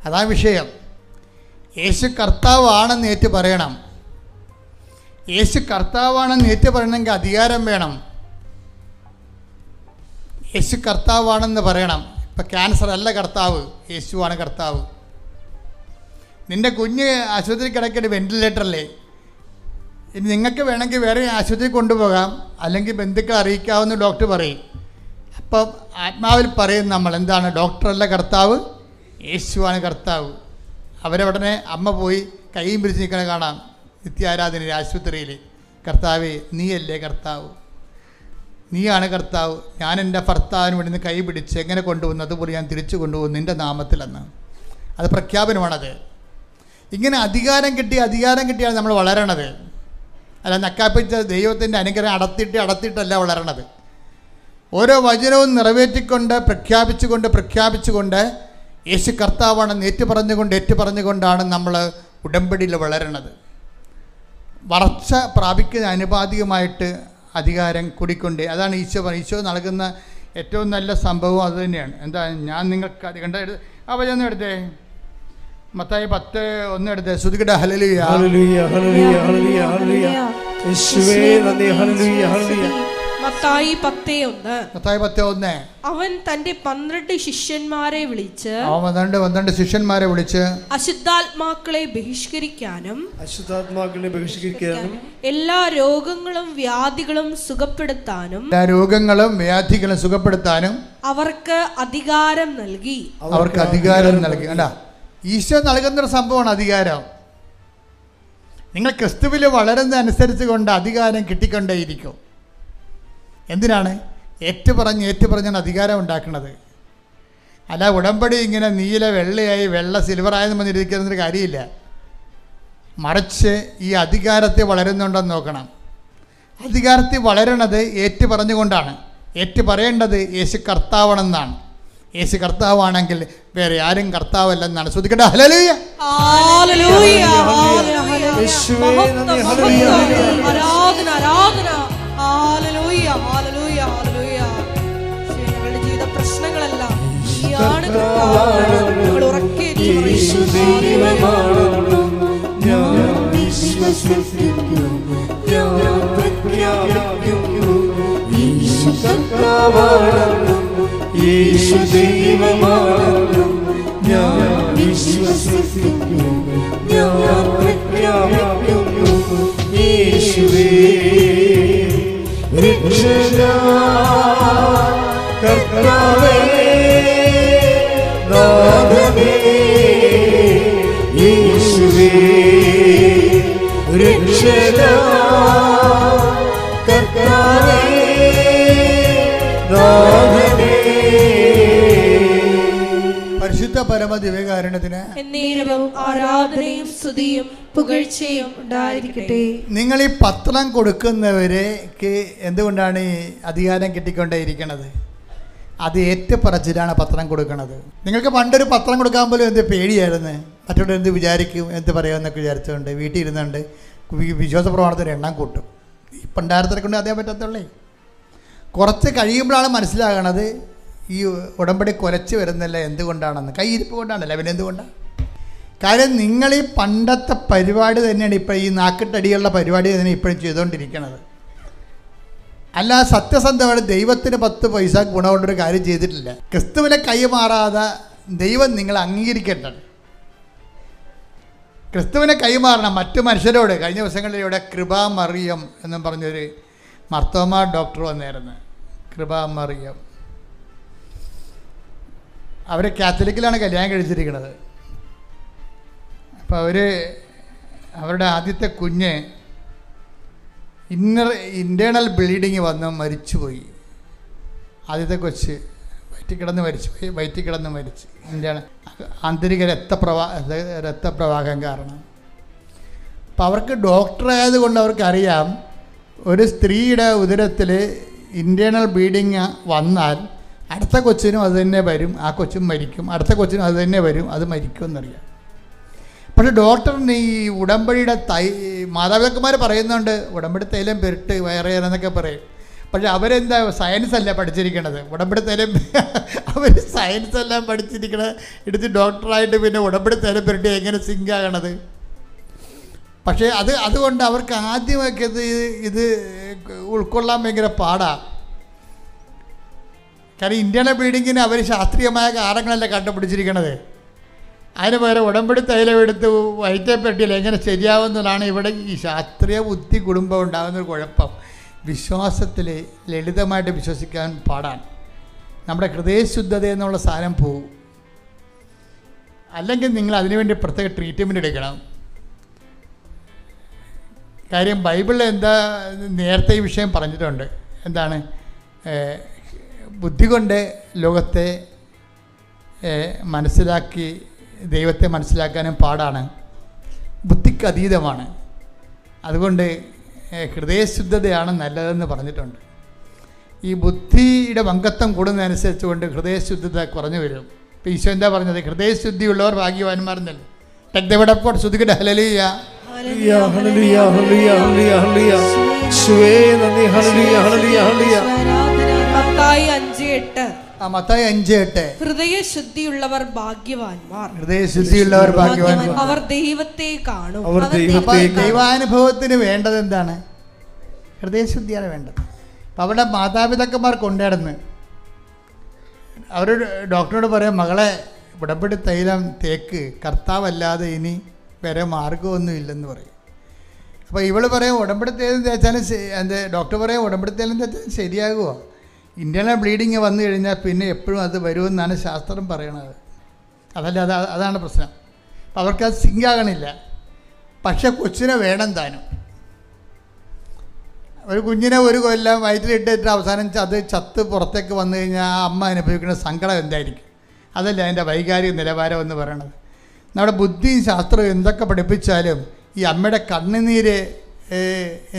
അതാണ് വിഷയം. യേശു കർത്താവാണെന്ന് ഏറ്റുപറയണം. യേശു കർത്താവാണെന്ന് ഏറ്റുപറയണമെങ്കിൽ അധികാരം വേണം. യേശു കർത്താവാണെന്ന് പറയണം. ഇപ്പം ക്യാൻസർ അല്ല കർത്താവ്, യേശുവാണ് കർത്താവ്. നിൻ്റെ കുഞ്ഞ് ആശുപത്രി കിടക്കേണ്ട വെന്റിലേറ്ററല്ലേ? ഇനി നിങ്ങൾക്ക് വേണമെങ്കിൽ വേറെ ആശുപത്രി കൊണ്ടുപോകാം, അല്ലെങ്കിൽ ബന്ധുക്കളെ അറിയിക്കാമെന്ന് ഡോക്ടർ പറയും. അപ്പം ആത്മാവിൽ പറയും നമ്മൾ എന്താണ്? ഡോക്ടറല്ല കർത്താവ്, യേശുവാണ് കർത്താവ്. അവരവിടനെ അമ്മ പോയി കൈയും പിടിച്ച് നിൽക്കണ കാണാം നിത്യാരാധനയിൽ ആശുപത്രിയിൽ. കർത്താവേ നീയല്ലേ കർത്താവ്, നീയാണ് കർത്താവ്. ഞാൻ എൻ്റെ ഭർത്താവിന് വേണ്ടി നിന്ന് കൈ പിടിച്ച് എങ്ങനെ കൊണ്ടുപോകുന്നു അതുപോലെ ഞാൻ തിരിച്ചു കൊണ്ടുപോകുന്നു നിൻ്റെ നാമത്തിലെന്ന്. അത് പ്രഖ്യാപനമാണത്. ഇങ്ങനെ അധികാരം കിട്ടിയാണ് നമ്മൾ വളരണത്. അല്ല നക്കാപ്പിച്ച ദൈവത്തിൻ്റെ അനുഗ്രഹം അടത്തിയിട്ടല്ല വളരണത്. ഓരോ വചനവും നിറവേറ്റിക്കൊണ്ട് പ്രഖ്യാപിച്ചുകൊണ്ട് യേശു കർത്താവാണെന്ന് ഏറ്റുപറഞ്ഞുകൊണ്ടാണ് നമ്മൾ ഉടമ്പടിയിൽ വളരണത്. വളർച്ച പ്രാപിക്കുന്ന അനുപാതികമായിട്ട് അധികാരം കൂടിക്കൊണ്ട്, അതാണ് ഈശോ നൽകുന്ന ഏറ്റവും നല്ല സംഭവം അത് തന്നെയാണ്. എന്താ ഞാൻ നിങ്ങൾക്ക് അത് കണ്ട അപ്പോൾ ചെന്ന് എടുത്തേ മത്തായി 10:1 എടുത്തേ. ശ്രുതികട ഹല്ലേലൂയ ഹല്ലേലൂയ ഹല്ലേലൂയ ഹല്ലേലൂയ ഹല്ലേലൂയ യേശുവേ നന്ദി ഹല്ലേലൂയ ഹല്ലേലൂയ. മത്തായി 10:1. മത്തായി 10:1. അവൻ തന്റെ 12 ശിഷ്യന്മാരെ വിളിച്ച് അവൻ 12 ശിഷ്യന്മാരെ വിളിച്ച് അശുദ്ധാത്മാക്കളെ ബഹിഷ്കരിക്കാനും എല്ലാ രോഗങ്ങളും വ്യാധികളും സുഖപ്പെടുത്താനും അവർക്ക് അധികാരം നൽകി. കണ്ടാ, ഈശോ നൽകുന്നൊരു സംഭവമാണ് അധികാരം. നിങ്ങൾ ക്രിസ്തുവിൽ വളരുന്ന അനുസരിച്ച് കൊണ്ട് അധികാരം കിട്ടിക്കൊണ്ടേയിരിക്കും. എന്തിനാണ്? ഏറ്റുപറഞ്ഞാണ് അധികാരം ഉണ്ടാക്കുന്നത്. അല്ല ഉടമ്പടി ഇങ്ങനെ നീല വെള്ളയായി വെള്ള സിൽവറായെന്ന് പറഞ്ഞിരിക്കുന്നൊരു കാര്യമില്ല. മറിച്ച് ഈ അധികാരത്തെ വളരുന്നുണ്ടെന്ന് നോക്കണം. അധികാരത്തിൽ വളരണത് ഏറ്റുപറഞ്ഞുകൊണ്ടാണ്. ഏറ്റുപറയേണ്ടത് യേശു കർത്താവാണെന്നാണ്. യേശു കർത്താവാണെങ്കിൽ വേറെ ആരും കർത്താവല്ലെന്നാണ്. ശ്രദ്ധിക്കട്ടെ. ഹല്ലേലൂയ ഹല്ലേലൂയ ആരാധന ആരാധന. ഹല്ലേലൂയ ഹല്ലേലൂയ ഹല്ലേലൂയ. ഞങ്ങളുടെ ജീവിത പ്രശ്നങ്ങളെല്ലാം നീയാണ് കർത്താവ്. ഞങ്ങൾ ഉറക്കെ യേശു ദൈവമാണെന്നും ഞാൻ വിശ്വസിക്കുന്നു, ഞാൻ പ്രഖ്യാപിക്കുന്നു. യേശുവേ രക്ഷകനാ കർത്താവേ നാഥനേ. യേശുവേ രക്ഷകനാ കർത്താവേ നാഥനേ. പരിശുദ്ധ പരമ ദിവ്യകാരുണ്യത്തിന് എന്നേരവും ആരാധനയും സ്തുതിയും പുകഴ്ചയും ഉണ്ടായിരിക്കട്ടെ. നിങ്ങൾ ഈ പത്രം കൊടുക്കുന്നവർക്ക് എന്തുകൊണ്ടാണ് ഈ അധികാരം കിട്ടിക്കൊണ്ടേയിരിക്കുന്നത്? അത് ഏറ്റുപറച്ചിലാണ് പത്രം കൊടുക്കുന്നത്. നിങ്ങൾക്ക് പണ്ടൊരു പത്രം കൊടുക്കാൻ പോലും എന്ത് പേടിയായിരുന്നു. മറ്റുള്ളവർ എന്ത് വിചാരിക്കും, എന്ത് പറയുമെന്നൊക്കെ വിചാരിച്ചുകൊണ്ട് വീട്ടിൽ ഇരുന്നുകൊണ്ട് വിശ്വാസ പ്രമാണത്തിന് എണ്ണം കൂട്ടും. ഈ പണ്ടാരത്തിനെ കൊണ്ട് അതേ പറ്റത്തുള്ളേ. കുറച്ച് കഴിയുമ്പോഴാണ് മനസ്സിലാകണത് ഈ ഉടമ്പടി കുലച്ച് വരുന്നില്ല എന്തുകൊണ്ടാണെന്ന്. കൈയിരിപ്പ് കൊണ്ടാണല്ലോ. പിന്നെ എന്തുകൊണ്ടാണ്? കാര്യം നിങ്ങൾ ഈ പണ്ടത്തെ പരിപാടി തന്നെയാണ് ഇപ്പോൾ ഈ നാക്കിട്ടടിയുള്ള പരിപാടി തന്നെ ഇപ്പോഴും ചെയ്തുകൊണ്ടിരിക്കുന്നത്. അല്ല, സത്യസന്ധമാണ്. ദൈവത്തിന് 10 പൈസ ഗുണമുള്ളൊരു കാര്യം ചെയ്തിട്ടില്ല. ക്രിസ്തുവിനെ കൈമാറാതെ ദൈവം നിങ്ങൾ അംഗീകരിക്കേണ്ടത്. ക്രിസ്തുവിനെ കൈമാറണം മറ്റു മനുഷ്യരോട്. കഴിഞ്ഞ ദിവസങ്ങളിൽ ഇവിടെ കൃപാ മറിയം എന്നും പറഞ്ഞൊരു മർത്തോമ ഡോക്ടർ വന്നായിരുന്നു. കൃപാ മറിയം അവർ കാത്തലിക്കിലാണ് കല്യാണം കഴിച്ചിരിക്കുന്നത്. അപ്പോൾ അവരുടെ ആദ്യത്തെ കുഞ്ഞ് ഇൻറ്റേർണൽ ബ്ലീഡിങ് വന്ന് മരിച്ചുപോയി. ആദ്യത്തെ കൊച്ച് വയറ്റിൽ കിടന്ന് മരിച്ചു. ആന്തരിക രക്തപ്രവാഹം കാരണം. അപ്പം അവർക്ക് ഡോക്ടറായതുകൊണ്ട് അവർക്കറിയാം ഒരു സ്ത്രീയുടെ ഉദരത്തിൽ ഇൻറ്റേർണൽ ബ്ലീഡിങ് വന്നാൽ അടുത്ത കൊച്ചിനും അത് തന്നെ വരും, ആ കൊച്ചും മരിക്കും. അടുത്ത കൊച്ചിനും അത് തന്നെ വരും, അത് മരിക്കുമെന്നറിയാം. പക്ഷേ ഡോക്ടറിന് ഈ ഉടമ്പടിയുടെ മാതാപിതാക്കന്മാർ പറയുന്നുണ്ട് ഉടമ്പടി തൈലം പെരുട്ട് വയറേറെന്നൊക്കെ പറയും. പക്ഷെ അവരെന്താ സയൻസ് അല്ല പഠിച്ചിരിക്കണത്. ഉടമ്പടി തൈലം അവർ സയൻസ് എല്ലാം പഠിച്ചിരിക്കണത് എടുത്ത് ഡോക്ടറായിട്ട് പിന്നെ ഉടമ്പടി തൈലം പെരുട്ടി എങ്ങനെ സിങ്കാകണത്? പക്ഷേ അതുകൊണ്ട് അവർക്ക് ആദ്യമൊക്കെ ഇത് ഉൾക്കൊള്ളാൻ ഭയങ്കര പാടാണ്. കാരണം ഇന്ത്യയിലെ ബ്ലീഡിങ്ങിന് അവർ ശാസ്ത്രീയമായ കാരണങ്ങളല്ല കണ്ടുപിടിച്ചിരിക്കണത്. അതിന് പകരം ഉടമ്പടി തൈലം എടുത്ത് വയറ്റേ പെട്ടിയിൽ എങ്ങനെ ശരിയാവുന്നതാണ് ഇവിടെ ഈ ശാസ്ത്രീയ ബുദ്ധി കുടുംബം ഉണ്ടാകുന്നൊരു കുഴപ്പം. വിശ്വാസത്തിൽ ലളിതമായിട്ട് വിശ്വസിക്കാൻ പാടാണ്. നമ്മുടെ ഹൃദയശുദ്ധത എന്നുള്ള സാധനം പോവും. അല്ലെങ്കിൽ നിങ്ങൾ അതിനുവേണ്ടി പ്രത്യേക ട്രീറ്റ്മെൻറ്റ് എടുക്കണം. കാര്യം ബൈബിളിൽ എന്താ നേരത്തെ ഈ വിഷയം പറഞ്ഞിട്ടുണ്ട്. എന്താണ്? ബുദ്ധി കൊണ്ട് ലോകത്തെ മനസ്സിലാക്കി ദൈവത്തെ മനസ്സിലാക്കാനും പാടാണ്. ബുദ്ധിക്ക് അതീതമാണ്. അതുകൊണ്ട് ഹൃദയശുദ്ധതയാണ് നല്ലതെന്ന് പറഞ്ഞിട്ടുണ്ട്. ഈ ബുദ്ധിയുടെ വങ്കത്വം കൂടുന്നതനുസരിച്ച് കൊണ്ട് ഹൃദയശുദ്ധത കുറഞ്ഞു വരും. ഇപ്പോൾ ഈശോ എന്താ പറഞ്ഞത്? ഹൃദയശുദ്ധിയുള്ളവർ ഭാഗ്യവാന്മാരെന്നല്ല. Take the word of God. ശ്രുതികട ഹല്ലേലൂയ ഹല്ലേലൂയ ഹല്ലേലൂയ ഹല്ലേലൂയ ഹല്ലേലൂയ. യേശുവേ നന്ദി. ഹല്ലേലൂയ ഹല്ലേലൂയ ഹല്ലേലൂയ. മത്തായി 5:8. മത്തായി 5:8. ഹൃദയശുദ്ധിയുള്ളവർ ഭാഗ്യവാന്മാർ, ഹൃദയശുദ്ധിയുള്ളവർ ഭാഗ്യവാന്മാർ, അവർ ദൈവത്തെ കാണും. അപ്പൊ ദൈവാനുഭവത്തിന് വേണ്ടത് എന്താണ്? ഹൃദയശുദ്ധിയാണ് വേണ്ടത്. അപ്പം അവിടെ മാതാപിതാക്കന്മാർ കൊണ്ടുനടന്ന് അവർ ഡോക്ടറോട് പറയാം, മകളെ ഉടമ്പടി തൈലം തേക്ക്, കർത്താവല്ലാതെ ഇനി വേറെ മാർഗമൊന്നുമില്ലെന്ന് പറയും. അപ്പോൾ ഇവള് പറയാം ഉടമ്പടി തൈലം തേച്ചാലും ഡോക്ടർ പറയാം ഉടമ്പടി തൈലം തേച്ചാലും ശരിയാകുമോ? ഇൻറ്റേർണൽ ബ്ലീഡിങ് വന്നു കഴിഞ്ഞാൽ പിന്നെ എപ്പോഴും അത് വരുമെന്നാണ് ശാസ്ത്രം പറയണത്. അതാണ് പ്രശ്നം. അപ്പം അവർക്കത് സിങ്കാകണില്ല. പക്ഷെ കൊച്ചിനെ വേണം താനും. ഒരു കുഞ്ഞിനെ ഒരു കൊല്ലം വയറ്റിലിട്ടിട്ട് അവസാനം അത് ചത്ത് പുറത്തേക്ക് വന്നു കഴിഞ്ഞാൽ ആ അമ്മ അനുഭവിക്കുന്ന സങ്കടം എന്തായിരിക്കും? അതല്ല അതിൻ്റെ വൈകാരിക നിലവാരം എന്ന് പറയണത്. നമ്മുടെ ബുദ്ധിയും ശാസ്ത്രവും എന്തൊക്കെ പഠിപ്പിച്ചാലും ഈ അമ്മയുടെ കണ്ണുനീര്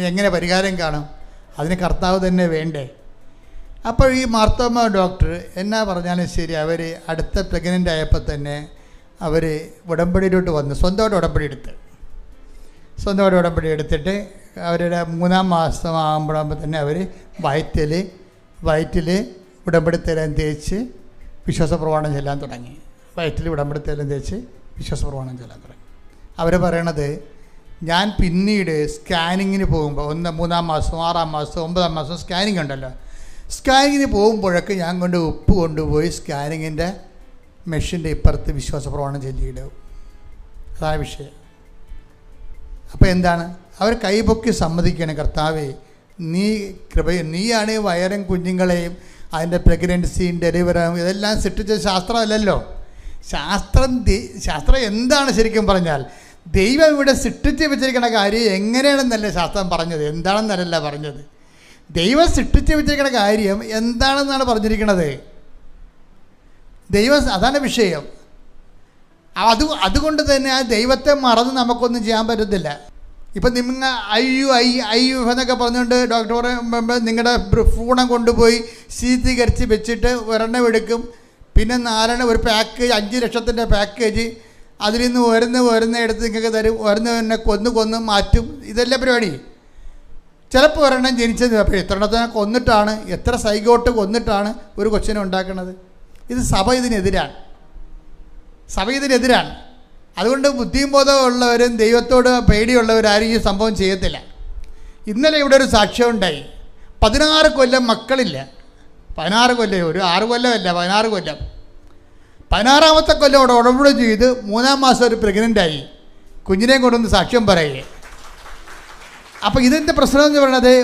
എങ്ങനെ പരിഹാരം കാണും? അതിന് കർത്താവ് തന്നെ വേണ്ടേ? അപ്പോൾ ഈ മാർത്തോമ ഡോക്ടർ എന്നാ പറഞ്ഞാലും ശരി, അവർ അടുത്ത പ്രഗ്നൻ്റ് ആയപ്പോൾ തന്നെ അവർ ഉടമ്പടിയിലോട്ട് വന്നു. സ്വന്തമായിട്ട് ഉടമ്പടി എടുത്തിട്ട് അവരുടെ 3-ാം മാസം ആകുമ്പോഴാകുമ്പോൾ തന്നെ അവർ വയറ്റിൽ ഉടമ്പടി തൈലം തേച്ച് വിശ്വാസ പ്രമാണം ചെല്ലാൻ തുടങ്ങി. ഉടമ്പടി തൈലം തേച്ച് വിശ്വാസ പ്രമാണം ചെല്ലാൻ തുടങ്ങി. അവർ പറയണത്, ഞാൻ പിന്നീട് സ്കാനിങ്ങിന് പോകുമ്പോൾ 3-ാം മാസം 6-ാം മാസം 9-ാം മാസം സ്കാനിങ് ഉണ്ടല്ലോ, സ്കാനിങ്ങിന് പോകുമ്പോഴൊക്കെ ഞാൻ ഉപ്പ് കൊണ്ടുപോയി സ്കാനിങ്ങിൻ്റെ മെഷീൻ്റെ ഇപ്പുറത്ത് വിശ്വാസ പ്രമാണം ചൊല്ലിയിടും. അതാണ് വിഷയം. അപ്പോൾ എന്താണ്? അവർ കൈപൊക്കി സമ്മതിക്കുകയാണ്, കർത്താവേ നീയാണ് വയറും കുഞ്ഞുങ്ങളെയും അതിൻ്റെ പ്രഗ്നൻസിയും ഡെലിവറിയും ഇതെല്ലാം സൃഷ്ടിച്ച ശാസ്ത്രമല്ലല്ലോ. ശാസ്ത്രം എന്താണ് ശരിക്കും പറഞ്ഞാൽ? ദൈവം ഇവിടെ സൃഷ്ടിച്ച് വെച്ചിരിക്കുന്ന കാര്യം എങ്ങനെയാണെന്നല്ല ശാസ്ത്രം പറഞ്ഞത്, എന്താണെന്നല്ല പറഞ്ഞത്. ദൈവം സൃഷ്ടിച്ച് വെച്ചിരിക്കുന്ന കാര്യം എന്താണെന്നാണ് പറഞ്ഞിരിക്കുന്നത്. അതാണ് വിഷയം. അതുകൊണ്ട് തന്നെ ആ ദൈവത്തെ മറന്ന് നമുക്കൊന്നും ചെയ്യാൻ പറ്റത്തില്ല. ഇപ്പം നിങ്ങൾ IU എന്നൊക്കെ പറഞ്ഞുകൊണ്ട് ഡോക്ടർ പറയുമ്പോൾ നിങ്ങളുടെ ഭ്രൂണം കൊണ്ടുപോയി ശീതീകരിച്ച് വെച്ചിട്ട് ഒരെണ്ണം എടുക്കും, പിന്നെ 4 ഒരു പാക്കേജ് 5 ലക്ഷത്തിൻ്റെ പാക്കേജ് അതിൽ നിന്ന് ഓരോന്ന് എടുത്ത് നിങ്ങൾക്ക് തരും, ഓരോന്ന് തന്നെ കൊന്ന് മാറ്റും. ഇതെല്ലാം പരിപാടി. ചിലപ്പോൾ ഒരെണ്ണം ജനിച്ചത് അപ്പോൾ എത്ര എണ്ണത്തിനെ കൊന്നിട്ടാണ്, എത്ര സൈഗോട്ട് കൊന്നിട്ടാണ് ഒരു കൊച്ചിനെ ഉണ്ടാക്കുന്നത്. സഭ ഇതിനെതിരാണ്. അതുകൊണ്ട് ബുദ്ധിയും ബോധമുള്ളവരും ദൈവത്തോട് പേടിയുള്ളവരാരും ഈ സംഭവം ചെയ്യത്തില്ല. ഇന്നലെ ഇവിടെ ഒരു സാക്ഷ്യം ഉണ്ടായി. 16 കൊല്ലം മക്കളില്ല. 16 കൊല്ലം, ഒരു 6 കൊല്ലമല്ല, 16 കൊല്ലം. 16ാമത്തെ കൊല്ലം അവിടെ ഉടമ്പടി ചെയ്ത് 3-ാം മാസം ഒരു പ്രഗ്നൻ്റായി കുഞ്ഞിനെ കൊണ്ടൊന്ന് സാക്ഷ്യം പറയുക. അപ്പോൾ ഇതിൻ്റെ പ്രശ്നം എന്ന് പറയുന്നത്,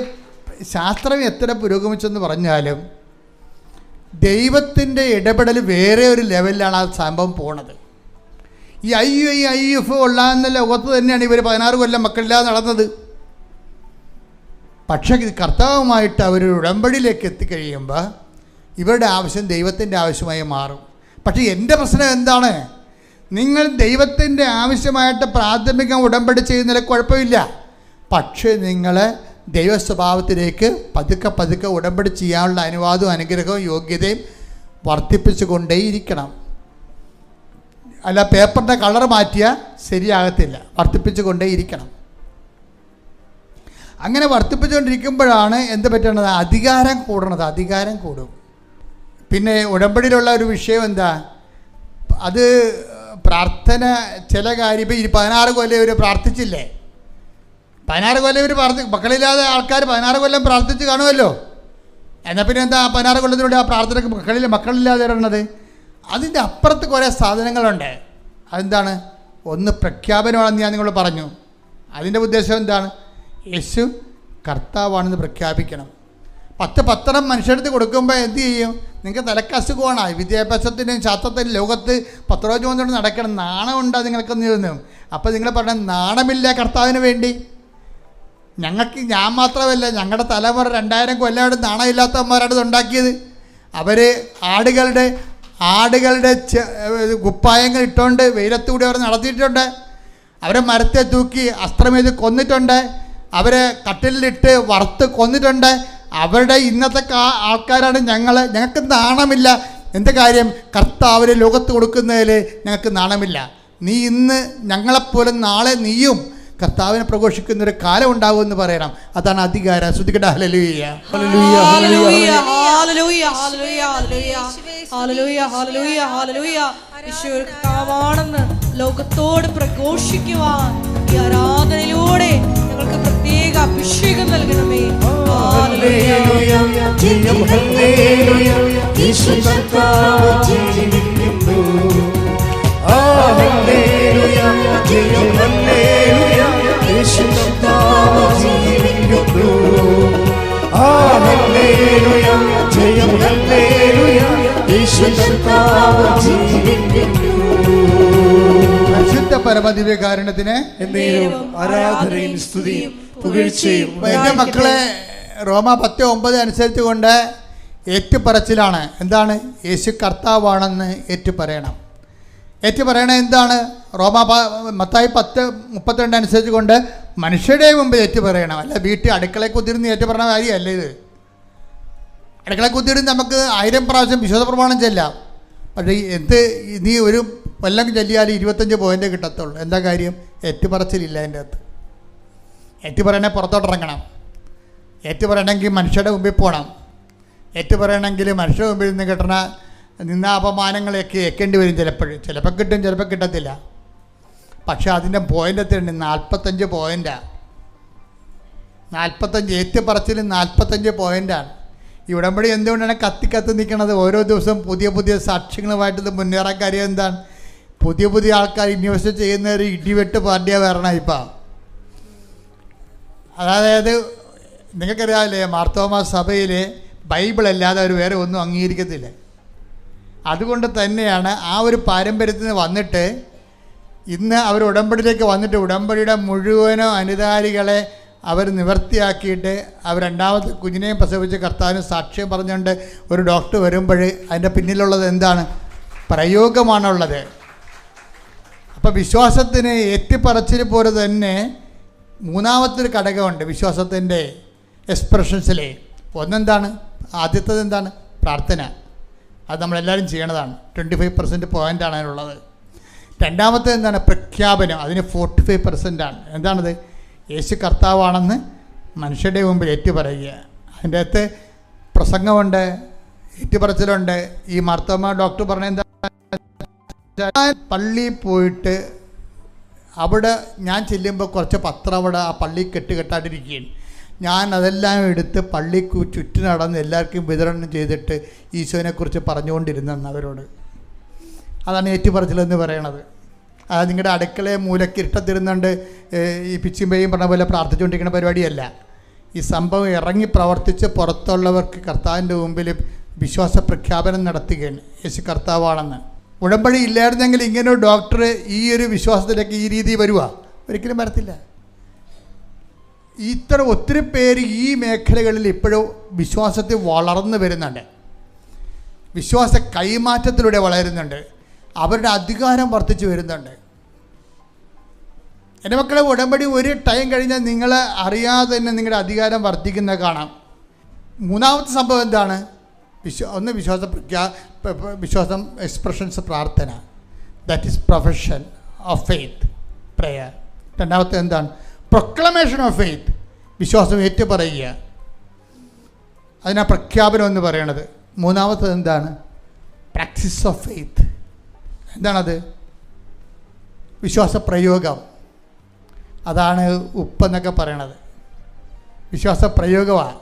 ശാസ്ത്രം എത്ര പുരോഗമിച്ചെന്ന് പറഞ്ഞാലും ദൈവത്തിൻ്റെ ഇടപെടൽ വേറെ ഒരു ലെവലിലാണ് ആ സംഭവം പോണത്. ഈ IUF ഉള്ളാന്ന ലോകത്ത് തന്നെയാണ് ഇവർ 16 കൊല്ലം മക്കളില്ലാതെ നടന്നത്. പക്ഷേ കർത്താവുമായിട്ട് അവർ ഉടമ്പടിയിലേക്ക് എത്തിക്കഴിയുമ്പോൾ ഇവരുടെ ആവശ്യം ദൈവത്തിൻ്റെ ആവശ്യമായി മാറും. പക്ഷേ എൻ്റെ പ്രശ്നം എന്താണ്? നിങ്ങൾ ദൈവത്തിൻ്റെ ആവശ്യമായിട്ട് പ്രാഥമിക ഉടമ്പടി ചെയ്യുന്നതിൽ കുഴപ്പമില്ല. പക്ഷേ നിങ്ങൾ ദൈവ സ്വഭാവത്തിലേക്ക് പതുക്കെ ഉടമ്പടി ചെയ്യാനുള്ള അനുവാദവും അനുഗ്രഹവും യോഗ്യതയും വർദ്ധിപ്പിച്ചു കൊണ്ടേയിരിക്കണം. അല്ല പേപ്പറിൻ്റെ കളർ മാറ്റിയാൽ ശരിയാകത്തില്ല, വർദ്ധിപ്പിച്ചു കൊണ്ടേയിരിക്കണം. അങ്ങനെ വർദ്ധിപ്പിച്ചുകൊണ്ടിരിക്കുമ്പോഴാണ് എന്ത് പറ്റണത്? അധികാരം കൂടും. പിന്നെ ഉടമ്പടിയിലുള്ള ഒരു വിഷയം എന്താ? അത് പ്രാർത്ഥന ചില കാര്യം. ഇപ്പോൾ 16 കൊല്ലം ഇവർ പ്രാർത്ഥിച്ചില്ലേ? 16 കൊല്ലം ഇവർ മക്കളില്ലാതെ ആൾക്കാർ 16 കൊല്ലം പ്രാർത്ഥിച്ച് കാണുമല്ലോ. എന്നാൽ പിന്നെ എന്താ 16 കൊല്ലത്തിലൂടെ ആ പ്രാർത്ഥനയ്ക്ക് മക്കളില്ലാതെ ഇടണത്? അതിൻ്റെ അപ്പുറത്ത് കുറേ സാധനങ്ങളുണ്ട്. അതെന്താണ്? ഒന്ന് പ്രഖ്യാപനമാണെന്ന് ഞാൻ നിങ്ങളോട് പറഞ്ഞു. അതിൻ്റെ ഉദ്ദേശം എന്താണ്? യേശു കർത്താവാണെന്ന് പ്രഖ്യാപിക്കണം. 10 പത്രം മനുഷ്യടുത്ത് കൊടുക്കുമ്പോൾ എന്ത് ചെയ്യും? നിങ്ങൾക്ക് തലക്കസുഖമാണ്. വിദ്യാഭ്യാസത്തിൻ്റെയും ശാസ്ത്രത്തിൻ്റെയും ലോകത്ത് പത്രോജ് വന്നുകൊണ്ട് നടക്കണം. നാണമുണ്ടോ നിങ്ങൾക്കൊന്ന് ചോദിക്കും. അപ്പോൾ നിങ്ങൾ പറഞ്ഞ നാണമില്ല കർത്താവിന് വേണ്ടി. ഞാൻ മാത്രമല്ല, ഞങ്ങളുടെ തലമുറ 2000 കൊല്ലമായിട്ട് നാണമില്ലാത്തവന്മാരാണ് ഉണ്ടാക്കിയത്. അവർ ആടുകളുടെ കുപ്പായങ്ങൾ ഇട്ടുകൊണ്ട് വെയിലത്തുകൂടി അവർ നടത്തിയിട്ടുണ്ട്. അവരെ മരത്തെ തൂക്കി അസ്ത്രമേത് കൊന്നിട്ടുണ്ട്. അവരെ കട്ടിലിട്ട് വറുത്ത് കൊന്നിട്ടുണ്ട്. അവരുടെ ഇന്നത്തെ ആൾക്കാരാണ് ഞങ്ങൾക്ക് നാണമില്ല. എന്ത് കാര്യം? കർത്താവിന് ലോകത്ത് കൊടുക്കുന്നതിൽ ഞങ്ങൾക്ക് നാണമില്ല. നീ ഇന്ന് ഞങ്ങളെപ്പോലെ നാളെ നീയും കർത്താവിനെ പ്രഘോഷിക്കുന്ന ഒരു കാലം ഉണ്ടാകുമെന്ന് പറയണം. അതാണ് അധികാരം. ശ്രദ്ധിക്കട്ടെ. ഹല്ലേലൂയ. ഹല്ലേലൂയ, ഹല്ലേലൂയ, ഹല്ലേലൂയ, ഹല്ലേലൂയ, ഹല്ലേലൂയ, ഹല്ലേലൂയ. യേശു ഒരു കർത്താവാണെന്ന് ലോകത്തോട് പ്രഘോഷിക്കുവാൻ ഈ ആരാധനയിലൂടെ ഞങ്ങൾക്ക് പ്രത്യേക അഭിഷേകം നൽകണമേ. ഹല്ലേലൂയ, ജയം ഹല്ലേലൂയ, യേശു കർത്താവ് ജീവിക്കുന്നു. ഹല്ലേലൂയ, ജയം ഹല്ലേലൂയ, യേശു കർത്താവ് ജീവിക്കുന്നു. ഹല്ലേലൂയ, ജയം ഹല്ലേലൂയ, യേശു കർത്താവ് ജീവിക്കുന്നു. പരിശുദ്ധ പരമദിവ്യകാരുണ്യത്തിന് എന്നേരും ആരാധനയും സ്തുതിയും പുകഴ്ചയും. എൻ്റെ മക്കളെ, റോമ 10:9 അനുസരിച്ച് കൊണ്ട് ഏറ്റുപറച്ചിലാണ്. എന്താണ്? യേശു കർത്താവാണെന്ന് ഏറ്റുപറയണം. ഏറ്റുപറയണത് എന്താണ്? മത്തായി 10:32 അനുസരിച്ച് കൊണ്ട് മനുഷ്യരുടെ മുമ്പിൽ ഏറ്റുപറയണം. അല്ല വീട്ടിൽ അടുക്കളയെ കുത്തിരുന്ന് ഏറ്റുപറയണ കാര്യമല്ല ഇത്. അടുക്കളയെ കുത്തിരുന്ന് നമുക്ക് 1000 പ്രാവശ്യം വിശ്വാസ പ്രമാണം ചെല്ലാം. പക്ഷേ നീ ഒരു കൊല്ലം ചൊല്ലിയാൽ 25 പോയിൻ്റ് കിട്ടത്തുള്ളൂ. എന്താ കാര്യം? ഏറ്റുപറച്ചിലില്ല അതിൻ്റെ അകത്ത്. ഏറ്റുപറയണേ പുറത്തോട്ടിറങ്ങണം. ഏറ്റുപറയണമെങ്കിൽ മനുഷ്യരുടെ മുമ്പിൽ പോകണം. ഏറ്റുപറയണമെങ്കിൽ മനുഷ്യരുടെ മുമ്പിൽ നിന്ന് കിട്ടണ അപമാനങ്ങളെയൊക്കെ ഏൽക്കേണ്ടി വരും. ചിലപ്പോൾ കിട്ടും, ചിലപ്പോൾ കിട്ടത്തില്ല. പക്ഷെ അതിൻ്റെ പോയിൻ്റ് എത്രയുണ്ട്? 45 പോയിൻ്റാണ്. 45 ഏറ്റുപറച്ചിൽ 45 പോയിൻ്റാണ്. ഈ ഉടമ്പടി എന്തുകൊണ്ടാണ് കത്തി നിൽക്കുന്നത്? ഓരോ ദിവസവും പുതിയ പുതിയ സാക്ഷ്യങ്ങളുമായിട്ട് ഇത് മുന്നേറാൻ കാര്യം എന്താണ്? പുതിയ ആൾക്കാർ ഇൻവെസ്റ്റ് ചെയ്യുന്ന ഒരു ഇടിവെട്ട് പാർട്ടിയാണ് വരണം ഇപ്പം. അതായത് നിങ്ങൾക്കറിയാമല്ലേ, മാർത്തോമാ സഭയിൽ ബൈബിൾ അല്ലാതെ അവർ വേറെ ഒന്നും അംഗീകരിക്കത്തില്ല. അതുകൊണ്ട് തന്നെയാണ് ആ ഒരു പാരമ്പര്യത്തിൽ നിന്ന് വന്നിട്ട് ഇന്ന് അവർ ഉടമ്പടിയിലേക്ക് വന്നിട്ട് ഉടമ്പടിയുടെ മുഴുവനോ അനുധാരികളെ അവർ നിവർത്തിയാക്കിയിട്ട് അവർ രണ്ടാമത്തെ കുഞ്ഞിനെയും പ്രസവിച്ച് കർത്താവിന് സാക്ഷ്യം പറഞ്ഞുകൊണ്ട് ഒരു ഡോക്ടർ വരുമ്പോൾ അതിൻ്റെ പിന്നിലുള്ളത് എന്താണ്? പ്രയോഗമാണുള്ളത്. അപ്പോൾ വിശ്വാസത്തിന് ഏറ്റുപറച്ചിൽ പോലെ തന്നെ മൂന്നാമത്തൊരു ഘടകമുണ്ട് വിശ്വാസത്തിൻ്റെ എക്സ്പ്രഷൻസിലെ. ഒന്നെന്താണ്? ആദ്യത്തേത് എന്താണ്? പ്രാർത്ഥന. അത് നമ്മളെല്ലാവരും ചെയ്യണതാണ്. 25% പോയിൻ്റാണ് അതിനുള്ളത്. രണ്ടാമത്തേത് എന്താണ്? പ്രഖ്യാപനം. അതിന് 45%ആണ്. എന്താണത്? യേശു കർത്താവാണെന്ന് മനുഷ്യരുടെ മുമ്പിൽ ഏറ്റുപറയുക. അതിൻ്റെ അകത്ത് പ്രസംഗമുണ്ട്, ഏറ്റുപറച്ചിലുണ്ട്. ഈ മാർത്തോമാ ഡോക്ടർ പറഞ്ഞ എന്താ? പള്ളിയിൽ പോയിട്ട് അവിടെ ഞാൻ ചെല്ലുമ്പോൾ കുറച്ച് പത്രം അവിടെ ആ പള്ളി കെട്ടുകെട്ടാണ്ടിരിക്കുകയാണ്. ഞാൻ അതെല്ലാം എടുത്ത് പള്ളിക്ക് ചുറ്റും നടന്ന് എല്ലാവർക്കും വിതരണം ചെയ്തിട്ട് ഈശോനെക്കുറിച്ച് പറഞ്ഞുകൊണ്ടിരുന്നെന്ന് അവരോട്. അതാണ് ഏറ്റുപറച്ചിലെന്ന് പറയണത്. അത് നിങ്ങളുടെ അടുക്കളയെ മൂലയ്ക്ക് ഇട്ടത്തിരുന്നുണ്ട് ഈ പിച്ചിമ്പയും പറഞ്ഞ പോലെ പ്രാർത്ഥിച്ചുകൊണ്ടിരിക്കുന്ന പരിപാടിയല്ല. ഈ സംഭവം ഇറങ്ങി പ്രവർത്തിച്ച് പുറത്തുള്ളവർക്ക് കർത്താവിൻ്റെ മുമ്പിൽ വിശ്വാസ പ്രഖ്യാപനം നടത്തുകയാണ് യേശു കർത്താവാണെന്ന്. ഉടമ്പടി ഇല്ലായിരുന്നെങ്കിൽ ഇങ്ങനെ ഒരു ഡോക്ടർ ഈ ഒരു വിശ്വാസത്തിലേക്ക് ഈ രീതി വരുക? ഒരിക്കലും വരത്തില്ല. ഇത്ര ഒത്തിരി പേര് ഈ മേഖലകളിൽ ഇപ്പോഴും വിശ്വാസത്തിൽ വളർന്നു വരുന്നുണ്ട്. വിശ്വാസ കൈമാറ്റത്തിലൂടെ വളരുന്നുണ്ട്. അവരുടെ അധികാരം വർദ്ധിച്ചു വരുന്നുണ്ട്. എൻ്റെ മക്കളെ, ഉടമ്പടി ഒരു ടൈം കഴിഞ്ഞാൽ നിങ്ങൾ അറിയാതെ തന്നെ നിങ്ങളുടെ അധികാരം വർദ്ധിക്കുന്നത് കാണാം. മൂന്നാമത്തെ സംഭവം എന്താണ്? ഒന്ന് വിശ്വാസം എക്സ്പ്രഷൻസ്, പ്രാർത്ഥന. That is profession of faith, prayer. രണ്ടാമത്തെ എന്താണ്? പ്രൊക്ലമേഷൻ ഓഫ് ഫെയ്ത്ത്, വിശ്വാസം ഏറ്റുപറയുക. അതിനാ പ്രഖ്യാപനം എന്ന് പറയണത്. മൂന്നാമത്തത് എന്താണ്? Practice of faith. എന്താണത്? വിശ്വാസ പ്രയോഗം. അതാണ് ഉപ്പെന്നൊക്കെ പറയണത്. വിശ്വാസ പ്രയോഗമാണ്.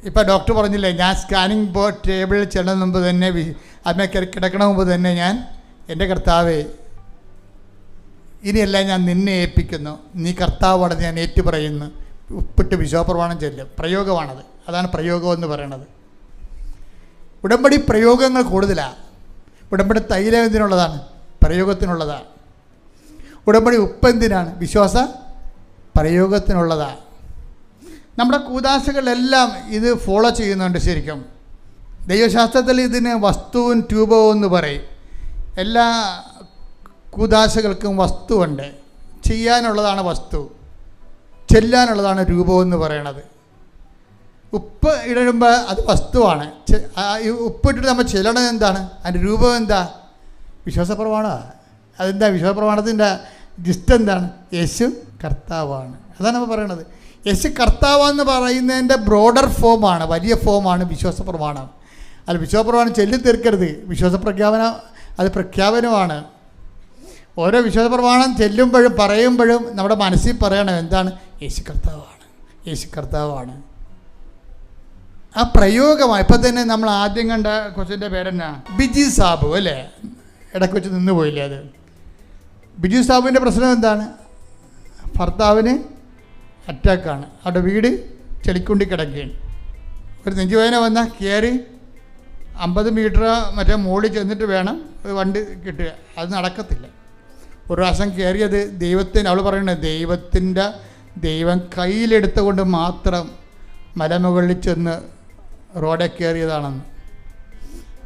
ഇപ്പോൾ ഡോക്ടർ പറഞ്ഞില്ലേ, ഞാൻ സ്കാനിങ് ടേബിളിൽ ചെല്ലുന്ന മുമ്പ് തന്നെ അതിനെ കിടക്കണ മുമ്പ് തന്നെ ഞാൻ എൻ്റെ കർത്താവേ, ഇനിയെല്ലാം ഞാൻ നിന്നെ ഏൽപ്പിക്കുന്നു, നീ കർത്താവാണെന്ന് ഞാൻ ഏറ്റുപറയുന്നു. ഉപ്പിട്ട് വിശ്വാസപ്രമാണം ചെല്ലും. പ്രയോഗമാണത്. അതാണ് പ്രയോഗം എന്ന് പറയണത്. ഉടമ്പടി പ്രയോഗങ്ങൾ കൂടുതലാണ്. ഉടമ്പടി തൈലം എന്തിനുള്ളതാണ്? പ്രയോഗത്തിനുള്ളതാണ്. ഉടമ്പടി ഉപ്പ് എന്തിനാണ്? വിശ്വാസ പ്രയോഗത്തിനുള്ളതാണ്. നമ്മുടെ കൂദാശകളെല്ലാം ഇത് ഫോളോ ചെയ്യുന്നുണ്ട്. ശരിക്കും ദൈവശാസ്ത്രത്തിൽ ഇതിന് വസ്തുവും ട്യൂബവും എന്ന് പറയും. എല്ലാ കൂദാശകൾക്കും വസ്തുവുണ്ട്. ചെയ്യാനുള്ളതാണ് വസ്തു, ചെല്ലാനുള്ളതാണ് രൂപമെന്ന് പറയണത്. ഉപ്പ് ഇടുമ്പോൾ അത് വസ്തുവാണ്. ഉപ്പിട്ടിട്ട് നമ്മൾ ചെല്ലണത് എന്താണ്? അതിൻ്റെ രൂപം എന്താ? വിശ്വാസപ്രമാണമാണ്. അതെന്താ? വിശ്വാസപ്രമാണത്തിൻ്റെ ജിസ്റ്റ് എന്താണ്? യേശു കർത്താവാണ്. അതാണ് നമ്മൾ പറയണത്. യേശു കർത്താവെന്ന് പറയുന്നതിൻ്റെ ബ്രോഡർ ഫോമാണ്, വലിയ ഫോമാണ് വിശ്വാസ പ്രമാണം. അല്ല, വിശ്വാസ പ്രമാണം ചൊല്ലി തീർക്കരുത്. വിശ്വാസ പ്രഖ്യാപനം അത് പ്രഖ്യാപനമാണ്. ഓരോ വിശ്വാസ പ്രമാണം ചെല്ലുമ്പോഴും പറയുമ്പോഴും നമ്മുടെ മനസ്സിൽ പറയണം എന്താണ്? യേശു കർത്താവാണ്, യേശു കർത്താവാണ്. ആ പ്രയോഗമാണ്. ഇപ്പം തന്നെ നമ്മൾ ആദ്യം കണ്ട കൊച്ചിൻ്റെ പേരെന്നാ? ബിജി സാബു അല്ലേ? ഇടയ്ക്ക് വെച്ച് നിന്ന് പോയില്ലേ അത്? ബിജു സാബുവിൻ്റെ പ്രശ്നം എന്താണ്? ഭർത്താവിന് അറ്റാക്കാണ്, അവിടെ വീട് ചെളിക്കുണ്ടി കിടക്കുകയാണ്. ഒരു നെഞ്ചുവേദന വന്നാൽ കയറി 50 മീറ്റർ മറ്റേ മുകളിൽ ചെന്നിട്ട് വേണം ഒരു വണ്ടി കിട്ടുക. അത് നടക്കത്തില്ല. ഒരു പ്രാവശ്യം കയറിയത് ദൈവത്തിന്, അവൾ പറയുന്നത് ദൈവം കയ്യിലെടുത്തുകൊണ്ട് മാത്രം മലമുകളിൽ ചെന്ന് റോഡിൽ കയറിയതാണെന്ന്.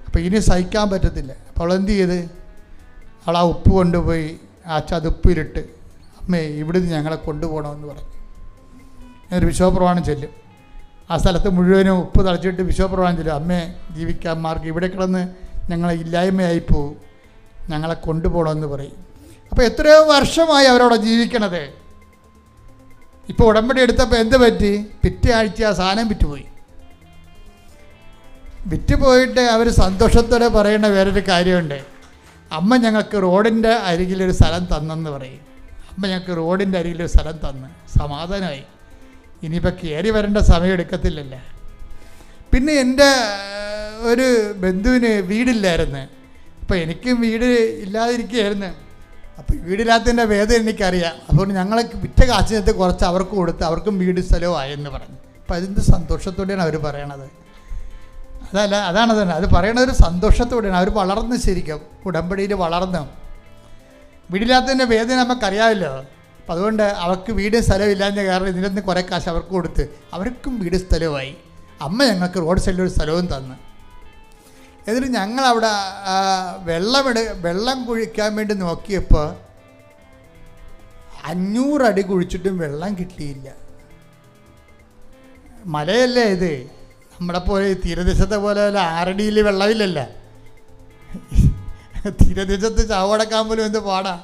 അപ്പോൾ ഇനി സഹിക്കാൻ പറ്റത്തില്ല. അപ്പോൾ അവളെന്ത് ചെയ്ത്? അവൾ ആ ഉപ്പ് കൊണ്ടുപോയി ആ ചതുപ്പിലിട്ട്, അമ്മേ ഇവിടുന്ന് ഞങ്ങളെ കൊണ്ടുപോകണമെന്ന് പറഞ്ഞു. ഞാനൊരു വിശ്വാസപ്രമാണം ചെല്ലും. ആ സ്ഥലത്ത് മുഴുവനും ഉപ്പ് തളിച്ചിട്ട് വിശ്വാസപ്രമാണം ചെല്ലും, അമ്മേ ജീവിക്കാൻ മാർഗ്ഗം, ഇവിടെ കിടന്ന് ഞങ്ങളെ ഇല്ലായ്മയായി പോവും, ഞങ്ങളെ കൊണ്ടുപോകണമെന്ന് പറയും. അപ്പോൾ എത്രയോ വർഷമായി അവരവിടെ ജീവിക്കണത്. ഇപ്പോൾ ഉടമ്പടി എടുത്തപ്പോൾ എന്ത് പറ്റി? പിറ്റേ ആഴ്ച ആ സാധനം വിറ്റുപോയി. വിറ്റുപോയിട്ട് അവർ സന്തോഷത്തോടെ പറയുന്ന വേറൊരു കാര്യമുണ്ട്. അമ്മ ഞങ്ങൾക്ക് റോഡിൻ്റെ അരികിലൊരു സ്ഥലം തന്നെന്ന് പറയും. അമ്മ ഞങ്ങൾക്ക് റോഡിൻ്റെ അരികിലൊരു സ്ഥലം തന്ന് സമാധാനമായി. ഇനിയിപ്പോൾ കയറി വരേണ്ട സമയം എടുക്കത്തില്ലല്ലോ. പിന്നെ എൻ്റെ ഒരു ബന്ധുവിന് വീടില്ലായിരുന്നു. അപ്പോൾ എനിക്കും വീട് ഇല്ലാതിരിക്കുകയായിരുന്നു. അപ്പോൾ വീടില്ലാത്തതിൻ്റെ വേദന എനിക്കറിയാം. അതുകൊണ്ട് ഞങ്ങൾ വിറ്റ കാശിനകത്ത് കുറച്ച് അവർക്ക് കൊടുത്ത് അവർക്കും വീട് സ്ഥലവും ആയെന്ന് പറഞ്ഞു. അപ്പോൾ അതിൻ്റെ സന്തോഷത്തോടെയാണ് അവർ പറയണത്. അതാണ് തന്നെ അത് പറയണത്, ഒരു സന്തോഷത്തോടെയാണ്. അവർ വളർന്ന്, ശരിക്കും ഉടമ്പടിയിൽ വളർന്നു. വീടില്ലാത്തതിൻ്റെ വേദന നമുക്കറിയാമല്ലോ. അപ്പം അതുകൊണ്ട് അവർക്ക് വീടും സ്ഥലവും ഇല്ലാഞ്ഞ കാരണം ഇതിനൊന്ന് കുറേ കാശ് അവർക്ക് കൊടുത്ത് അവർക്കും വീട് സ്ഥലവുമായി. അമ്മ ഞങ്ങൾക്ക് റോഡ് സൈഡിലൊരു സ്ഥലവും തന്നു. എന്നിട്ട് ഞങ്ങളവിടെ വെള്ളം കുഴിക്കാൻ വേണ്ടി നോക്കിയപ്പോൾ 500 അടി കുഴിച്ചിട്ടും വെള്ളം കിട്ടിയില്ല. മലയല്ലേ ഇത്, നമ്മുടെ പോലെ തീരദേശത്തെ പോലെ 6 അടിയിൽ വെള്ളമില്ലല്ലോ. തീരദേശത്ത് ചാവടക്കാൻ പോലും എന്ത് പാടാ.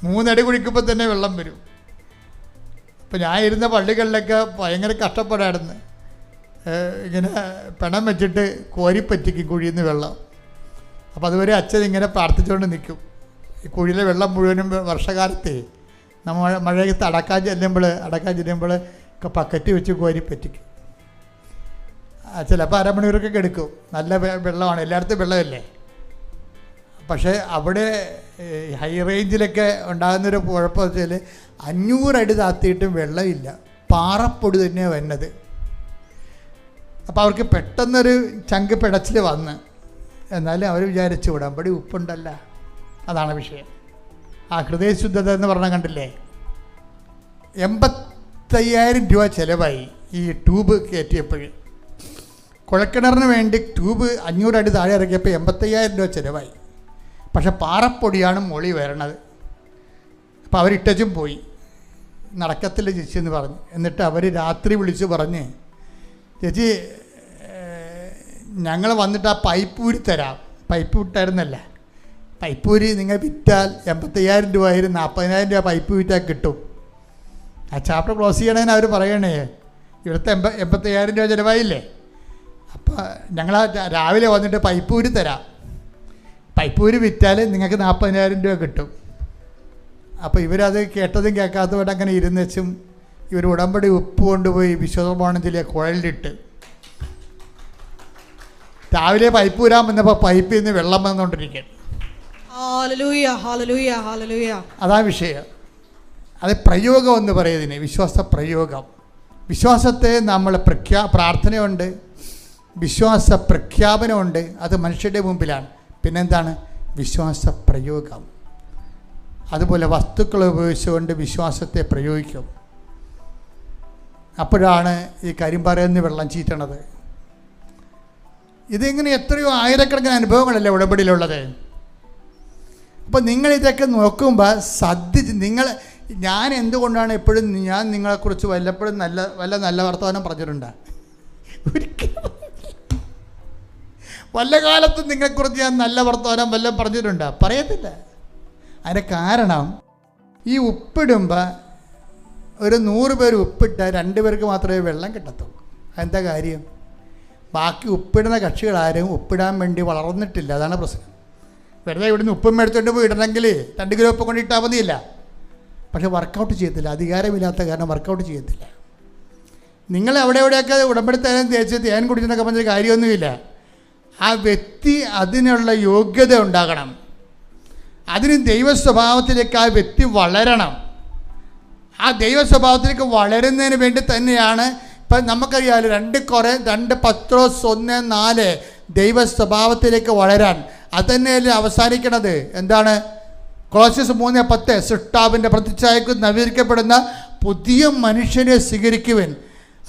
3 അടി കുഴിക്കുമ്പോൾ തന്നെ വെള്ളം വരും. അപ്പോൾ ഞാൻ ഇരുന്ന പള്ളികളിലൊക്കെ ഭയങ്കര കഷ്ടപ്പാടായിരുന്നു. ഇങ്ങനെ പിണം വെച്ചിട്ട് കോരിപ്പറ്റിക്കും കുഴിയിൽ നിന്ന് വെള്ളം. അപ്പോൾ അതുവരെ അച്ഛൻ ഇങ്ങനെ പ്രാർത്ഥിച്ചുകൊണ്ട് നിൽക്കും. ഈ കുഴിയിലെ വെള്ളം മുഴുവനും വർഷകാലത്തെ നമ്മൾ മഴയത്ത് അടക്കാൻ ചെല്ലുമ്പോൾ ബക്കറ്റ് വെച്ച് കോരിപ്പറ്റിക്കും. ചിലപ്പോൾ അരമണിക്കൂറൊക്കെ എടുക്കും. നല്ല വെള്ളമാണ്, എല്ലായിടത്തും വെള്ളമല്ലേ. പക്ഷേ അവിടെ ഹൈ റേഞ്ചിലൊക്കെ ഉണ്ടാകുന്നൊരു കുഴപ്പം വെച്ചാൽ 500 അടി താത്തിയിട്ടും വെള്ളമില്ല, പാറപ്പൊടി തന്നെയാണ് വരുന്നത്. അപ്പോൾ അവർക്ക് പെട്ടെന്നൊരു ചങ്ക് പിടച്ചിൽ വന്ന്, എന്നാലും അവർ വിചാരിച്ചു ഉടമ്പടി ഉപ്പുണ്ടല്ല. അതാണ് വിഷയം. ആ ഹൃദയശുദ്ധത എന്ന് പറഞ്ഞാൽ കണ്ടില്ലേ, 85,000 രൂപ ചിലവായി ഈ ട്യൂബ് കയറ്റിയപ്പോൾ. കുഴക്കിണറിന് വേണ്ടി ട്യൂബ് 500 അടി താഴെ ഇറക്കിയപ്പോൾ 85,000 രൂപ ചിലവായി. പക്ഷെ പാറപ്പൊടിയാണ് മുകളിൽ വരണത്. അപ്പോൾ അവരിട്ടും പോയി, നടക്കത്തില്ല ചേച്ചി എന്ന് പറഞ്ഞു. എന്നിട്ട് അവർ രാത്രി വിളിച്ച് പറഞ്ഞ്, ചേച്ചി ഞങ്ങൾ വന്നിട്ട് ആ പൈപ്പ് ഊരി തരാം. പൈപ്പ് വിട്ടായിരുന്നല്ല, പൈപ്പ് ഊരി നിങ്ങൾ വിറ്റാൽ 85,000 രൂപ ആയിരുന്നു, 40,000 രൂപ പൈപ്പ് വിറ്റാൽ കിട്ടും. ആ ചാപ്റ്റർ ക്ലോസ് ചെയ്യണേന്ന് അവർ പറയണേ, ഇവിടുത്തെ 85,000 രൂപ ചിലവായില്ലേ. അപ്പോൾ ഞങ്ങൾ രാവിലെ വന്നിട്ട് പൈപ്പ് ഊരി തരാം, പൈപ്പ് ഊരി വിറ്റാൽ നിങ്ങൾക്ക് 40,000 രൂപ കിട്ടും. അപ്പോൾ ഇവരത് കേട്ടതും കേൾക്കാത്തതുകൊണ്ട് അങ്ങനെ ഇരുന്ന് വെച്ചും ഇവർ ഉടമ്പടി ഉപ്പ് കൊണ്ടുപോയി വിശ്വപ്രമാണത്തിലെ കുഴലിലിട്ട് രാവിലെ പൈപ്പ് ഊരാൻ വന്നപ്പോൾ പൈപ്പിൽ നിന്ന് വെള്ളം വന്നുകൊണ്ടിരിക്കുകയാണ്. അതാ വിഷയം. അത് പ്രയോഗം എന്ന് പറയുന്നതിന് വിശ്വാസ പ്രയോഗം. വിശ്വാസത്തെ നമ്മൾ പ്രാർത്ഥനയുണ്ട്, വിശ്വാസ പ്രഖ്യാപനമുണ്ട്, അത് മനുഷ്യരുടെ മുമ്പിലാണ്. പിന്നെന്താണ്? വിശ്വാസ പ്രയോഗം. അതുപോലെ വസ്തുക്കൾ ഉപയോഗിച്ചുകൊണ്ട് വിശ്വാസത്തെ പ്രയോഗിക്കും. അപ്പോഴാണ് ഈ കരിമ്പാറയെന്ന് വെള്ളം ചീറ്റണത്. ഇതിങ്ങനെ എത്രയോ ആയിരക്കണക്കിന് അനുഭവങ്ങളല്ലേ ഉടമ്പടിയിലുള്ളത്. അപ്പോൾ നിങ്ങളിതൊക്കെ നോക്കുമ്പോൾ ഞാൻ എന്തുകൊണ്ടാണ് എപ്പോഴും ഞാൻ നിങ്ങളെക്കുറിച്ച് വല്ലപ്പോഴും നല്ല വർത്തമാനം പറഞ്ഞിട്ടുണ്ട്? ഒരിക്കലും വല്ല കാലത്തും നിങ്ങളെക്കുറിച്ച് ഞാൻ നല്ല വർത്തമാനം വല്ലതും പറഞ്ഞിട്ടുണ്ട്? പറയത്തില്ല. അതിൻ്റെ കാരണം ഈ ഉപ്പിടുമ്പോൾ ഒരു 100 പേര് ഉപ്പിട്ടാൽ 2 പേർക്ക് മാത്രമേ വെള്ളം കിട്ടത്തുള്ളൂ. അതെന്താ കാര്യം? ബാക്കി ഉപ്പിടുന്ന കക്ഷികളാരും ഉപ്പിടാൻ വേണ്ടി വളർന്നിട്ടില്ല. അതാണ് പ്രശ്നം. വെറുതെ ഇവിടുന്ന് ഉപ്പും എടുത്തുകൊണ്ട് പോയി ഇടണമെങ്കിൽ 2 കിലോ ഉപ്പ് കൊണ്ട് ഇട്ടാൽ മതിയില്ല. പക്ഷെ വർക്കൗട്ട് ചെയ്യത്തില്ല. അധികാരമില്ലാത്ത കാരണം വർക്കൗട്ട് ചെയ്യത്തില്ല. നിങ്ങൾ എവിടെയൊക്കെ ഉടമ്പടി തേൻ തേച്ച് തേൻ കുടിച്ചെന്നൊക്കെ പറഞ്ഞൊരു കാര്യമൊന്നുമില്ല. ആ വ്യക്തി അതിനുള്ള യോഗ്യത ഉണ്ടാകണം. അതിന് ദൈവ സ്വഭാവത്തിലേക്ക് ആ വ്യക്തി വളരണം. ആ ദൈവ സ്വഭാവത്തിലേക്ക് വളരുന്നതിന് വേണ്ടി തന്നെയാണ് ഇപ്പം നമുക്കറിയാമല്ലോ 2 പത്രോസ് 1:4 ദൈവ സ്വഭാവത്തിലേക്ക് വളരാൻ. അത് തന്നെയല്ലേ അവസാനിക്കണത്. എന്താണ്? കൊളോസ്യസ് 3:10 സൃഷ്ടാവിൻ്റെ പ്രതിച്ഛായക്ക് നവീകരിക്കപ്പെടുന്ന പുതിയ മനുഷ്യനെ സ്വീകരിക്കുവാൻ.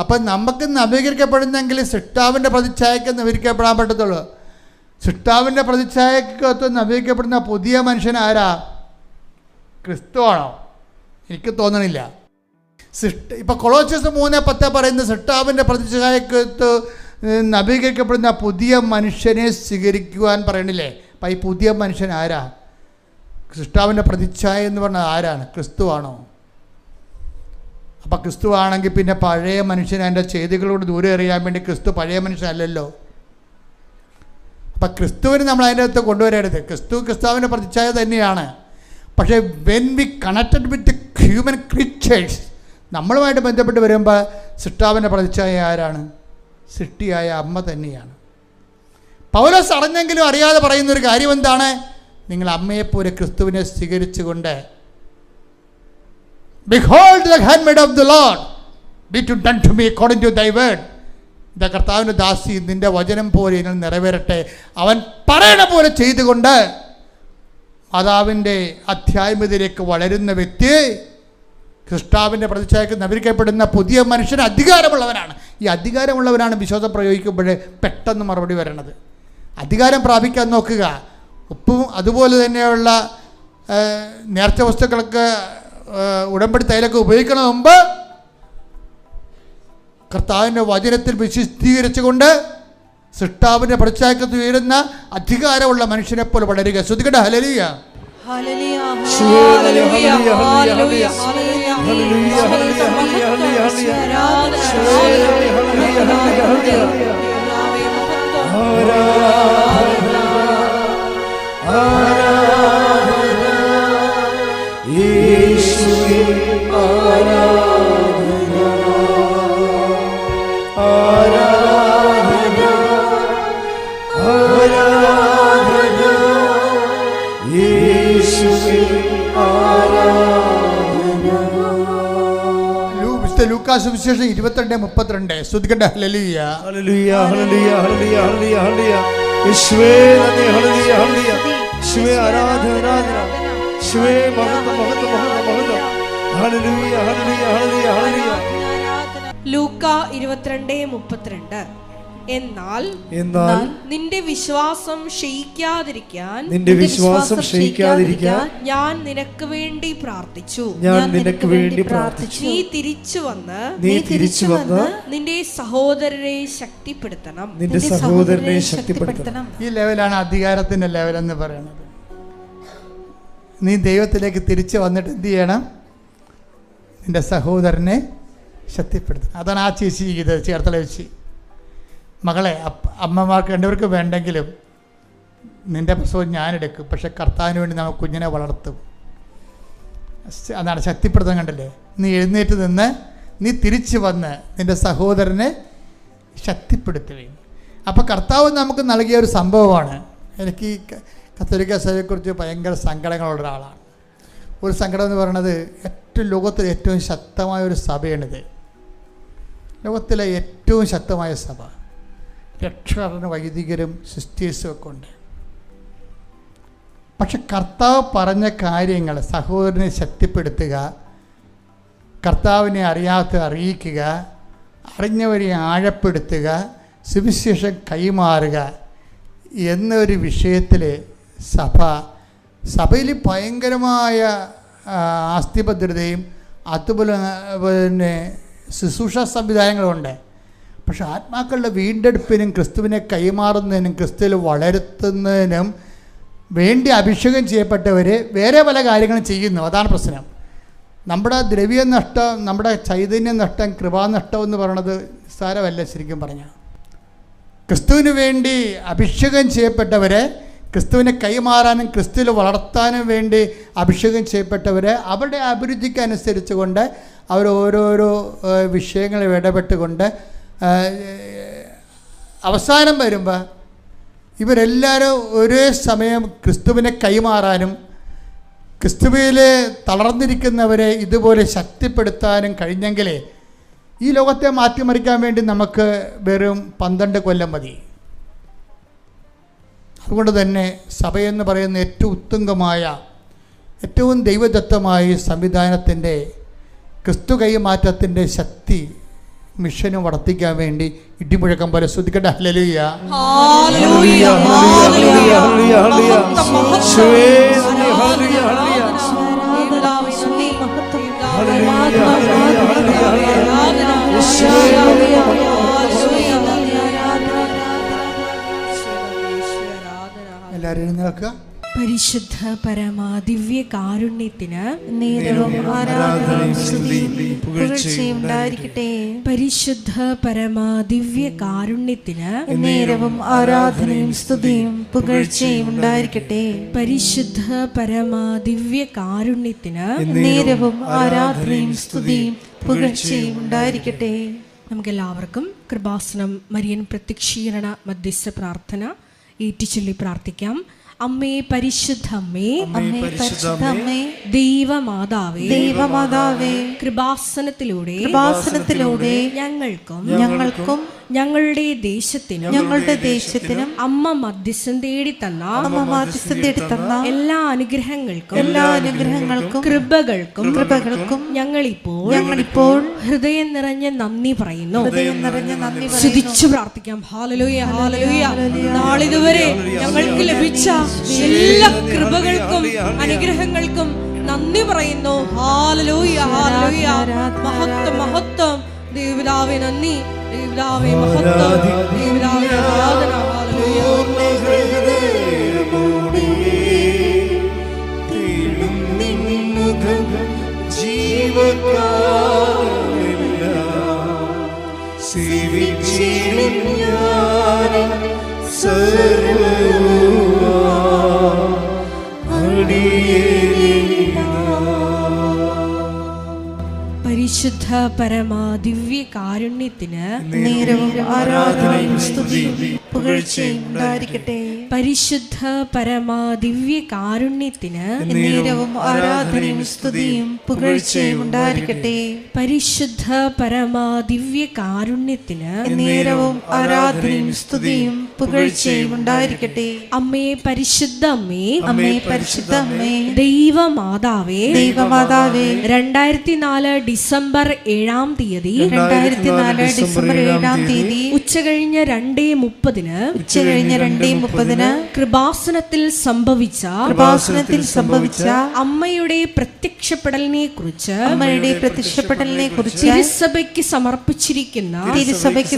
അപ്പം നമുക്ക് നവീകരിക്കപ്പെടുന്നെങ്കിൽ സൃഷ്ടാവിൻ്റെ പ്രതിച്ഛായക്ക് നവീകരിക്കപ്പെടാൻ പറ്റത്തുള്ളൂ. സൃഷ്ടാവിൻ്റെ പ്രതിച്ഛായക്ക് നവീകരിക്കപ്പെടുന്ന പുതിയ മനുഷ്യൻ ആരാ? ക്രിസ്തുവാണോ? എനിക്ക് തോന്നണില്ല. ഇപ്പം കൊളോസ്യസ് 3:10 പറയുന്ന സൃഷ്ടാവിൻ്റെ പ്രതിച്ഛായക്ക് നവീകരിക്കപ്പെടുന്ന പുതിയ മനുഷ്യനെ സ്വീകരിക്കുവാൻ പറയണില്ലേ? അപ്പം ഈ പുതിയ മനുഷ്യൻ ആരാ? സൃഷ്ടാവിൻ്റെ പ്രതിച്ഛായ എന്ന് പറഞ്ഞാൽ ആരാണ്? ക്രിസ്തുവാണോ? അപ്പം ക്രിസ്തു ആണെങ്കിൽ പിന്നെ പഴയ മനുഷ്യനെ അതിൻ്റെ ചെയ്തികളോട് ദൂരെ എറിയാൻ വേണ്ടി ക്രിസ്തു പഴയ മനുഷ്യനല്ലല്ലോ. അപ്പം ക്രിസ്തുവിന് നമ്മൾ അതിൻ്റെ അകത്ത് കൊണ്ടുവരരുത്. ക്രിസ്തുവിൻ്റെ പ്രതിച്ഛായ തന്നെയാണ്. പക്ഷേ when we connected with human creatures, നമ്മളുമായിട്ട് ബന്ധപ്പെട്ട് വരുമ്പോൾ സൃഷ്ടാവിൻ്റെ പ്രതിച്ഛായ ആരാണ്? സൃഷ്ടിയായ അമ്മ തന്നെയാണ്. പൗലോസ് അറിഞ്ഞെങ്കിലും അറിയാതെ പറയുന്നൊരു കാര്യം എന്താണ്? നിങ്ങൾ അമ്മയെപ്പോലെ ക്രിസ്തുവിനെ സ്വീകരിച്ചുകൊണ്ട് Behold the handmaid of the Lord, be it done to me according to thy word. ഇതാ കർത്താവിൻ്റെ ദാസി, നിൻ്റെ വചനം പോലെ ഇതിൽ നിറവേറട്ടെ. അവൻ പറയണ പോലെ ചെയ്തുകൊണ്ട് മാതാവിൻ്റെ അധ്യാത്മികതയിലേക്ക് വളരുന്ന വ്യക്തി ക്രിസ്താവിൻ്റെ പ്രതിച്ഛായക്ക് നവീകരിക്കപ്പെടുന്ന പുതിയ മനുഷ്യൻ അധികാരമുള്ളവനാണ്. ഈ അധികാരമുള്ളവനാണ് വിശ്വാസം പ്രയോഗിക്കുമ്പോൾ പെട്ടെന്ന് മറുപടി വരണത്. അധികാരം പ്രാപിക്കാൻ നോക്കുക. ഉപ്പും അതുപോലെ തന്നെയുള്ള നേർച്ച വസ്തുക്കളൊക്കെ ഉടമ്പടി തൈലൊക്കെ ഉപയോഗിക്കണ മുമ്പ് കർത്താവിൻ്റെ വചനത്തിൽ വിശുദ്ധീകരിച്ചുകൊണ്ട് സൃഷ്ടാവിൻ്റെ പ്രതിച്ഛായക്ക് ഉയരുന്ന അധികാരമുള്ള മനുഷ്യനെ പോലെ വളരുക. ശ്രദ്ധിക്കട്ടെ. ഹല്ലേലൂയ. ഹല്ലേലൂയ. ഹല്ലേലൂയ. ഹല്ലേലൂയ. ലൂക്കാസ് സുവിശേഷം 22:32. സ്തുതിക്കട്ടെ. ഹല്ലേലൂയ. ഹല്ലേലൂയ. ഹല്ലേലൂയ. ഹല്ലേലൂയ. ഹല്ലേലൂയ. ഹല്ലേലൂയ. യേശുവേ നന്ദി. ഹല്ലേലൂയ. ഹല്ലേലൂയ. യേശുവേ ആരാധന. ആരാധന. യേശുവേ മഹത്വം. മഹത്വം. മഹത്വം. മഹത്വം. ഹല്ലേലൂയ. ഹല്ലേലൂയ. ഹല്ലേലൂയ. ഹല്ലേലൂയ. ലൂക്ക 22:32. എന്നാൽ നിന്റെ വിശ്വാസം ക്ഷയിക്കാതിരിക്കാൻ ഞാൻ നിനക്ക് വേണ്ടി പ്രാർത്ഥിച്ചു. നീ തിരിച്ചു വന്ന് നിന്റെ സഹോദരരെ ശക്തിപ്പെടുത്തണം. ഈ ലെവലാണ് അധികാരത്തിന്റെ ലെവൽ എന്ന് പറയുന്നത്. നീ ദൈവത്തിലേക്ക് തിരിച്ചു വന്നിട്ട് എന്ത് ചെയ്യണം? നിന്റെ സഹോദരനെ ശക്തിപ്പെടുത്തണം. അതാണ് ആ ചേച്ചി ഇത് ചേർത്തല ചേച്ചി. മകളെ, അമ്മമാർക്ക് രണ്ടുപേർക്ക് വേണ്ടെങ്കിലും നിൻ്റെ പ്രസവം ഞാനെടുക്കും, പക്ഷെ കർത്താവിന് വേണ്ടി നമ്മൾ കുഞ്ഞിനെ വളർത്തും. അതാണ് ശക്തിപ്പെടുത്താൻ. കണ്ടില്ലേ? നീ എഴുന്നേറ്റ് നിന്ന് നീ തിരിച്ചു വന്ന് നിൻ്റെ സഹോദരനെ ശക്തിപ്പെടുത്തുകയും. അപ്പോൾ കർത്താവ് നമുക്ക് നൽകിയ ഒരു സംഭവമാണ്. എനിക്ക് ഈ കത്തോലിക്ക സഭയെക്കുറിച്ച് ഭയങ്കര സങ്കടങ്ങളുള്ള ഒരാളാണ്. ഒരു സങ്കടം എന്ന് പറയുന്നത് ലോകത്തിലെ ഏറ്റവും ശക്തമായ ഒരു സഭയാണിത്. ലോകത്തിലെ ഏറ്റവും ശക്തമായ സഭ. രക്ഷകരും വൈദികരും സിസ്റ്റേഴ്സും ഒക്കെ ഉണ്ട്. പക്ഷെ കർത്താവ് പറഞ്ഞ കാര്യങ്ങൾ, സഹോദരനെ ശക്തിപ്പെടുത്തുക, കർത്താവിനെ അറിയിക്കുക, അറിഞ്ഞവരെ ആഴപ്പെടുത്തുക, സുവിശേഷം കൈമാറുക എന്നൊരു വിഷയത്തിൽ സഭയിൽ ഭയങ്കരമായ ആസ്തിഭദ്രതയും അതുപോലെ തന്നെ ശുശ്രൂഷ സംവിധാനങ്ങളുണ്ട്. പക്ഷെ ആത്മാക്കളുടെ വീണ്ടെടുപ്പിനും ക്രിസ്തുവിനെ കൈമാറുന്നതിനും ക്രിസ്തുവിൽ വളർത്തുന്നതിനും വേണ്ടി അഭിഷേകം ചെയ്യപ്പെട്ടവർ വേറെ പല കാര്യങ്ങളും ചെയ്യുന്നു. അതാണ് പ്രശ്നം. നമ്മുടെ ദ്രവ്യനഷ്ടം, നമ്മുടെ ചൈതന്യനഷ്ടം, കൃപാനഷ്ടം എന്ന് പറയണത് നിസ്സാരമല്ല. ശരിക്കും പറഞ്ഞാൽ ക്രിസ്തുവിന് വേണ്ടി അഭിഷേകം ചെയ്യപ്പെട്ടവരെ, ക്രിസ്തുവിനെ കൈമാറാനും ക്രിസ്തുവിൽ വളർത്താനും വേണ്ടി അഭിഷേകം ചെയ്യപ്പെട്ടവരെ അവരുടെ അഭിരുചിക്ക് അനുസരിച്ച് കൊണ്ട് അവർ ഓരോരോ വിഷയങ്ങളിൽ ഇടപെട്ടുകൊണ്ട് അവസാനം വരുമ്പോൾ ഇവരെല്ലാവരും ഒരേ സമയം ക്രിസ്തുവിനെ കൈമാറാനും ക്രിസ്തുവിൽ തളർന്നിരിക്കുന്നവരെ ഇതുപോലെ ശക്തിപ്പെടുത്താനും കഴിഞ്ഞെങ്കിലേ ഈ ലോകത്തെ മാറ്റിമറിക്കാൻ വേണ്ടി നമുക്ക് വെറും 12 കൊല്ലം മതി. അതുകൊണ്ട് തന്നെ സഭയെന്ന് പറയുന്ന ഏറ്റവും ഉത്തുംഗമായ, ഏറ്റവും ദൈവദത്തമായ സംവിധാനത്തിൻ്റെ ക്രിസ്തു കൈമാറ്റത്തിൻ്റെ ശക്തി മിഷനും വർദ്ധിക്കാൻ വേണ്ടി ഇടിമുഴക്കം പോലെ ശ്രദ്ധിക്കട്ടെ. ഹല്ലേലൂയ, ഹല്ലേലൂയ, ഹല്ലേലൂയ, എല്ലാവരും എഴുന്നേൽക്കുക. പരിശുദ്ധ പരമാ ദിവ്യ കാരുണ്യത്തിന് നേരവും ആരാധനയും സ്തുതിയും പുകഴ്ചയും ഉണ്ടായിരിക്കട്ടെ. പരിശുദ്ധ പരമാ ദിവ്യ കാരുണ്യത്തിന് നേരവും ആരാധനയും സ്തുതിയും പുകഴ്ചയും ഉണ്ടായിരിക്കട്ടെ. പരിശുദ്ധ പരമാ ദിവ്യ കാരുണ്യത്തിന് നേരവും ആരാധനയും സ്തുതിയും പുകഴ്ചയും ഉണ്ടായിരിക്കട്ടെ. നമുക്കെല്ലാവർക്കും കൃപാസനം മരിയൻ പ്രത്യക്ഷീകരണ മധ്യസ്ഥ പ്രാർത്ഥന ഏറ്റുചൊല്ലി പ്രാർത്ഥിക്കാം. അമ്മേ പരിശുദ്ധ അമ്മേ, അമ്മേ പരിശുദ്ധ അമ്മേ, ദൈവമാതാവേ, ദൈവമാതാവേ, കൃപാസനത്തിലൂടെ ഞങ്ങൾക്കും ഞങ്ങളുടെ ദേശത്തിനും അമ്മ മധ്യസ്ഥം തേടി തന്ന എല്ലാ അനുഗ്രഹങ്ങൾക്കും കൃപകൾക്കും ഞങ്ങളിപ്പോൾ ഹൃദയം നിറഞ്ഞ നന്ദി പറയുന്നു. സ്തുതിച്ചു പ്രാർത്ഥിക്കാം. Hallelujah, hallelujah. നാളിതുവരെ ഞങ്ങൾക്ക് ലഭിച്ച എല്ലാ കൃപകൾക്കും അനുഗ്രഹങ്ങൾക്കും നന്ദി പറയുന്നു. Hallelujah, hallelujah. മഹത്വം ദൈവപിതാവേ, നന്ദി ദൈവപിതാവേ, മഹത്വം ദൈവപിതാവേ, ആരാധന. പരിശുദ്ധ പരമാ ദിവ്യ കാരുണ്യത്തിന് നേരവും ആരാധനയും സ്തുതിയും പുകഴ്ചയും ഉണ്ടായിരിക്കട്ടെ. പരിശുദ്ധ പരമാ ദിവ്യ കാരുണ്യത്തിന് നേരവും ആരാധനയും സ്തുതിയും പുകഴ്ചയും ഉണ്ടായിരിക്കട്ടെ. പരിശുദ്ധ പരമാ ദിവ്യ കാരുണ്യത്തിന് നേരവും ആരാധനയും സ്തുതിയും പുകഴ്ചയും ഉണ്ടായിരിക്കട്ടെ. അമ്മേ പരിശുദ്ധ അമ്മേ, അമ്മേ പരിശുദ്ധ അമ്മേ, ദൈവമാതാവേ, ദൈവമാതാവേ, 2004 ഡിസംബർ 7-ാം തീയതി 2004 ഡിസംബർ 7-ാം തീയതി ഉച്ചകഴിഞ്ഞ് 2:30 2:30 കൃപാസനത്തിൽ സംഭവിച്ച അമ്മയുടെ പ്രത്യക്ഷപ്പെടലിനെ കുറിച്ച് തിരുസഭയ്ക്ക്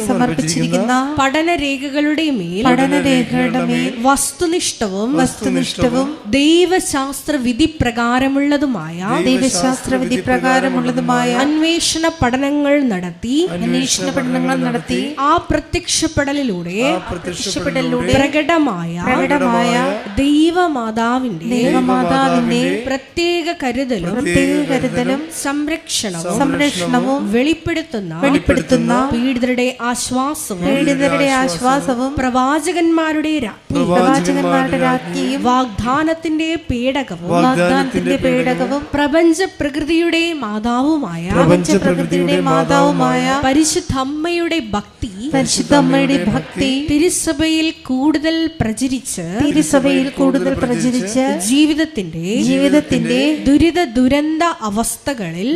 സമർപ്പിച്ചിരിക്കുന്ന പഠനരേഖകളുടെ മേൽ വസ്തുനിഷ്ഠവും ദൈവശാസ്ത്ര വിധി പ്രകാരമുള്ളതുമായ അന്വേഷണ പഠനങ്ങൾ നടത്തി ആ പ്രത്യക്ഷപ്പെടലിലൂടെ പ്രകടമായ ദൈവമാതാവിന്റെ പ്രത്യേക കരുതലും സംരക്ഷണവും വെളിപ്പെടുത്തുന്ന പീഡിതരുടെ ആശ്വാസവും പ്രവാചകന്മാരുടെ രാജ്ഞിയും വാഗ്ദാനത്തിന്റെ പേടകവും പ്രപഞ്ച പ്രകൃതിയുടെ മാതാവുമായ പരിശുദ്ധ അമ്മയുടെ ഭക്തി തിരുസഭയിൽ കൂടുതൽ പ്രചരിച്ച് ജീവിതത്തിന്റെ ദുരിത ദുരന്ത അവസ്ഥകളിൽ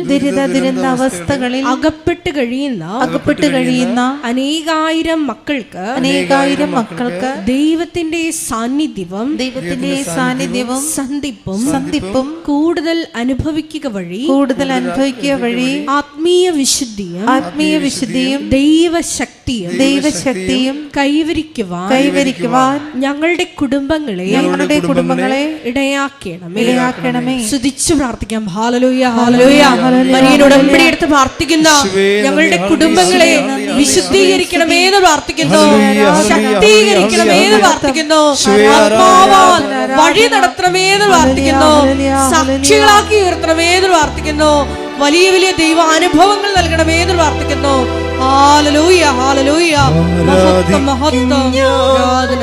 അകപ്പെട്ട് കഴിയുന്ന അനേകായിരം മക്കൾക്ക് ദൈവത്തിന്റെ സാന്നിധ്യവും സന്ധിപ്പും കൂടുതൽ അനുഭവിക്കുക വഴി ആത്മീയ വിശുദ്ധിയും ദൈവശക്തി ദൈവശക്തിയും കൈവരിക്കുവാൻ ഞങ്ങളുടെ കുടുംബങ്ങളെ ഇടയാക്കണമേ. സ്തുതിച്ചു പ്രാർത്ഥിക്കാം. Hallelujah, hallelujah. മരിയനോട് ഉടമ്പടിയെടുത്ത് പ്രാർത്ഥിക്കുന്ന ഞങ്ങളുടെ കുടുംബങ്ങളെ വിശുദ്ധീകരിക്കണമേ എന്ന് പ്രാർത്ഥിക്കുന്നു, ശക്തീകരിക്കണമേ എന്ന് പ്രാർത്ഥിക്കുന്നു, ആത്മാവാൽ വഴി നടത്തണമേ എന്ന് പ്രാർത്ഥിക്കുന്നു, സാക്ഷികളാക്കി ഉയർത്തണമേ എന്ന് പ്രാർത്ഥിക്കുന്നു, വലിയ വലിയ ദൈവാനുഭവങ്ങൾ നൽകണമേ എന്ന് പ്രാർത്ഥിക്കുന്നു. Hallelujah, hallelujah. മഹത്വം, മഹത്വം. ആരാധന,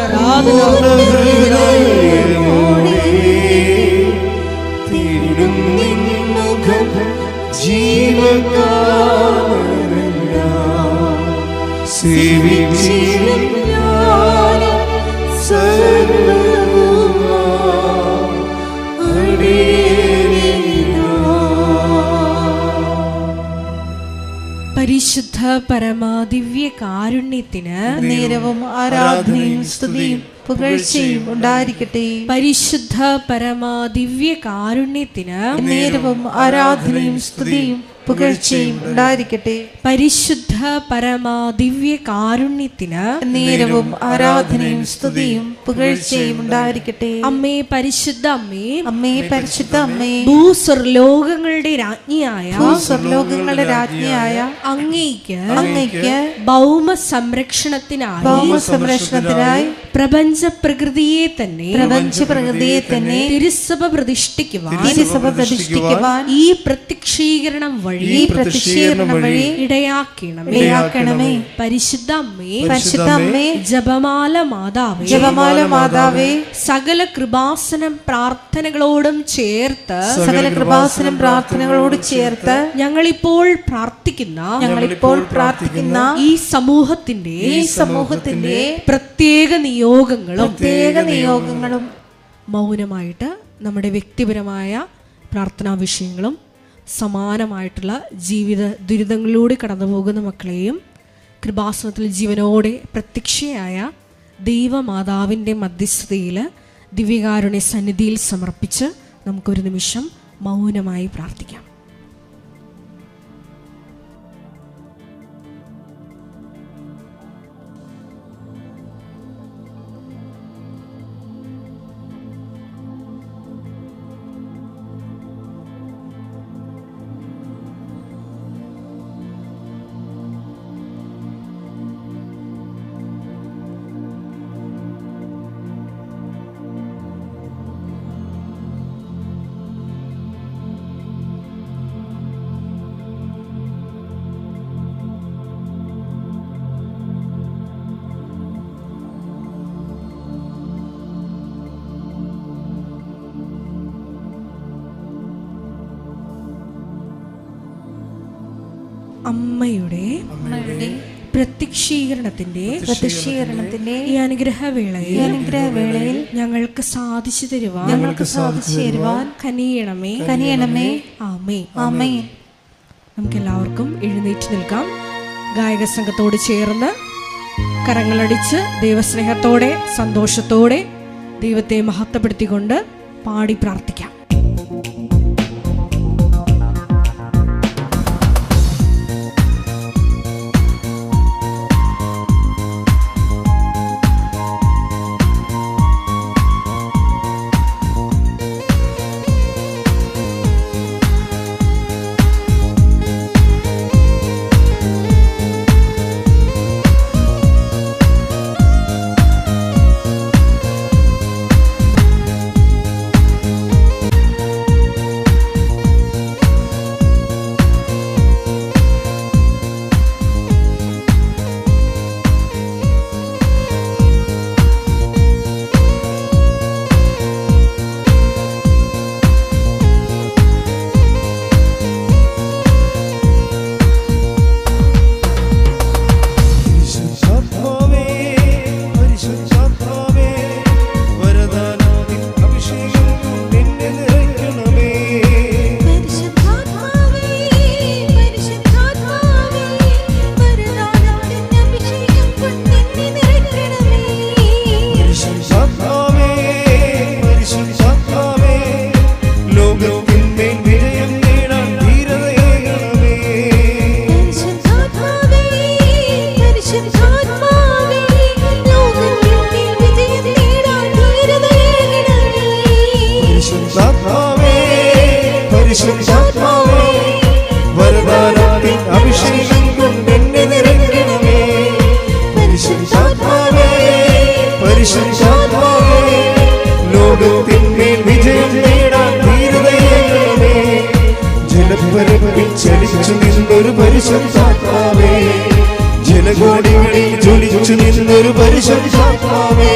പരിശുദ്ധ പരമാദിവ്യ കാരുണ്യത്തിന് നേരവും ആരാധനയും സ്തുതിയും പുകഴ്ചയും ഉണ്ടായിരിക്കട്ടെ. പരിശുദ്ധ പരമാദിവ്യ കാരുണ്യത്തിന് നേരവും ആരാധനയും സ്തുതിയും പുകഴ്ചയും ഉണ്ടായിരിക്കട്ടെ. പരിശുദ്ധ പരമാദിവ്യ കാരുണ്യത്തിന് നേരവും ആരാധനയും സ്തുതിയും പുകഴ്ചയും ഉണ്ടായിരിക്കട്ടെ. അമ്മേ, പരിശുദ്ധ അമ്മേ, അമ്മേ, പരിശുദ്ധ അമ്മേ, ഭൂസ്വർലോകങ്ങളുടെ രാജ്ഞിയായ ഭൂസ്വർലോകങ്ങളുടെ രാജ്ഞിയായ അങ്ങേയ്ക്ക് ഭൗമ സംരക്ഷണത്തിനായി പ്രപഞ്ച പ്രകൃതിയെ തന്നെ തിരുസഭ പ്രതിഷ്ഠിക്കുവാൻ ഈ പ്രത്യക്ഷീകരണം വഴി ഇടയാക്കണമേ. പരിശുദ്ധ അമ്മേ, ജപമാല മാതാവേ, സകല കൃപാസനം പ്രാർത്ഥനകളോടും ചേർത്ത് ഞങ്ങളിപ്പോൾ പ്രാർത്ഥിക്കുന്ന ഈ സമൂഹത്തിന്റെ പ്രത്യേക നിയോഗങ്ങളും മൗനമായിട്ട് നമ്മുടെ വ്യക്തിപരമായ പ്രാർത്ഥനാ വിഷയങ്ങളും സമാനമായിട്ടുള്ള ജീവിത ദുരിതങ്ങളിലൂടെ കടന്നു പോകുന്ന മക്കളെയും കൃപാസനത്തിൽ ജീവനോടെ പ്രത്യക്ഷയായ ദൈവമാതാവിൻ്റെ മധ്യസ്ഥതയിൽ ദിവ്യകാരുണ്യ സന്നിധിയിൽ സമർപ്പിച്ച് നമുക്കൊരു നിമിഷം മൗനമായി പ്രാർത്ഥിക്കാം. അമ്മയുടെ പ്രത്യക്ഷീകരണത്തിന്റെ ഈ അനുഗ്രഹവേളയിൽ ഞങ്ങൾക്ക് സാധിച്ചു തരുവാൻ കനിയണമേ. ആമേൻ. നമുക്കെല്ലാവർക്കും എഴുന്നേറ്റ് നിൽക്കാം. ഗായക സംഘത്തോട് ചേർന്ന് കരങ്ങളടിച്ച് ദൈവസ്നേഹത്തോടെ സന്തോഷത്തോടെ ദൈവത്തെ മഹത്വപ്പെടുത്തിക്കൊണ്ട് പാടി പ്രാർത്ഥിക്കാം. പരിശുദ്ധാത്മാവേ, ലോകത്തിന്മേൽ വിജയം നേടാൻ ധീരതയേകണമേ. ജലപ്പരപ്പിൽ ചലിച്ചു നിന്നൊരു പരിശുദ്ധാത്മാവേ, ജലകോടികളിൽ ജ്വലിച്ചു നിന്നൊരു പരിശുദ്ധാത്മാവേ,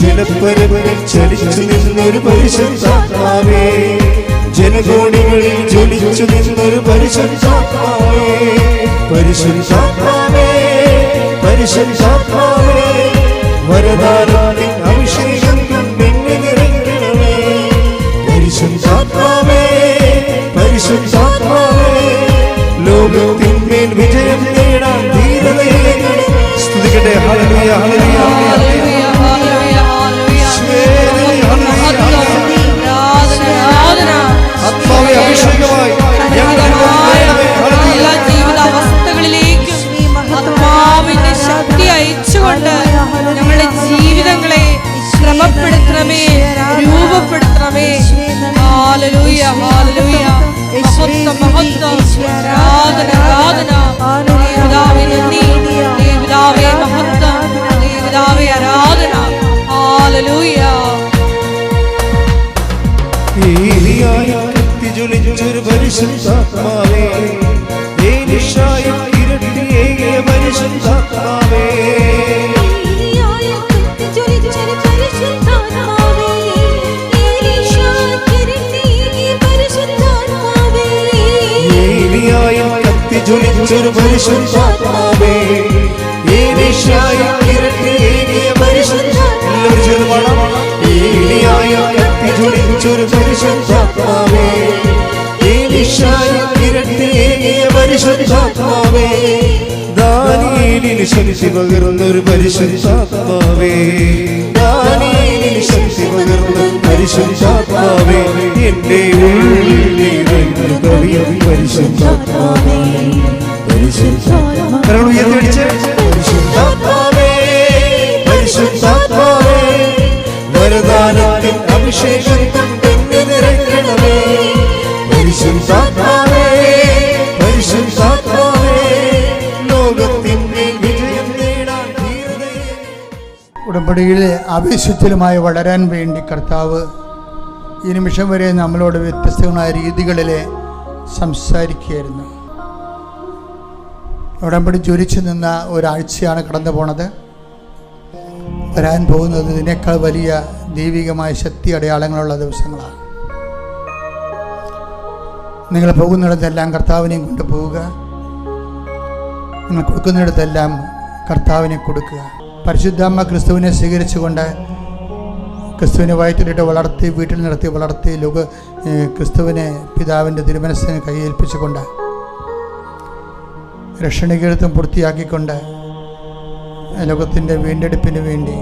ജലപ്പരപ്പിൽ ചലിച്ചു നിന്നൊരു പരിശുദ്ധാത്മാവേ, ജലകോടികളിൽ ജ്വലിച്ചു നിന്നൊരു പരിശുദ്ധാത്മാവേ. പരിശുദ്ധാത്മാവേ, പരിശുദ്ധാത്മാവേ, വരദാനത്തിൻ അഭിഷേകം കൊണ്ടെന്നെ നിറയ്ക്കണമേ. പരിശുദ്ധാത്മാവേ, പരിശുദ്ധാത്മാവേ, ലോകത്തിന്മേൽ വിജയം നേടാൻ ധീരതയേകണമേ. സ്തുതിക്കട്ടെ. ഹല്ലേലൂയ, ഹല്ലേലൂയ, ഹല്ലേലൂയ. ആത്മാവേ അഭിഷേകമായി എല്ലാ ജീവിതാവസ്ഥകളിലേക്കും ആത്മാവിന്റെ ശക്തി അയച്ചുകൊണ്ട് ഞങ്ങളുടെ ജീവിതങ്ങളെ ക്രമപ്പെടുത്തണമേ, രൂപപ്പെടുത്തണമേ. Hallelujah, hallelujah. മഹത്വം, മഹത്വം, ആരാധന, ആരാധന. പിതാവേ നന്ദി, പിതാവേ മഹത്വം, പിതാവേ ആരാധന. ഹല്ലേലൂയ. ജ്വലിച്ചൊരു പരിശുദ്ധാത്മാവേ, ഏലീശായിൽ ഇരട്ടിയേകിയ പരിശുദ്ധാത്മാവേ, ഏലിയായിൽ കത്തിജ്വലിച്ചൊരു പരിശുദ്ധാത്മാവേ, ഏലീശായിൽ ഇരട്ടിയേകിയ പരിശുദ്ധാത്മാവേ, ഏലിയായിൽ കത്തിജ്വലിച്ചൊരു പരിശുദ്ധാത്മാവേ, ഏലീശായിൽ ഇരട്ടിയേകിയ പരിശുദ്ധാത്മാവേ, ദാനിയേലിന് ശക്തി പകർന്നൊരു പരിശുദ്ധാത്മാവേ, ദാനിയേലിന് ശക്തി പകർന്ന പരിശുദ്ധാത്മാവേ, എന്റെ ഉള്ളിൽ കവിയും പരിശുദ്ധാത്മാവേ, പരിശുദ്ധാത്മാവേ, പരിശുദ്ധാത്മാവേ, വരദാനത്തിൻ അഭിഷേകം കൊണ്ടെന്നെ നിറയ്ക്കണമേ. പരിശുദ്ധാത്മാവേ, പരിശുദ്ധാത്മാവേ, ലോകത്തിന്മേൽ വിജയം നേടാൻ ധീരതയെ. ഉടമ്പടിയിലെ ആവേശത്തിലുമായി വളരാൻ വേണ്ടി കർത്താവ് ഈ നിമിഷം വരെ നമ്മളോട് വ്യത്യസ്തമായ രീതികളിൽ സംസാരിക്കുകയായിരുന്നു. ഉടമ്പടി ജ്വലിച്ചു നിന്ന ഒരാഴ്ചയാണ് കടന്നു പോണത്. വരാൻ പോകുന്നത് ഇതിനേക്കാൾ വലിയ ദൈവികമായ ശക്തി അടയാളങ്ങളുള്ള ദിവസങ്ങളാണ്. നിങ്ങൾ പോകുന്നിടത്തെല്ലാം കർത്താവിനെയും കൊണ്ട് പോവുക. നിങ്ങൾ കൊടുക്കുന്നിടത്തെല്ലാം കർത്താവിനെ കൊടുക്കുക. പരിശുദ്ധാമ്മ ക്രിസ്തുവിനെ സ്വീകരിച്ചുകൊണ്ട് ക്രിസ്തുവിനെ വയറ്റിലിട്ട് വളർത്തി, വീട്ടിൽ നിർത്തി വളർത്തി, ക്രിസ്തുവിനെ പിതാവിൻ്റെ തിരുമനസ്സിനെ കൈയേൽപ്പിച്ചുകൊണ്ട് രക്ഷണീകൃതം പൂർത്തിയാക്കിക്കൊണ്ട് ലോകത്തിൻ്റെ വീണ്ടെടുപ്പിന് വേണ്ടി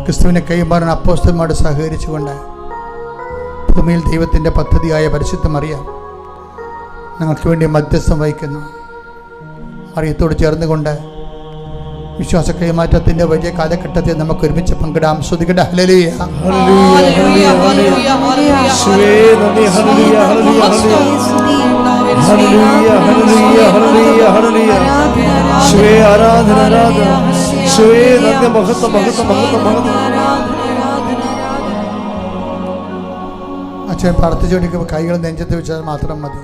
ക്രിസ്തുവിനെ കൈമാറുന്ന അപ്പോസ്തലന്മാരോട് സഹകരിച്ചുകൊണ്ട് ഭൂമിയിൽ ദൈവത്തിൻ്റെ പദ്ധതിയായ പരിശുദ്ധ മറിയം ഞങ്ങൾക്ക് വേണ്ടി മധ്യസ്ഥം വഹിക്കുന്നു. മറിയത്തോട് ചേർന്നുകൊണ്ട് വിശ്വാസ കൈമാറ്റത്തിൻ്റെ വലിയ കാലഘട്ടത്തെ നമുക്ക് ഒരുമിച്ച് പങ്കിടാം. ശ്രുതികട ഹല്ലേലൂയ, ഹല്ലേലൂയ, ഹല്ലേലൂയ, ഹല്ലേലൂയ. ആരാധന, ആരാധന. മഹത്വം, മഹത്വം, മഹത്വം, മഹത്വം. അച്ഛൻ പ്രാർത്ഥിച്ചുകൊണ്ടിരിക്കുമ്പോൾ കൈകൾ നെഞ്ചത്ത് വെച്ചാൽ മാത്രം മതി.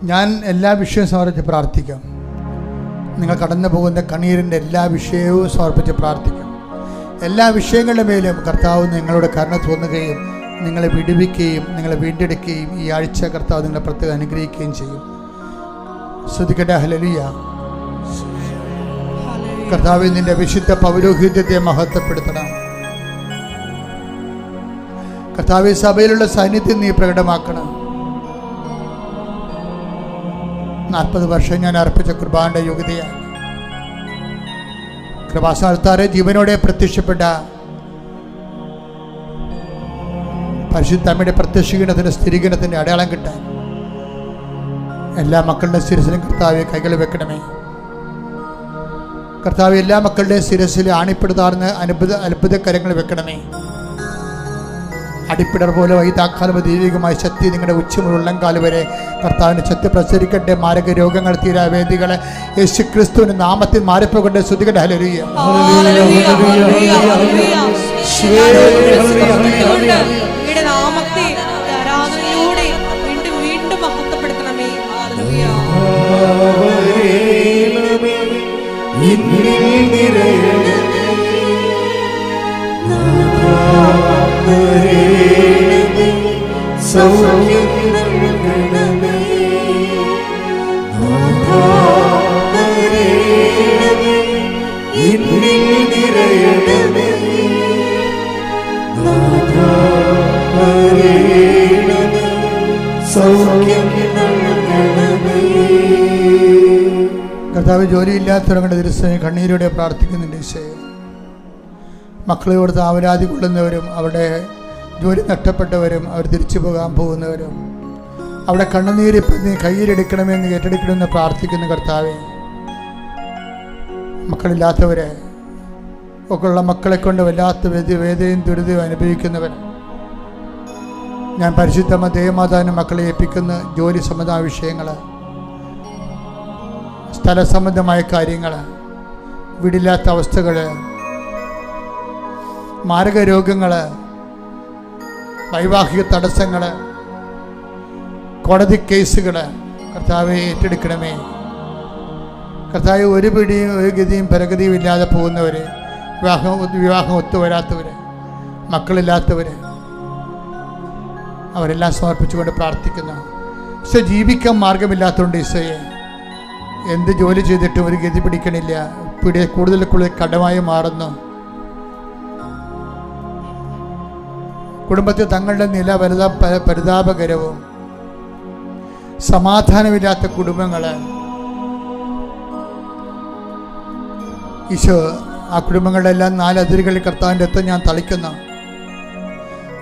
ഞാൻ എല്ലാ വിഷയവും സമർപ്പിച്ച് പ്രാർത്ഥിക്കാം. നിങ്ങൾ കടന്നു പോകുന്ന കണ്ണീരിൻ്റെ എല്ലാ വിഷയവും സമർപ്പിച്ച് പ്രാർത്ഥിക്കും. എല്ലാ വിഷയങ്ങളുടെ മേലും കർത്താവ് നിങ്ങളുടെ കരുണ തോന്നുകയും നിങ്ങളെ വിടുവിക്കുകയും നിങ്ങളെ വീണ്ടെടുക്കുകയും ഈ ആഴ്ച കർത്താവ് നിങ്ങളെ പ്രത്യേകം അനുഗ്രഹിക്കുകയും ചെയ്യും. ശ്രുതിക്കട്ടെ. ഹല്ലേലൂയ. കർത്താവ് നിന്റെ വിശുദ്ധ പൗരോഹിത്യത്തെ മഹത്വപ്പെടുത്തണം. കർത്താവ് സഭയിലുള്ള സാന്നിധ്യം നീ പ്രകടമാക്കണം. 40 വർഷം ഞാൻ അർപ്പിച്ച കൃപാന്റെ യോഗ്യതയാണ്. കൃപാസ്ഥാനത്താറെ ജീവനോടെ പ്രത്യക്ഷപ്പെട്ട പരിശുദ്ധമ്മയുടെ പ്രത്യക്ഷീകരണത്തിൻ്റെ സ്ഥിരീകരണത്തിൻ്റെ അടയാളം കിട്ടാൻ എല്ലാ മക്കളുടെ ശിരസിലും കർത്താവെ കൈകൾ വെക്കണമേ. കർത്താവ് എല്ലാ മക്കളുടെ ശിരസിൽ ആണിപ്പെടുത്താർന്ന് അത്ഭുത കരങ്ങൾ വെക്കണമേ. അടിപ്പിടർ പോലെ വൈതാക്കാലം ദൈവികമായ ശക്തി നിങ്ങളുടെ ഉച്ചമുള്ള ഉള്ളംകാല് വരെ കർത്താവിൻ്റെ ശക്തി പ്രസരിക്കട്ടെ. മാരക രോഗങ്ങൾ തീരാ വേദികളെ യേശു ക്രിസ്തുവിന്റെ നാമത്തിൽ മാറിപ്പോകട്ടെ. ശ്രുതികട്ടെ. ഹല്ലേലൂയ. അങ്ങയുടെ നാമത്തെ ആരാധനയിലൂടെ വീണ്ടും വീണ്ടും മഹത്വപ്പെടുത്തണമേ. ഹല്ലേലൂയ. കർത്താവ്, ജോലിയില്ലാത്തവരുടെ ദിവസം കണ്ണീരോടെ പ്രാർത്ഥിക്കുന്നുണ്ട്. ഈശോയെ, മക്കളെ കൊടുത്ത് ആവരാതി കൊള്ളുന്നവരും അവരുടെ ജോലി നഷ്ടപ്പെട്ടവരും അവർ തിരിച്ചു പോകാൻ പോകുന്നവരും അവിടെ കണ്ണുനീര് നീ കയ്യിലെടുക്കണമെന്ന് ഏറ്റെടുക്കണമെന്ന് പ്രാർത്ഥിക്കുന്ന കർത്താവെ, മക്കളില്ലാത്തവരെ ഒക്കെയുള്ള മക്കളെ കൊണ്ട് വല്ലാത്ത വേദനയും ദുരിതവും അനുഭവിക്കുന്നവർ, ഞാൻ പരിശുദ്ധ ദേവമാതാവിന് മക്കളെ ഏൽപ്പിക്കുന്ന ജോലി സംബന്ധമായ വിഷയങ്ങൾ, സ്ഥല സംബന്ധമായ കാര്യങ്ങൾ, വീടില്ലാത്ത അവസ്ഥകൾ, മാരക രോഗങ്ങൾ, വൈവാഹിക തടസ്സങ്ങൾ, കോടതി കേസുകൾ കർത്താവെ ഏറ്റെടുക്കണമേ. കർത്താവ്, ഒരു പിടിയും ഒരു ഗതിയും പരഗതിയും ഇല്ലാതെ പോകുന്നവർ, വിവാഹം ഒത്തുവരാത്തവർ, മക്കളില്ലാത്തവർ, അവരെല്ലാം സമർപ്പിച്ചുകൊണ്ട് പ്രാർത്ഥിക്കുന്നു. ഈശോ, ജീവിക്കാൻ മാർഗമില്ലാത്തതുകൊണ്ട് ഈശോയെ, എന്ത് ജോലി ചെയ്തിട്ടും ഒരു ഗതി പിടിക്കണില്ല, കൂടുതൽ കടമായി മാറുന്നു. കുടുംബത്തിൽ തങ്ങളുടെ നില പരിതാപകരവും സമാധാനമില്ലാത്ത കുടുംബങ്ങൾ, ഈശോ ആ കുടുംബങ്ങളിലെല്ലാം 4 അതിരുകളിൽ കർത്താവിൻ്റെ രക്തം ഞാൻ തളിക്കുന്നു.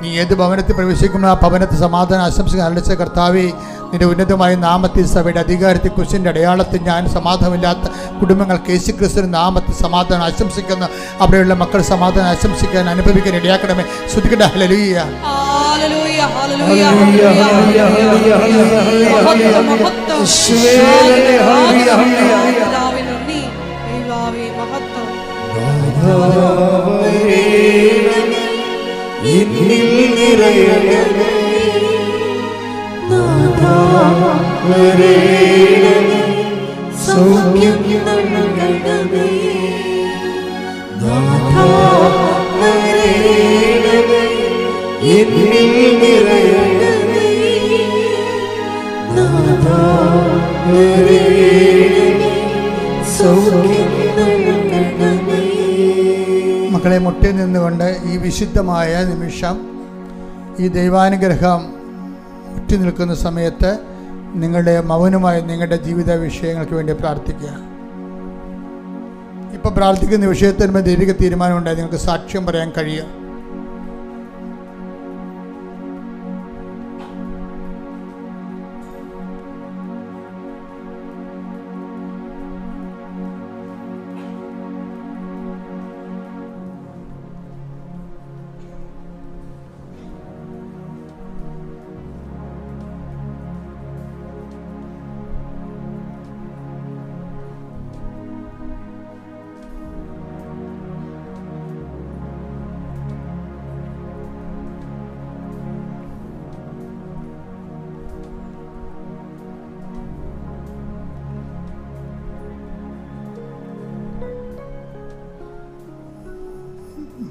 നീ ഏത് ഭവനത്തിൽ പ്രവേശിക്കുമ്പോൾ ആ ഭവനത്തിൽ സമാധാനം ആശംസിക്കാൻ അലച്ച കർത്താവെ, നിന്റെ ഉന്നതമായ നാമത്തിൽ സഭയുടെ അധികാരത്തിൽ കുരിശിൻ്റെ അടയാളത്തിൽ ഞാൻ സമാധാനമില്ലാത്ത കുടുംബങ്ങൾക്ക് യേശു ക്രിസ്തുവിന്റെ നാമത്തിൽ സമാധാനം ആശംസിക്കുന്നു. അവിടെയുള്ള മക്കൾ സമാധാനം ആശംസിക്കാൻ അനുഭവിക്കാൻ ഇടയാക്കണമേ. ശ്രുതിക്കട്ടെ. ഹല്ലേലൂയ. ഹല്ലേലൂയ. ഹല്ലേലൂയ. മക്കളെ, മുട്ടിൽ നിന്നുകൊണ്ട് ഈ വിശുദ്ധമായ നിമിഷം, ഈ ദൈവാനുഗ്രഹം ഉറ്റി നിൽക്കുന്ന സമയത്ത് നിങ്ങളുടെ മൗനമായി നിങ്ങളുടെ ജീവിത വിഷയങ്ങൾക്ക് വേണ്ടി പ്രാർത്ഥിക്കുക. ഇപ്പോൾ പ്രാർത്ഥിക്കുന്ന വിഷയത്തിന് ദൈവിക തീരുമാനമുണ്ടായി നിങ്ങൾക്ക് സാക്ഷ്യം പറയാൻ കഴിയും.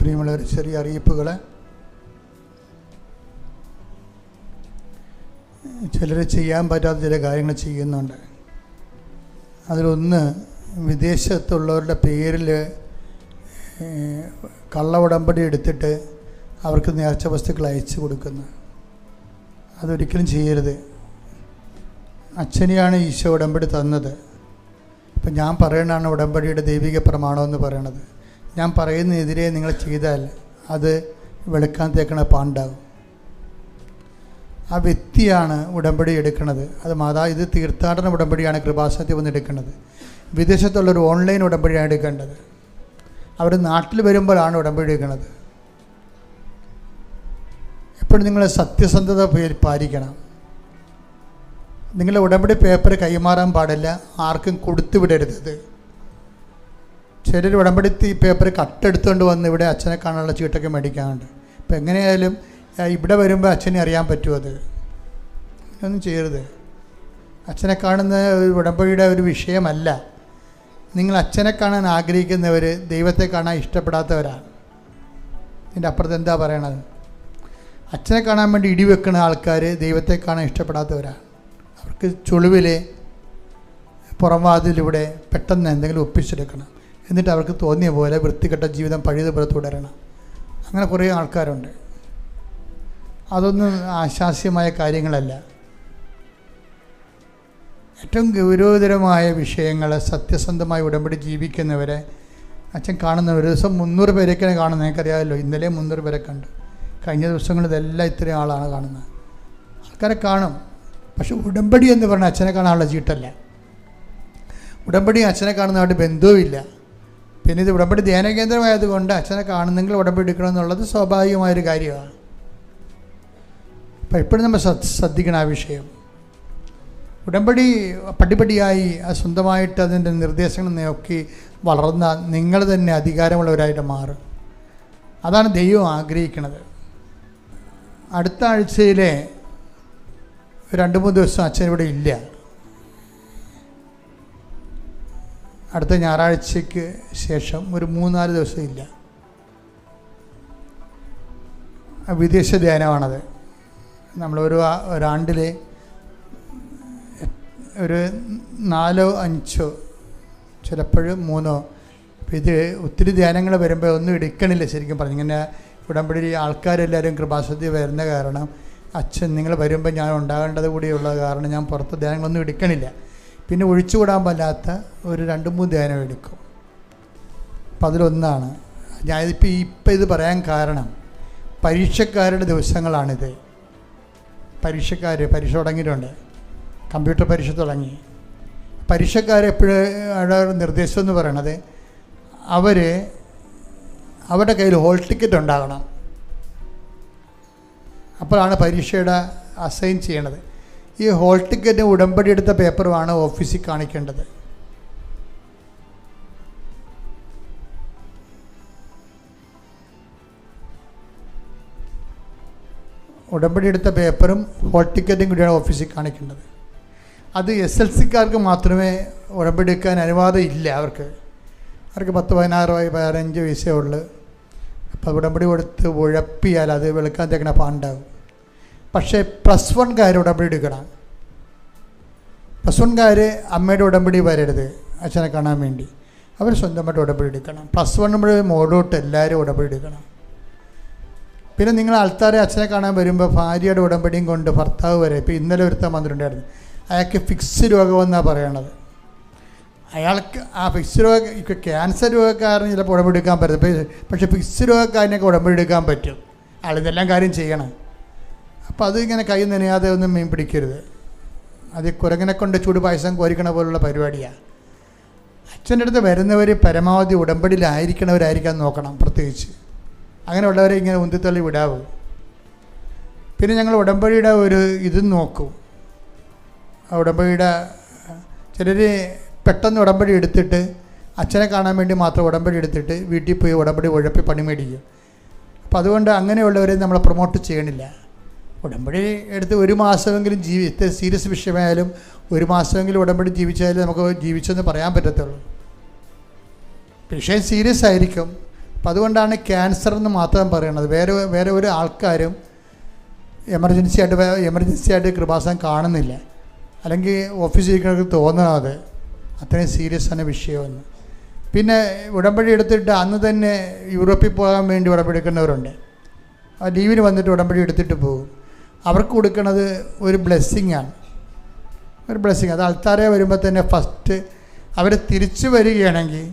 പ്രിയമുള്ളവർ, ചെറിയ അറിയിപ്പുകൾ. ചിലർ ചെയ്യാൻ പറ്റാത്ത ചില കാര്യങ്ങൾ ചെയ്യുന്നുണ്ട്. അതിലൊന്ന്, വിദേശത്തുള്ളവരുടെ പേരിൽ കള്ള ഉടമ്പടി എടുത്തിട്ട് അവർക്ക് നേർച്ച വസ്തുക്കൾ അയച്ചു കൊടുക്കുന്നു. അതൊരിക്കലും ചെയ്യരുത്. അച്ഛനെയാണ് ഈശോ ഉടമ്പടി തന്നത്. ഇപ്പം ഞാൻ പറയണതാണ് ഉടമ്പടിയുടെ ദൈവിക പ്രമാണമെന്ന് പറയണത്. ഞാൻ പറയുന്നതിനെതിരെ നിങ്ങൾ ചെയ്താൽ അത് വെളുക്കാൻ തേക്കണ പാണ്ടാകും. ആ വ്യക്തിയാണ് ഉടമ്പടി എടുക്കുന്നത്. അത് ഇത് തീർത്ഥാടന ഉടമ്പടിയാണ് കൃപാസനത്തിൽ വന്ന് എടുക്കുന്നത്. വിദേശത്തുള്ളൊരു ഓൺലൈൻ ഉടമ്പടിയാണ് എടുക്കേണ്ടത്. അവർ നാട്ടിൽ വരുമ്പോഴാണ് ഉടമ്പടി എടുക്കുന്നത്. എപ്പോഴും നിങ്ങൾ സത്യസന്ധത പാലിക്കണം. നിങ്ങളുടെ ഉടമ്പടി പേപ്പർ കൈമാറാൻ പാടില്ല, ആർക്കും കൊടുത്തു വിടരുത്. ചിലർ ഉടമ്പടി പേപ്പർ കട്ടെടുത്തുകൊണ്ട് വന്ന് ഇവിടെ അച്ഛനെ കാണാനുള്ള ചീട്ടൊക്കെ മേടിക്കാറുണ്ട്. ഇപ്പം എങ്ങനെയായാലും ഇവിടെ വരുമ്പോൾ അച്ഛനെ അറിയാൻ പറ്റുമോ? അത് ഒന്നും ചെയ്യരുത്. അച്ഛനെ കാണുന്ന ഒരു ഉടമ്പടിയുടെ ഒരു വിഷയമല്ല. നിങ്ങൾ അച്ഛനെ കാണാൻ ആഗ്രഹിക്കുന്നവർ ദൈവത്തെ കാണാൻ ഇഷ്ടപ്പെടാത്തവരാണ്. ഇതിൻ്റെ അപ്പുറത്ത് എന്താ പറയണത്? അച്ഛനെ കാണാൻ വേണ്ടി ഇടിവെക്കുന്ന ആൾക്കാർ ദൈവത്തെ കാണാൻ ഇഷ്ടപ്പെടാത്തവരാണ്. അവർക്ക് ചുളിവിൽ പുറംവാതിലൂടെ പെട്ടെന്ന് എന്തെങ്കിലും ഒപ്പിച്ചെടുക്കണം, എന്നിട്ട് അവർക്ക് തോന്നിയ പോലെ വൃത്തികെട്ട ജീവിതം പഴുതുപോലെ തുടരണം. അങ്ങനെ കുറേ ആൾക്കാരുണ്ട്. അതൊന്നും ആശാസ്യമായ കാര്യങ്ങളല്ല. ഏറ്റവും ഗൗരവതരമായ വിഷയങ്ങൾ സത്യസന്ധമായി ഉടമ്പടി ജീവിക്കുന്നവരെ അച്ഛൻ കാണുന്ന ഒരു ദിവസം 300 പേരൊക്കെയാണ് കാണുന്നത്. എനിക്കറിയാമല്ലോ, ഇന്നലെ 300 പേരെ കണ്ടു. കഴിഞ്ഞ ദിവസങ്ങളിൽ ഇതെല്ലാം ഇത്രയും ആളാണ് കാണുന്നത്. ആൾക്കാരെ കാണും. പക്ഷെ ഉടമ്പടി എന്ന് പറഞ്ഞാൽ അച്ഛനെ കാണാനുള്ള ചീട്ടല്ല. ഉടമ്പടി അച്ഛനെ കാണുന്നതായിട്ട് ബന്ധവുമില്ല. പിന്നെ ഇത് ഉടമ്പടി ധ്യാന കേന്ദ്രമായതുകൊണ്ട് അച്ഛനെ കാണുന്നെങ്കിൽ ഉടമ്പടി എടുക്കണം എന്നുള്ളത് സ്വാഭാവികമായൊരു കാര്യമാണ്. അപ്പോൾ എപ്പോഴും നമ്മൾ ശ്രദ്ധിക്കണം ആ വിഷയം. ഉടമ്പടി പടിപടിയായി സ്വന്തമായിട്ട് അതിൻ്റെ നിർദ്ദേശങ്ങൾ നോക്കി വളർന്ന നിങ്ങൾ തന്നെ അധികാരമുള്ളവരായിട്ട് മാറും. അതാണ് ദൈവം ആഗ്രഹിക്കുന്നത്. അടുത്ത ആഴ്ചയിലെ 2-3 ദിവസം അച്ഛൻ ഇവിടെ ഇല്ല. അടുത്ത ഞായറാഴ്ചയ്ക്ക് ശേഷം ഒരു 3-4 ദിവസം ഇല്ല. വിദേശ ധ്യാനമാണത്. ഒരാണ്ടിലെ ഒരു 4-5 ചിലപ്പോഴും 3. അപ്പോൾ ഇത് ഒത്തിരി ധ്യാനങ്ങൾ വരുമ്പോൾ ഒന്നും എടുക്കണില്ല. ശരിക്കും പറഞ്ഞു ഇങ്ങനെ ഉടമ്പടി ആൾക്കാരെല്ലാവരും കൃപാസനത്തിൽ വരുന്ന കാരണം അച്ഛൻ നിങ്ങൾ വരുമ്പോൾ ഞാൻ ഉണ്ടാകേണ്ടത് കൂടിയുള്ള കാരണം ഞാൻ പുറത്ത് ധ്യാനങ്ങളൊന്നും എടുക്കണില്ല. പിന്നെ ഒഴിച്ചുകൂടാൻ പറ്റാത്ത ഒരു 2-3 ധ്യാനം എടുക്കും. അപ്പം അതിലൊന്നാണ് ഞാനിപ്പോൾ ഇത് പറയാൻ കാരണം, പരീക്ഷക്കാരുടെ ദിവസങ്ങളാണിത്. പരീക്ഷ തുടങ്ങിയിട്ടുണ്ട്. കമ്പ്യൂട്ടർ പരീക്ഷ തുടങ്ങി. പരീക്ഷക്കാരെപ്പോഴും നിർദ്ദേശം എന്ന് പറയണത് അവരുടെ കയ്യിൽ ഹോൾ ടിക്കറ്റ് ഉണ്ടാകണം. അപ്പോഴാണ് പരീക്ഷയുടെ അസൈൻ ചെയ്യണത്. ഈ ഹോൾ ടിക്കറ്റ് ഉടമ്പടി എടുത്ത പേപ്പറുമാണ് ഓഫീസിൽ കാണിക്കേണ്ടത്. ഉടമ്പടി എടുത്ത പേപ്പറും ഹോൾ ടിക്കറ്റും കൂടിയാണ് ഓഫീസിൽ കാണിക്കേണ്ടത്. അത് SLCക്കാർക്ക് മാത്രമേ ഉടമ്പടി എടുക്കാൻ അനുവാദം ഇല്ല. അവർക്ക് 10-16-15 വയസ്സേ ഉള്ളൂ. അപ്പോൾ ഉടമ്പടി കൊടുത്ത് ഉഴപ്പിയാൽ അത് വെളുക്കാൻ തേക്കണ പാണ്ടാകും. പക്ഷേ +1കാർ ഉടമ്പടി എടുക്കണം. +1കാർ അമ്മയുടെ ഉടമ്പടി വരരുത് അച്ഛനെ കാണാൻ വേണ്ടി. അവർ സ്വന്തമായിട്ട് ഉടമ്പടി എടുക്കണം. +1 മോഡോട്ട് എല്ലാവരും ഉടമ്പടി എടുക്കണം. പിന്നെ നിങ്ങൾ ആൾക്കാരെ അച്ഛനെ കാണാൻ വരുമ്പോൾ ഭാര്യയുടെ ഉടമ്പടിയും കൊണ്ട് ഭർത്താവ് വരെ. ഇപ്പോൾ ഇന്നലെ ഒരുത്തം വന്നിട്ടുണ്ടായിരുന്നു. അയാൾക്ക് ഫിക്സ് രോഗമെന്നാണ് പറയണത്. അയാൾക്ക് ആ ഫിക്സ് രോഗം ക്യാൻസർ രോഗക്കാരന് ചിലപ്പോൾ ഉടമ്പടി എടുക്കാൻ പറ്റും. പക്ഷേ ഫിക്സ് രോഗക്കാരനൊക്കെ ഉടമ്പടി എടുക്കാൻ പറ്റും. ആളിതെല്ലാം കാര്യം ചെയ്യണം. അപ്പോൾ അതിങ്ങനെ കൈ നനയാതെ ഒന്നും മീൻ പിടിക്കരുത്. അത് കുരങ്ങനെ കൊണ്ട് ചൂട് പായസം കോരിക്കണ പോലുള്ള പരിപാടിയാണ്. അച്ഛൻ്റെ അടുത്ത് വരുന്നവർ പരമാവധി ഉടമ്പടിയിലായിരിക്കണവരായിരിക്കാൻ നോക്കണം. പ്രത്യേകിച്ച് അങ്ങനെയുള്ളവരെ ഇങ്ങനെ ഉന്തിത്തള്ളി വിടാവൂ. പിന്നെ ഞങ്ങൾ ഉടമ്പടിയുടെ ഒരു ഇതും നോക്കും. ഉടമ്പടിയുടെ ചിലർ പെട്ടെന്ന് ഉടമ്പടി എടുത്തിട്ട് അച്ഛനെ കാണാൻ വേണ്ടി മാത്രം ഉടമ്പടി എടുത്തിട്ട് വീട്ടിൽ പോയി ഉടമ്പടി ഉഴപ്പി പണി മേടിക്കും. അപ്പോൾ അതുകൊണ്ട് അങ്ങനെയുള്ളവരെ നമ്മൾ പ്രൊമോട്ട് ചെയ്യണില്ല. ഉടമ്പടി എടുത്ത് 1 മാസമെങ്കിലും ഇത്ര സീരിയസ് വിഷയമായാലും 1 മാസമെങ്കിലും ഉടമ്പടി ജീവിച്ചാലും നമുക്ക് ജീവിച്ചെന്ന് പറയാൻ പറ്റത്തുള്ളൂ. വിഷയം സീരിയസ് ആയിരിക്കും. അപ്പം അതുകൊണ്ടാണ് ക്യാൻസർ എന്ന് മാത്രം പറയണത്. വേറെ ഒരു ആൾക്കാരും എമർജൻസി ആയിട്ട് കൃപാസനം കാണുന്നില്ല. അല്ലെങ്കിൽ ഓഫീസിൽ ഇരിക്കുന്നവർക്ക് തോന്നുന്നത് അത്രയും സീരിയസ് ആണ് വിഷയമെന്ന്. പിന്നെ ഉടമ്പടി എടുത്തിട്ട് അന്ന് തന്നെ യൂറോപ്പിൽ പോകാൻ വേണ്ടി ഉടമ്പടി എടുക്കുന്നവരുണ്ട്. ആ ലീവിന് വന്നിട്ട് ഉടമ്പടി എടുത്തിട്ട് പോകും. അവർക്ക് കൊടുക്കുന്നത് ഒരു ബ്ലെസ്സിങ്ങാണ്. അത് ആൾക്കാരെ വരുമ്പോൾ തന്നെ ഫസ്റ്റ് അവർ തിരിച്ചു വരികയാണെങ്കിൽ,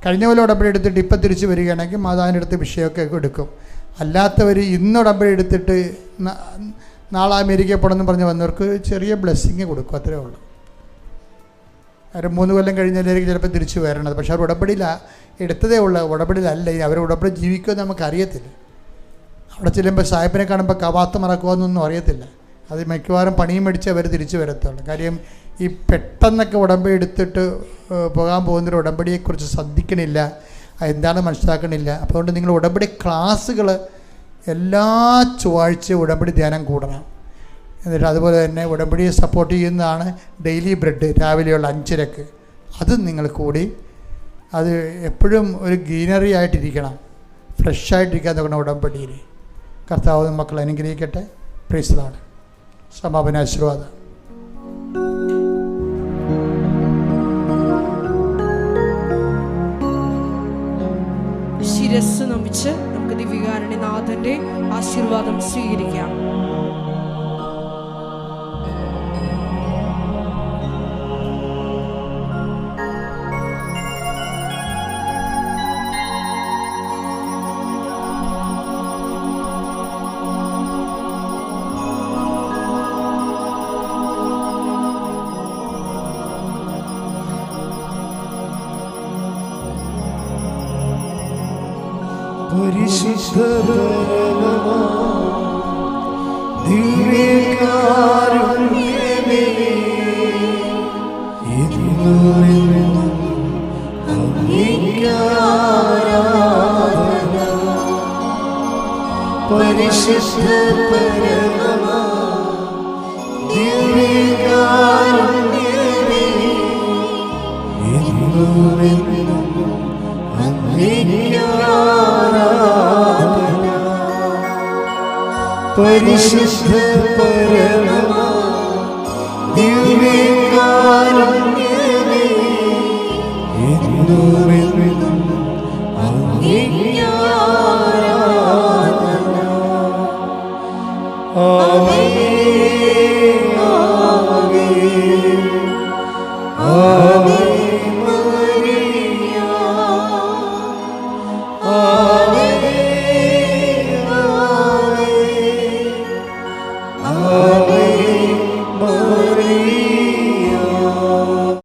കഴിഞ്ഞ പോലെ ഉടമ്പടി എടുത്തിട്ട് ഇപ്പം തിരിച്ചു വരികയാണെങ്കിൽ മാതാവിൻ്റെ അടുത്ത് വിഷയമൊക്കെ എടുക്കും. അല്ലാത്തവർ ഇന്ന് ഉടമ്പടി എടുത്തിട്ട് നാളെ അമേരിക്കയിൽ പോകണമെന്ന് പറഞ്ഞ് വന്നവർക്ക് ചെറിയ ബ്ലെസ്സിങ് കൊടുക്കും. അത്രേ ഉള്ളൂ. അവർ 3 കൊല്ലം കഴിഞ്ഞാലേക്ക് ചിലപ്പോൾ തിരിച്ചു വരണത്. പക്ഷെ അവർ ഉടമ്പടിയിൽ എടുത്തതേ ഉള്ളൂ, ഉടമ്പടിയിലല്ല. അവർ ഉടമ്പടി ജീവിക്കുമെന്ന് നമുക്കറിയത്തില്ല. അവിടെ ചെല്ലുമ്പോൾ സാഹിബിനെ കാണുമ്പോൾ കവാത്ത് മറക്കുമെന്നൊന്നും അറിയത്തില്ല. അത് മിക്കവാറും പണിയും മേടിച്ച് അവർ തിരിച്ചു വരത്തുള്ളൂ. കാര്യം ഈ പെട്ടെന്നൊക്കെ ഉടമ്പടി എടുത്തിട്ട് പോകാൻ പോകുന്നൊരു ഉടമ്പടിയെക്കുറിച്ച് ശ്രദ്ധിക്കണില്ല, എന്താണ് മനസ്സിലാക്കണില്ല. അപ്പോൾ അതുകൊണ്ട് നിങ്ങൾ ഉടമ്പടി ക്ലാസ്സുകൾ എല്ലാ ചൊവ്വാഴ്ചയും ഉടമ്പടി ധ്യാനം കൂടണം. എന്നിട്ട് അതുപോലെ തന്നെ ഉടമ്പടിയെ സപ്പോർട്ട് ചെയ്യുന്നതാണ് ഡെയിലി ബ്രെഡ് രാവിലെയുള്ള 5:30. അത് നിങ്ങൾ കൂടി അത് എപ്പോഴും ഒരു ഗ്രീനറി ആയിട്ടിരിക്കണം, ഫ്രഷായിട്ടിരിക്കാൻ തുടങ്ങണം ഉടമ്പടിയിൽ. കർത്താവ് മക്കൾ അനുഗ്രഹിക്കട്ടെ. Praise the Lord. സമാപന ആശീർവാദം. ശിരസ് നമിച്ച് നമുക്ക് ദിവ്യകാരുണ്യനാഥന്റെ ആശീർവാദം സ്വീകരിക്കാം. പരിശുദ്ധ പരമമാ ദിവ്യകാരുണ്യമേ, എന്നുമെന്നും അങ്ങേക്ക് ആരാധന. പരിശുദ്ധ പരമമാ ദിവ്യകാരുണ്യമേ, എന്നുമെന്നും അങ്ങേക്ക് ആരാധന. പരിശുദ്ധ